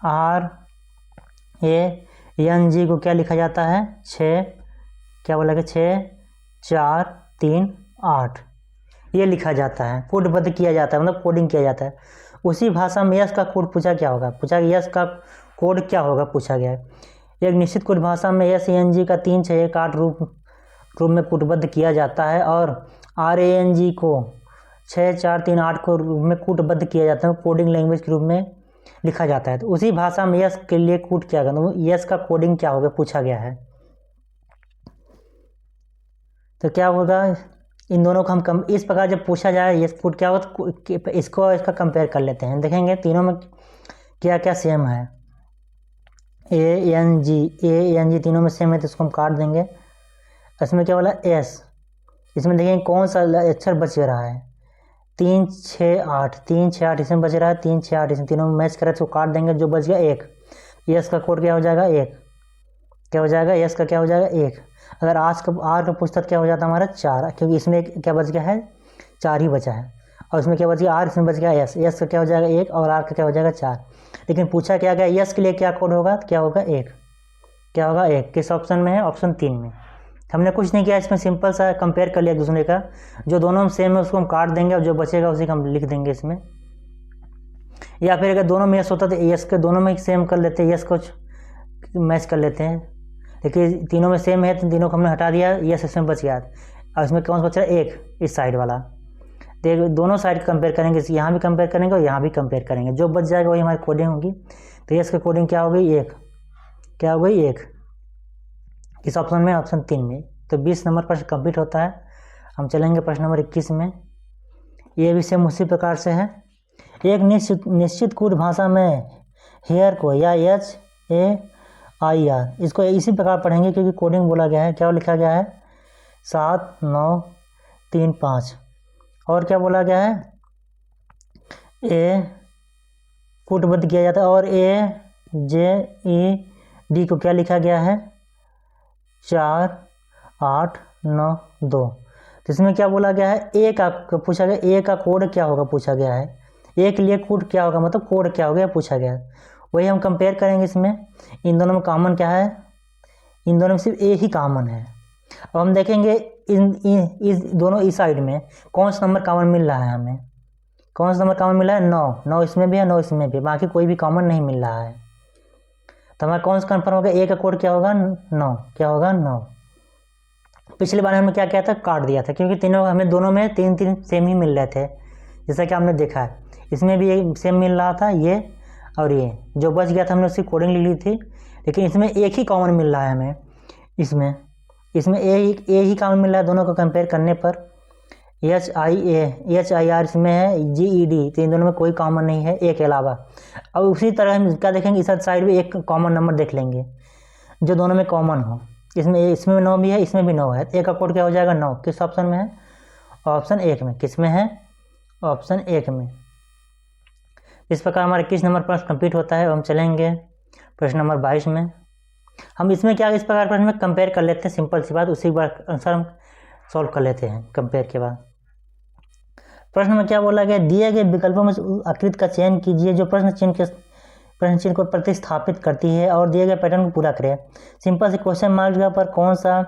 R A N G को क्या लिखा जाता है, 6, क्या बोला कि 6 4 3 8 ये लिखा जाता है, कोडबद्ध किया जाता है, मतलब कोडिंग किया जाता है। उसी भाषा में यस का कोड पूछा क्या होगा, पूछा यस का कोड क्या होगा पूछा गया है। एक निश्चित कोड भाषा में SANG का 3 6 1 8 रूप में कूटबद्ध किया जाता है और RANG को 6 4 3 8 को रूप में कूटबद्ध किया जाता है, कोडिंग लैंग्वेज के रूप में लिखा जाता है। तो उसी भाषा में यस के लिए कूट क्या होगा, तो यस का कोडिंग क्या होगा पूछा गया है। तो क्या होगा, इन दोनों को हम इस प्रकार जब पूछा जाए यस कूट क्या होगा, तो इसको इसका कंपेयर कर लेते हैं, देखेंगे तीनों में क्या क्या सेम है। ANG तीनों में सेम है, तो इसको हम काट देंगे। इसमें क्या बोला एस, इसमें देखेंगे कौन सा अक्षर बच रहा है, 3 6 8 3 6 8 इसमें बच रहा है, 3 6 8 इसमें तीनों में मैच करें तो काट देंगे, जो बच गया 1। यस का कोड क्या हो जाएगा 1, क्या हो जाएगा यस का क्या हो जाएगा 1। अगर आर का पूछता क्या हो जाता हमारा 4, क्योंकि इसमें क्या बच गया है 4 ही बचा है, और इसमें क्या बच गया आर, इसमें बच गया यस का क्या हो जाएगा 1 और आर का क्या हो जाएगा 4। लेकिन पूछा क्या गया यस के लिए क्या कोड होगा, क्या होगा 1, क्या होगा 1। किस ऑप्शन में है, ऑप्शन 3 में। हमने कुछ नहीं किया, इसमें सिंपल सा कंपेयर कर लिया एक दूसरे का, जो दोनों में सेम है उसको हम काट देंगे और जो बचेगा उसी को हम लिख देंगे इसमें। या फिर अगर दोनों में यस होता तो यस के दोनों में सेम कर लेते हैं, यस को मैच कर लेते हैं, लेकिन तीनों में सेम है तो तीनों को हमने हटा दिया, यस इसमें बच गया। और इसमें कौन सा बच रहा है 1, इस साइड वाला। देख दोनों साइड कंपेयर करेंगे, यहाँ भी कंपेयर करेंगे और यहाँ भी कंपेयर करेंगे, जो बच जाएगा वही हमारी कोडिंग होगी। तो यस की कोडिंग क्या हो गई 1, क्या हो गई 1, इस ऑप्शन में, ऑप्शन 3 में। तो 20 नंबर प्रश्न कंप्लीट होता है। हम चलेंगे प्रश्न नंबर 21 में। ये भी सेम उसी प्रकार से है। एक निश्चित कोड भाषा में हेयर को या HAIR इसको इसी प्रकार पढ़ेंगे क्योंकि कोडिंग बोला गया है। क्या लिखा गया है 7 9 3 5, और क्या बोला गया है कूटबद्ध किया जाता है, और AJED को क्या लिखा गया है 4 8 9 2। तो इसमें क्या बोला गया है ए का पूछा गया, ए का कोड क्या होगा पूछा गया है, ए के लिए कोड क्या होगा, मतलब कोड क्या होगा पूछा गया है। वही हम कंपेयर करेंगे इसमें। इन दोनों में कॉमन क्या है, इन दोनों में सिर्फ ए ही कॉमन है। अब हम देखेंगे इस दोनों इस साइड में कौन सा नंबर कॉमन मिल रहा है, हमें कौन सा नंबर कॉमन मिल रहा है 9 इसमें भी है 9 इसमें भी, बाकी कोई भी कॉमन नहीं मिल रहा है। तो हमारा कौन सा कन्फर्म होगा, ए का कोड क्या होगा 9, क्या होगा 9। पिछली बार हमने क्या किया था काट दिया था, क्योंकि तीनों हमें दोनों में 3 सेम ही मिल रहे थे, जैसा कि हमने देखा है। इसमें भी एक सेम मिल रहा था ये और ये, जो बच गया था हमने उसकी कोडिंग लिख ली थी, लेकिन इसमें एक ही कॉमन मिल रहा है हमें। इसमें ए ही कॉमन मिल रहा है दोनों को कंपेयर करने पर। HIR इसमें है, GED, तो इन दोनों में कोई कॉमन नहीं है ए के अलावा। अब उसी तरह हम क्या देखेंगे इस साइड में एक कॉमन नंबर देख लेंगे जो दोनों में कॉमन हो। इसमें 9 भी है, इसमें भी 9 है। ए का कोड क्या हो जाएगा 9, किस ऑप्शन में है, ऑप्शन 1 में। किस में है, ऑप्शन 1 में। इस प्रकार हमारे 21 नंबर प्रश्न कंप्लीट होता है। हम चलेंगे प्रश्न नंबर 22 में। हम इसमें क्या इस प्रकार प्रश्न में कंपेयर कर लेते हैं, सिंपल सी बात, उसी बार आंसर हम सॉल्व कर लेते हैं कंपेयर के बाद। प्रश्न में क्या बोला गया, दिए गए विकल्पों में आकृति का चयन कीजिए जो प्रश्न चिन्ह को प्रतिस्थापित करती है और दिए गए पैटर्न को पूरा करें। सिंपल से क्वेश्चन मार्क पर कौन सा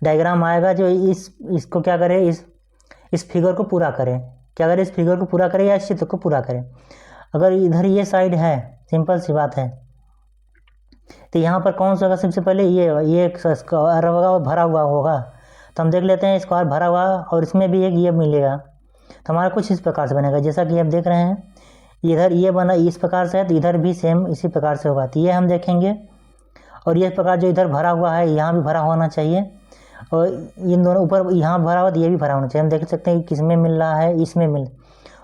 डायग्राम आएगा जो इसको क्या करे, इस फिगर को पूरा करें, क्या करे इस फिगर को पूरा करें या इस चित्र को पूरा करें। अगर इधर ये साइड है, सिंपल सी बात है, तो यहाँ पर कौन सा होगा, सबसे पहले ये स्क्वायर होगा और भरा हुआ होगा। तो हम देख लेते हैं स्क्वायर भरा हुआ और इसमें भी एक ये मिलेगा। तो हमारा कुछ इस प्रकार से बनेगा, जैसा कि आप देख रहे हैं इधर ये बना इस प्रकार से है, तो इधर भी सेम इसी प्रकार से होगा। तो ये हम देखेंगे, और ये प्रकार जो इधर भरा हुआ है यहाँ भी भरा होना चाहिए, और इन दोनों ऊपर यहाँ भरा हुआ तो ये भी भरा होना चाहिए। हम देख सकते हैं किस में मिल रहा है, इसमें मिल,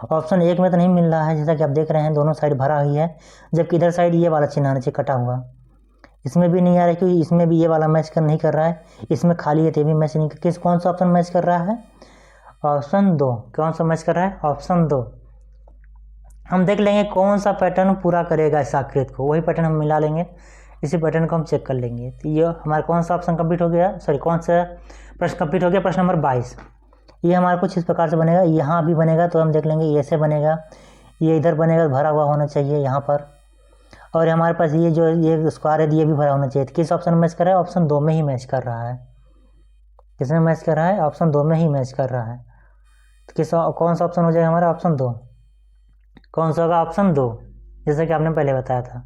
ऑप्शन 1 में तो नहीं मिल रहा है, जैसा कि आप देख रहे हैं दोनों साइड भरा हुई है, जबकि इधर साइड ये वाला चिन्ह आना चाहिए कटा हुआ, इसमें भी नहीं आ रहा है क्योंकि इसमें भी ये वाला मैच नहीं कर रहा है, इसमें खाली है तो ये भी मैच नहीं कर। कौन सा ऑप्शन मैच कर रहा है, ऑप्शन 2। कौन सा मैच कर रहा है, ऑप्शन 2। हम देख लेंगे कौन सा पैटर्न पूरा करेगा इस आकृति को, वही पैटर्न हम मिला लेंगे, इसी पैटर्न को हम चेक कर लेंगे। तो ये हमारा कौन सा ऑप्शन कंप्लीट हो गया, सॉरी कौन सा प्रश्न कंप्लीट हो गया, प्रश्न नंबर 22। ये हमारा कुछ इस प्रकार से बनेगा, यहाँ भी बनेगा तो हम देख लेंगे ये ऐसे बनेगा, ये इधर बनेगा भरा हुआ होना चाहिए यहाँ पर, और हमारे पास ये जो ये स्क्वायर है ये भी भरा होना चाहिए। किस ऑप्शन में मैच कर रहा है, ऑप्शन 2 में ही मैच कर रहा है। किसमें मैच कर रहा है? ऑप्शन 2 में ही मैच कर रहा है। तो कौन सा ऑप्शन हो जाएगा हमारा? ऑप्शन 2। कौन सा होगा? ऑप्शन 2, जैसा कि आपने पहले बताया था।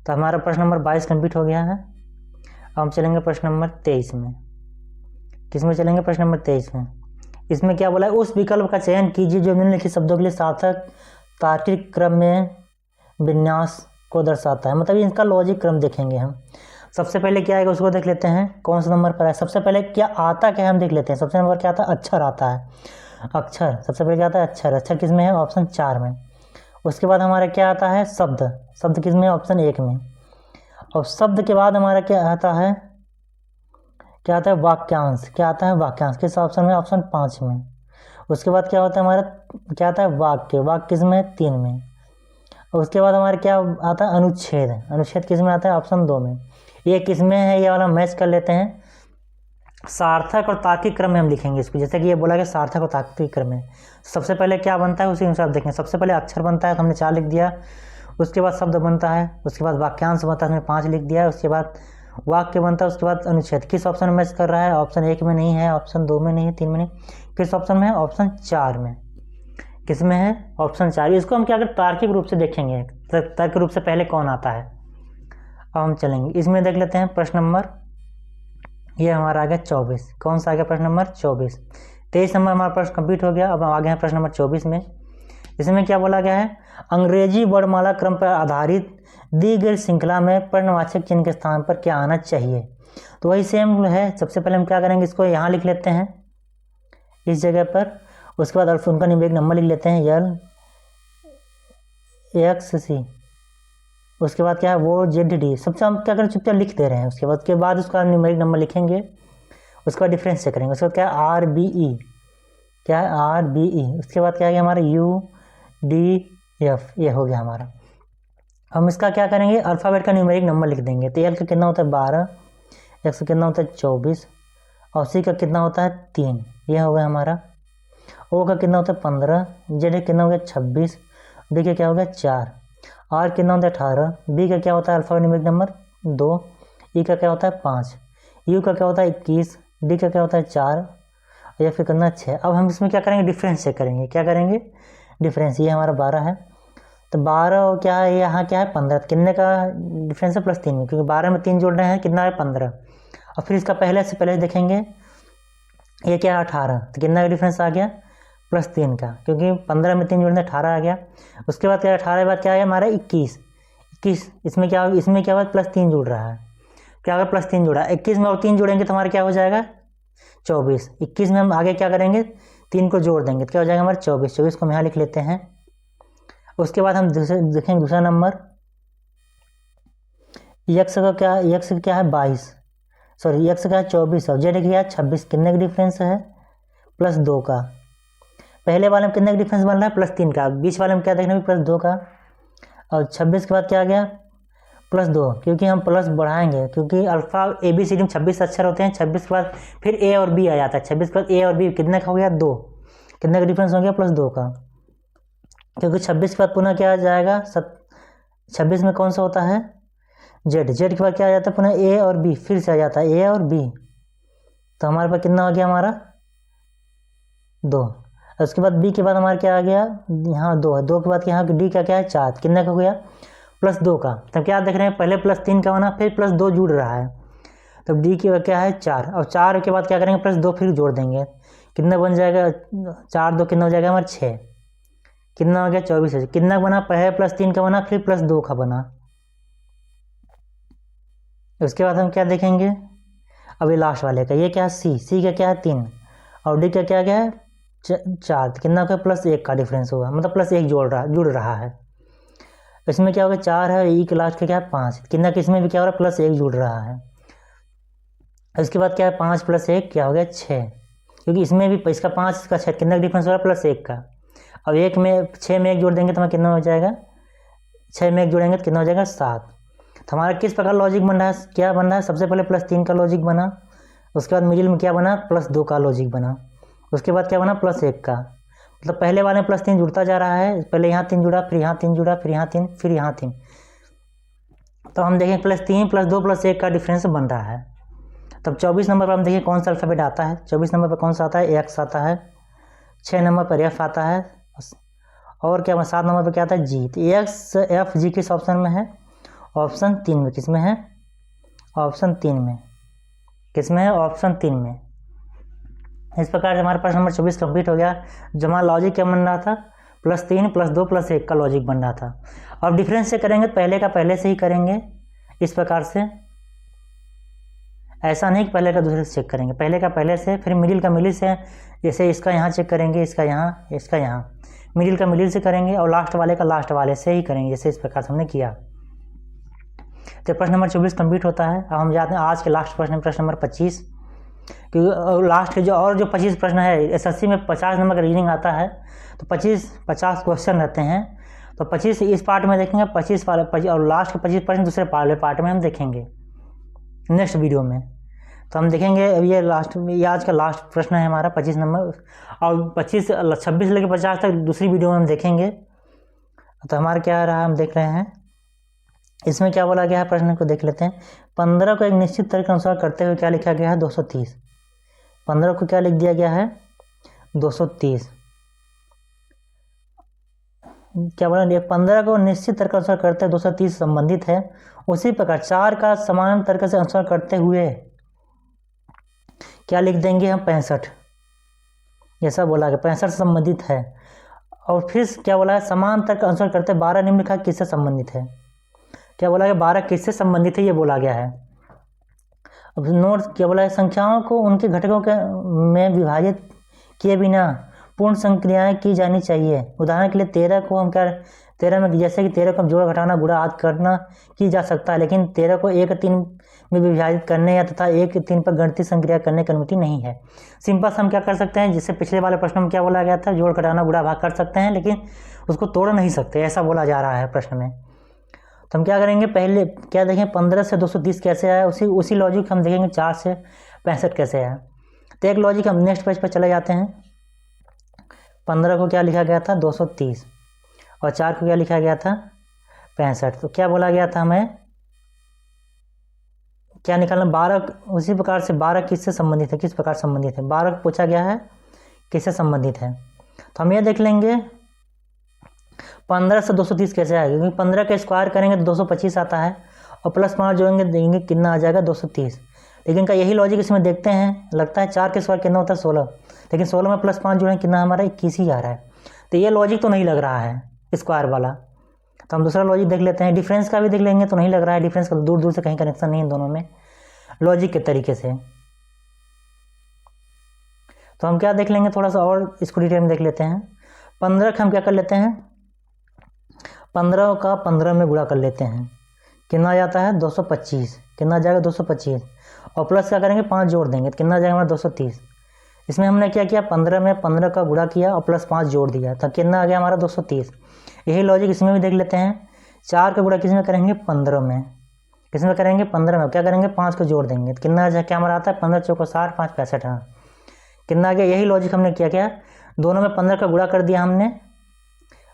तो हमारा प्रश्न नंबर 22 कंप्लीट हो गया है। अब हम चलेंगे प्रश्न नंबर 23 में। किस में चलेंगे? प्रश्न नंबर 23 में। इसमें क्या बोला है? उस विकल्प का चयन कीजिए जो निम्नलिखित शब्दों के लिए सार्थक तार्किक क्रम में विन्यास को दर्शाता है। मतलब इनका लॉजिक क्रम देखेंगे हम। सबसे पहले क्या आएगा उसको देख लेते हैं, कौन सा नंबर पर है। सबसे पहले क्या आता, क्या हम देख लेते हैं। सबसे नंबर क्या आता है? अक्षर आता है। अक्षर सबसे पहले क्या आता है? अक्षर। अक्षर किस में है? ऑप्शन 4 में। उसके बाद हमारा क्या आता है? शब्द। शब्द किस में? ऑप्शन 1 में। और शब्द के बाद हमारा क्या आता है? क्या आता है? वाक्यांश। क्या आता है? वाक्यांश किस ऑप्शन में? ऑप्शन 5 में। उसके बाद क्या होता है हमारा? क्या आता है? वाक्य। वाक्य किस में? 3 में। और उसके बाद हमारा क्या आता है? अनुच्छेद। अनुच्छेद किस में आता है? ऑप्शन 2 में। ये किस में है? ये वाला मैच कर लेते हैं। सार्थक और तार्किक क्रम में हम लिखेंगे इसको। जैसे कि ये बोला कि सार्थक और तार्किक क्रम में सबसे पहले क्या बनता है उसी अनुसार देखें। सबसे पहले अक्षर बनता है तो हमने 4 लिख दिया। उसके बाद शब्द बनता है। उसके बाद वाक्यांश बनता है, हमने 5 लिख दिया। उसके बाद वाक्य बनता है। उसके बाद अनुच्छेद। किस ऑप्शन में मैच कर रहा है? ऑप्शन 1 में नहीं है, ऑप्शन 2 में नहीं है, 3 में नहीं। किस ऑप्शन में है? ऑप्शन 4 में। किस में है? ऑप्शन 4। इसको हम क्या अगर तार्किक रूप से देखेंगे, तर्क रूप से पहले कौन आता है। अब हम चलेंगे इसमें देख लेते हैं प्रश्न नंबर, ये हमारा आ गया 24। कौन सा आ गया? प्रश्न नंबर 24। 23 नंबर हमारा प्रश्न कंप्लीट हो गया। अब हम आ गए हैं प्रश्न नंबर 24 में। इसमें क्या बोला गया है? अंग्रेजी वर्णमाला क्रम पर आधारित दी गई श्रृंखला में पर्णवाचक चिन्ह के स्थान पर क्या आना चाहिए। तो वही सेम है। सबसे पहले हम क्या करेंगे, इसको यहाँ लिख लेते हैं इस जगह पर। उसके बाद उनका न्यूमेरिक नंबर लिख लेते हैं LXC। उसके बाद क्या है? वो ZD। सबसे हम क्या करें? चुपचाप लिख दे रहे हैं। उसके बाद उसका न्यूमेरिक नंबर लिखेंगे। उसके बाद डिफरेंस चेक करेंगे। उसके बाद क्या है? RBE। क्या है? RBE। उसके बाद क्या है हमारा? UDF। ये हो गया हमारा। हम इसका क्या करेंगे? अल्फ़ाबेट का न्यूमेरिक नंबर लिख देंगे। तो L का कितना होता है? 12। X का कितना होता है? 24। और C का कितना होता है? 3। ये हो गया हमारा। O का कितना होता है? 15। Z का कितना हो गया? 26। D का क्या हो गया? 4। R कितना होता है? 18। B का क्या होता है? Alphabet numeric number 2। E का क्या होता है? 5। U का क्या होता है? 21। D का क्या होता है? 4। या फिर करना 6। अब हम इसमें क्या करेंगे? डिफरेंस चेक करेंगे। क्या करेंगे? डिफरेंस। ये हमारा 12 है। तो 12 क्या है? यहाँ क्या है? 15। कितने का डिफरेंस है? +3 में, क्योंकि 12 में 3 जोड़ रहे हैं। कितना है? 15। और फिर इसका पहले से पहले देखेंगे, ये क्या है? 18। तो कितना का डिफरेंस आ गया? +3 का, क्योंकि 15 में 3 जोड़ने 18 आ गया। उसके बाद क्या? 18 के बाद क्या है हमारा? 21। इसमें क्या हुआ? +3 जुड़ रहा है। क्या होगा? +3 जुड़ा। 21 में और 3 जोड़ेंगे तो हमारा क्या हो जाएगा? 24। 21 में हम आगे क्या करेंगे? 3 को जोड़ देंगे तो क्या हो जाएगा हमारा? 24। 24 को हम यहाँ लिख लेते हैं। उसके बाद हम देखेंगे दूसरा नंबर। X का क्या है? 22। सॉरी, X का है 24 और Z का है 26। कितने का डिफरेंस है? +2 का। पहले वाले में कितने का डिफरेंस बन रहा है? +3 का। बीच वाले में क्या देखना है? +2 का। और 26 के बाद क्या आ गया? +2, क्योंकि हम प्लस बढ़ाएंगे, क्योंकि अल्फ़ा ABCD में 26 अक्षर होते हैं। 26 के बाद फिर A और B आ जाता है। 26 के बाद A और B कितने का हो गया? 2। कितने का डिफरेंस हो गया? +2 का। क्योंकि 26 के बाद पुनः क्या आ जाएगा? 26 में कौन सा होता है? Z के बाद क्या आ जाता है? पुनः A और B फिर से आ जाता है। A और B। तो हमारे पास कितना हो गया? हमारा 2। उसके बाद B के बाद हमारा क्या आ गया? यहाँ 2 है। 2 के बाद यहाँ D का क्या है? 4। कितने का हो गया? +2 का। तब क्या देख रहे हैं? पहले +3 का बना, फिर +2 जुड़ रहा है। तब D की क्या है? 4। और 4 के बाद क्या करेंगे? +2 फिर जोड़ देंगे। कितना बन जाएगा? 4 2 कितना हो जाएगा हमारा? 6। कितना हो गया? 24 है। कितना बना? पहले +3 का बना, फिर +2 का बना। उसके बाद हम क्या देखेंगे? अभी लास्ट वाले का, ये क्या है? C का क्या है? 3। और D का क्या है? 4। कितना का? +1 का डिफरेंस होगा, मतलब +1 जुड़ रहा है। इसमें क्या होगा? 4 है। E के लास्ट का क्या है? 5। कितना किसमें भी क्या हो रहा है? +1 जुड़ रहा है। इसके बाद क्या है? 5 + 1 क्या हो गया? 6। क्योंकि इसमें भी इसका 5 इसका 6, कितना डिफरेंस हो रहा है? +1 का। अब 6 में 1 जोड़ देंगे तो हमें कितना हो जाएगा? 6 में 1 जोड़ेंगे तो कितना हो जाएगा? 7। तो हमारा किस प्रकार लॉजिक बन रहा है? क्या बन रहा है? सबसे पहले +3 का लॉजिक बना। उसके बाद मिडिल में क्या बना? +2 का लॉजिक बना। उसके बाद क्या बना? +1 का। मतलब पहले वाले में +3 जुड़ता जा रहा है। पहले यहाँ 3 जुड़ा, फिर यहाँ 3 जुड़ा, फिर यहाँ 3, फिर यहाँ 3। तो हम देखें +3 +2 +1 का डिफरेंस बन रहा है। तब 24 नंबर पर हम देखिए कौन सा अल्फ़ाबेट आता है। 24 नंबर पर कौन सा आता है, एक्स आता है। 6 नंबर पर एफ आता है, और क्या 7 नंबर पर क्या आता है, जी। तो एक्स एफ जी किस ऑप्शन में है, ऑप्शन 3 में। किस में है, ऑप्शन 3 में। किस में है, ऑप्शन 3 में। इस प्रकार से हमारे पास नंबर 24 कंप्लीट हो गया। जो हमारा लॉजिक क्या बन रहा था, +3 +2 +1 का लॉजिक बन रहा था। अब डिफरेंस से करेंगे, पहले का पहले से ही करेंगे इस प्रकार से, ऐसा नहीं कि पहले का दूसरे से चेक करेंगे, पहले का पहले से, फिर मिडिल का मिडिल से। जैसे इसका यहाँ चेक करेंगे, इसका यहाँ, इसका यहाँ, मिडिल का मिडिल से करेंगे, और लास्ट वाले का लास्ट वाले से ही करेंगे, जैसे इस प्रकार से हमने किया। तो प्रश्न नंबर 24 कंप्लीट होता है। अब हम जाते हैं आज के लास्ट प्रश्न, प्रश्न नंबर 25। क्योंकि लास्ट के जो 25 प्रश्न है, SSC में 50 नंबर का रीजनिंग आता है, तो 50 क्वेश्चन रहते हैं। तो 25 इस पार्ट में देखेंगे, 25 वाले और लास्ट के 25 प्रश्न दूसरे पार्ट में हम देखेंगे नेक्स्ट वीडियो में। तो हम देखेंगे अब ये आज का लास्ट प्रश्न है हमारा 25 नंबर, और 26 लेकर 50 तक दूसरी वीडियो में हम देखेंगे। तो हमारा क्या रहा, हम देख रहे हैं इसमें क्या बोला गया है, प्रश्न को देख लेते हैं। 15 को एक निश्चित तर्क के अनुसार करते हुए क्या लिखा गया है, 230। 15 को क्या लिख दिया गया है, 230। क्या बोला, 15 को निश्चित तर्क के अनुसार करते हुए 230 संबंधित है। उसी प्रकार 4 का समान तर्क से अनुसार करते हुए क्या लिख देंगे हम, 65। ऐसा बोला गया 65 से संबंधित है। और फिर क्या बोला है, समान तर्क अनुसार करते 12 निम्नलिखित किससे संबंधित है। क्या बोला गया, 12 किससे संबंधित है, ये बोला गया है। अब नोट क्या बोला है, संख्याओं को उनके घटकों के में विभाजित किए बिना पूर्ण संक्रियाएं की जानी चाहिए। उदाहरण के लिए 13 को हम क्या, 13 में जैसे कि 13 को हम जोड़ घटाना गुणा आदि करना की जा सकता है, लेकिन 13 को 1 3 में विभाजित करने या तथा 1 3 पर गणितीय संक्रिया करने की अनुमति नहीं है। सिंपल से हम क्या कर सकते हैं, जिससे पिछले वाले प्रश्न में क्या बोला गया था, जोड़ घटाना गुणा भाग कर सकते हैं, लेकिन उसको तोड़ नहीं सकते, ऐसा बोला जा रहा है प्रश्न में। तो हम क्या करेंगे, पहले क्या देखें, 15 से 230 कैसे आया, उसी लॉजिक हम देखेंगे 4 से 65 कैसे आया। तो एक लॉजिक हम नेक्स्ट पेज पर चले जाते हैं। 15 को क्या लिखा गया था, 230, और 4 को क्या लिखा गया था, 65। तो क्या बोला गया था, हमें क्या निकालना, 12। उसी प्रकार से 12 किससे संबंधित है, किस प्रकार संबंधित है, 12 को पूछा गया है किससे संबंधित है। तो हम ये देख लेंगे 15 से 230 कैसे आएगा, क्योंकि 15 का स्क्वायर करेंगे तो 225 आता है, और +5 जोड़ेंगे देंगे कितना आ जाएगा, 230। लेकिन का यही लॉजिक इसमें देखते हैं, लगता है 4 के स्क्वायर कितना होता है, 16, लेकिन 16 में +5 जोड़ेंगे कितना हमारा 21 ही आ रहा है। तो ये लॉजिक तो नहीं लग रहा है स्क्वायर वाला। तो हम दूसरा लॉजिक देख लेते हैं, डिफरेंस का भी देख लेंगे, तो नहीं लग रहा है, डिफरेंस का दूर दूर से कहीं कनेक्शन नहीं है दोनों में लॉजिक के तरीके से। तो हम क्या देख लेंगे, थोड़ा सा और इसको डिटेल में देख लेते हैं। 15 का हम क्या कर लेते हैं, 15 का 15 में गुणा कर लेते हैं, कितना आ जाता है, 225। कितना आ जाएगा, 225, और प्लस क्या करेंगे, 5 जोड़ देंगे तो कितना आ जाएगा हमारा, 230। इसमें हमने क्या किया, 15 में 15 का गुणा किया और +5 जोड़ दिया, तो कितना आ गया हमारा, 230। यही लॉजिक इसमें भी देख लेते हैं। 4 का गुणा किस में करेंगे, 15 में। किस में करेंगे, 15 में। क्या करेंगे, 5 को जोड़ देंगे तो कितना आ जाए, क्या हमारा आता है, 15 चौको 60, 5 65। हाँ, कितना आ गया, यही लॉजिक हमने क्या दोनों में 15 का गुणा कर दिया हमने,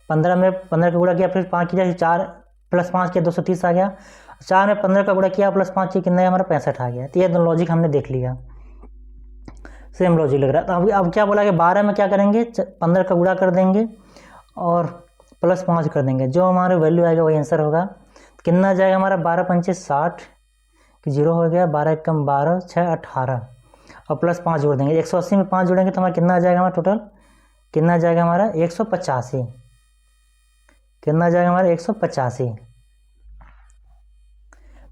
15 में 15 का गुणा किया, फिर 5 किया, 4 + 5 किया, 230 आ गया। 4 में 15 का गुणा किया +5 किया, कितना है हमारा, 65 आ गया। तो ये दोनों लॉजिक हमने देख लिया, सेम लॉजिक लग रहा है। तो अब क्या बोला कि 12 में क्या करेंगे, 15 का गुणा कर देंगे और +5 कर देंगे, जो हमारे वैल्यू आएगा वही आंसर होगा। कितना आ जाएगा हमारा, 12 पंचे 60 कि 0 हो गया, 12 कम 12 6 18, और +5 जोड़ देंगे, 180 में 5 जोड़ेंगे तो हमारा कितना आ जाएगा, हमारा टोटल कितना आ जाएगा हमारा, 185। कितना आ जाएगा हमारा, 185।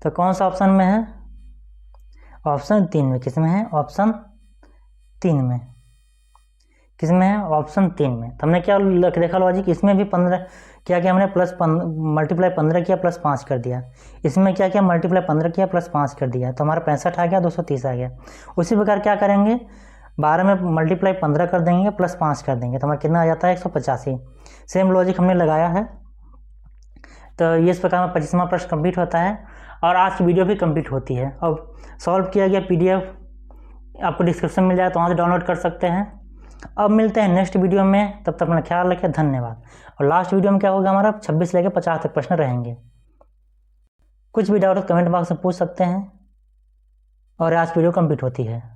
तो कौन सा ऑप्शन में है, ऑप्शन 3 में। किस में है, ऑप्शन 3 में। किस में है, ऑप्शन 3 में। तो हमने क्या देखा लॉजिक, इसमें भी 15 क्या किया हमने, मल्टीप्लाई 15 किया +5 कर दिया। इसमें क्या किया, मल्टीप्लाई 15 किया +5 कर दिया, तो हमारा 65 आ गया, 230 आ गया। उसी प्रकार क्या करेंगे, 12 में मल्टीप्लाई 15 कर देंगे +5 कर देंगे, तो हमारा कितना आ जाता है, 185। सेम लॉजिक हमने लगाया है। तो ये इस प्रकार में 25वां प्रश्न कंप्लीट होता है, और आज की वीडियो भी कंप्लीट होती है। अब सॉल्व किया गया PDF आपको डिस्क्रिप्शन मिल जाए, तो वहाँ से डाउनलोड कर सकते हैं। अब मिलते हैं नेक्स्ट वीडियो में, तब तक अपना ख्याल रखें, धन्यवाद। और लास्ट वीडियो में क्या होगा हमारा, 26 लेके 50 तक प्रश्न रहेंगे। कुछ भी डाउट कमेंट बॉक्स में पूछ सकते हैं। और आज वीडियो कंप्लीट होती है।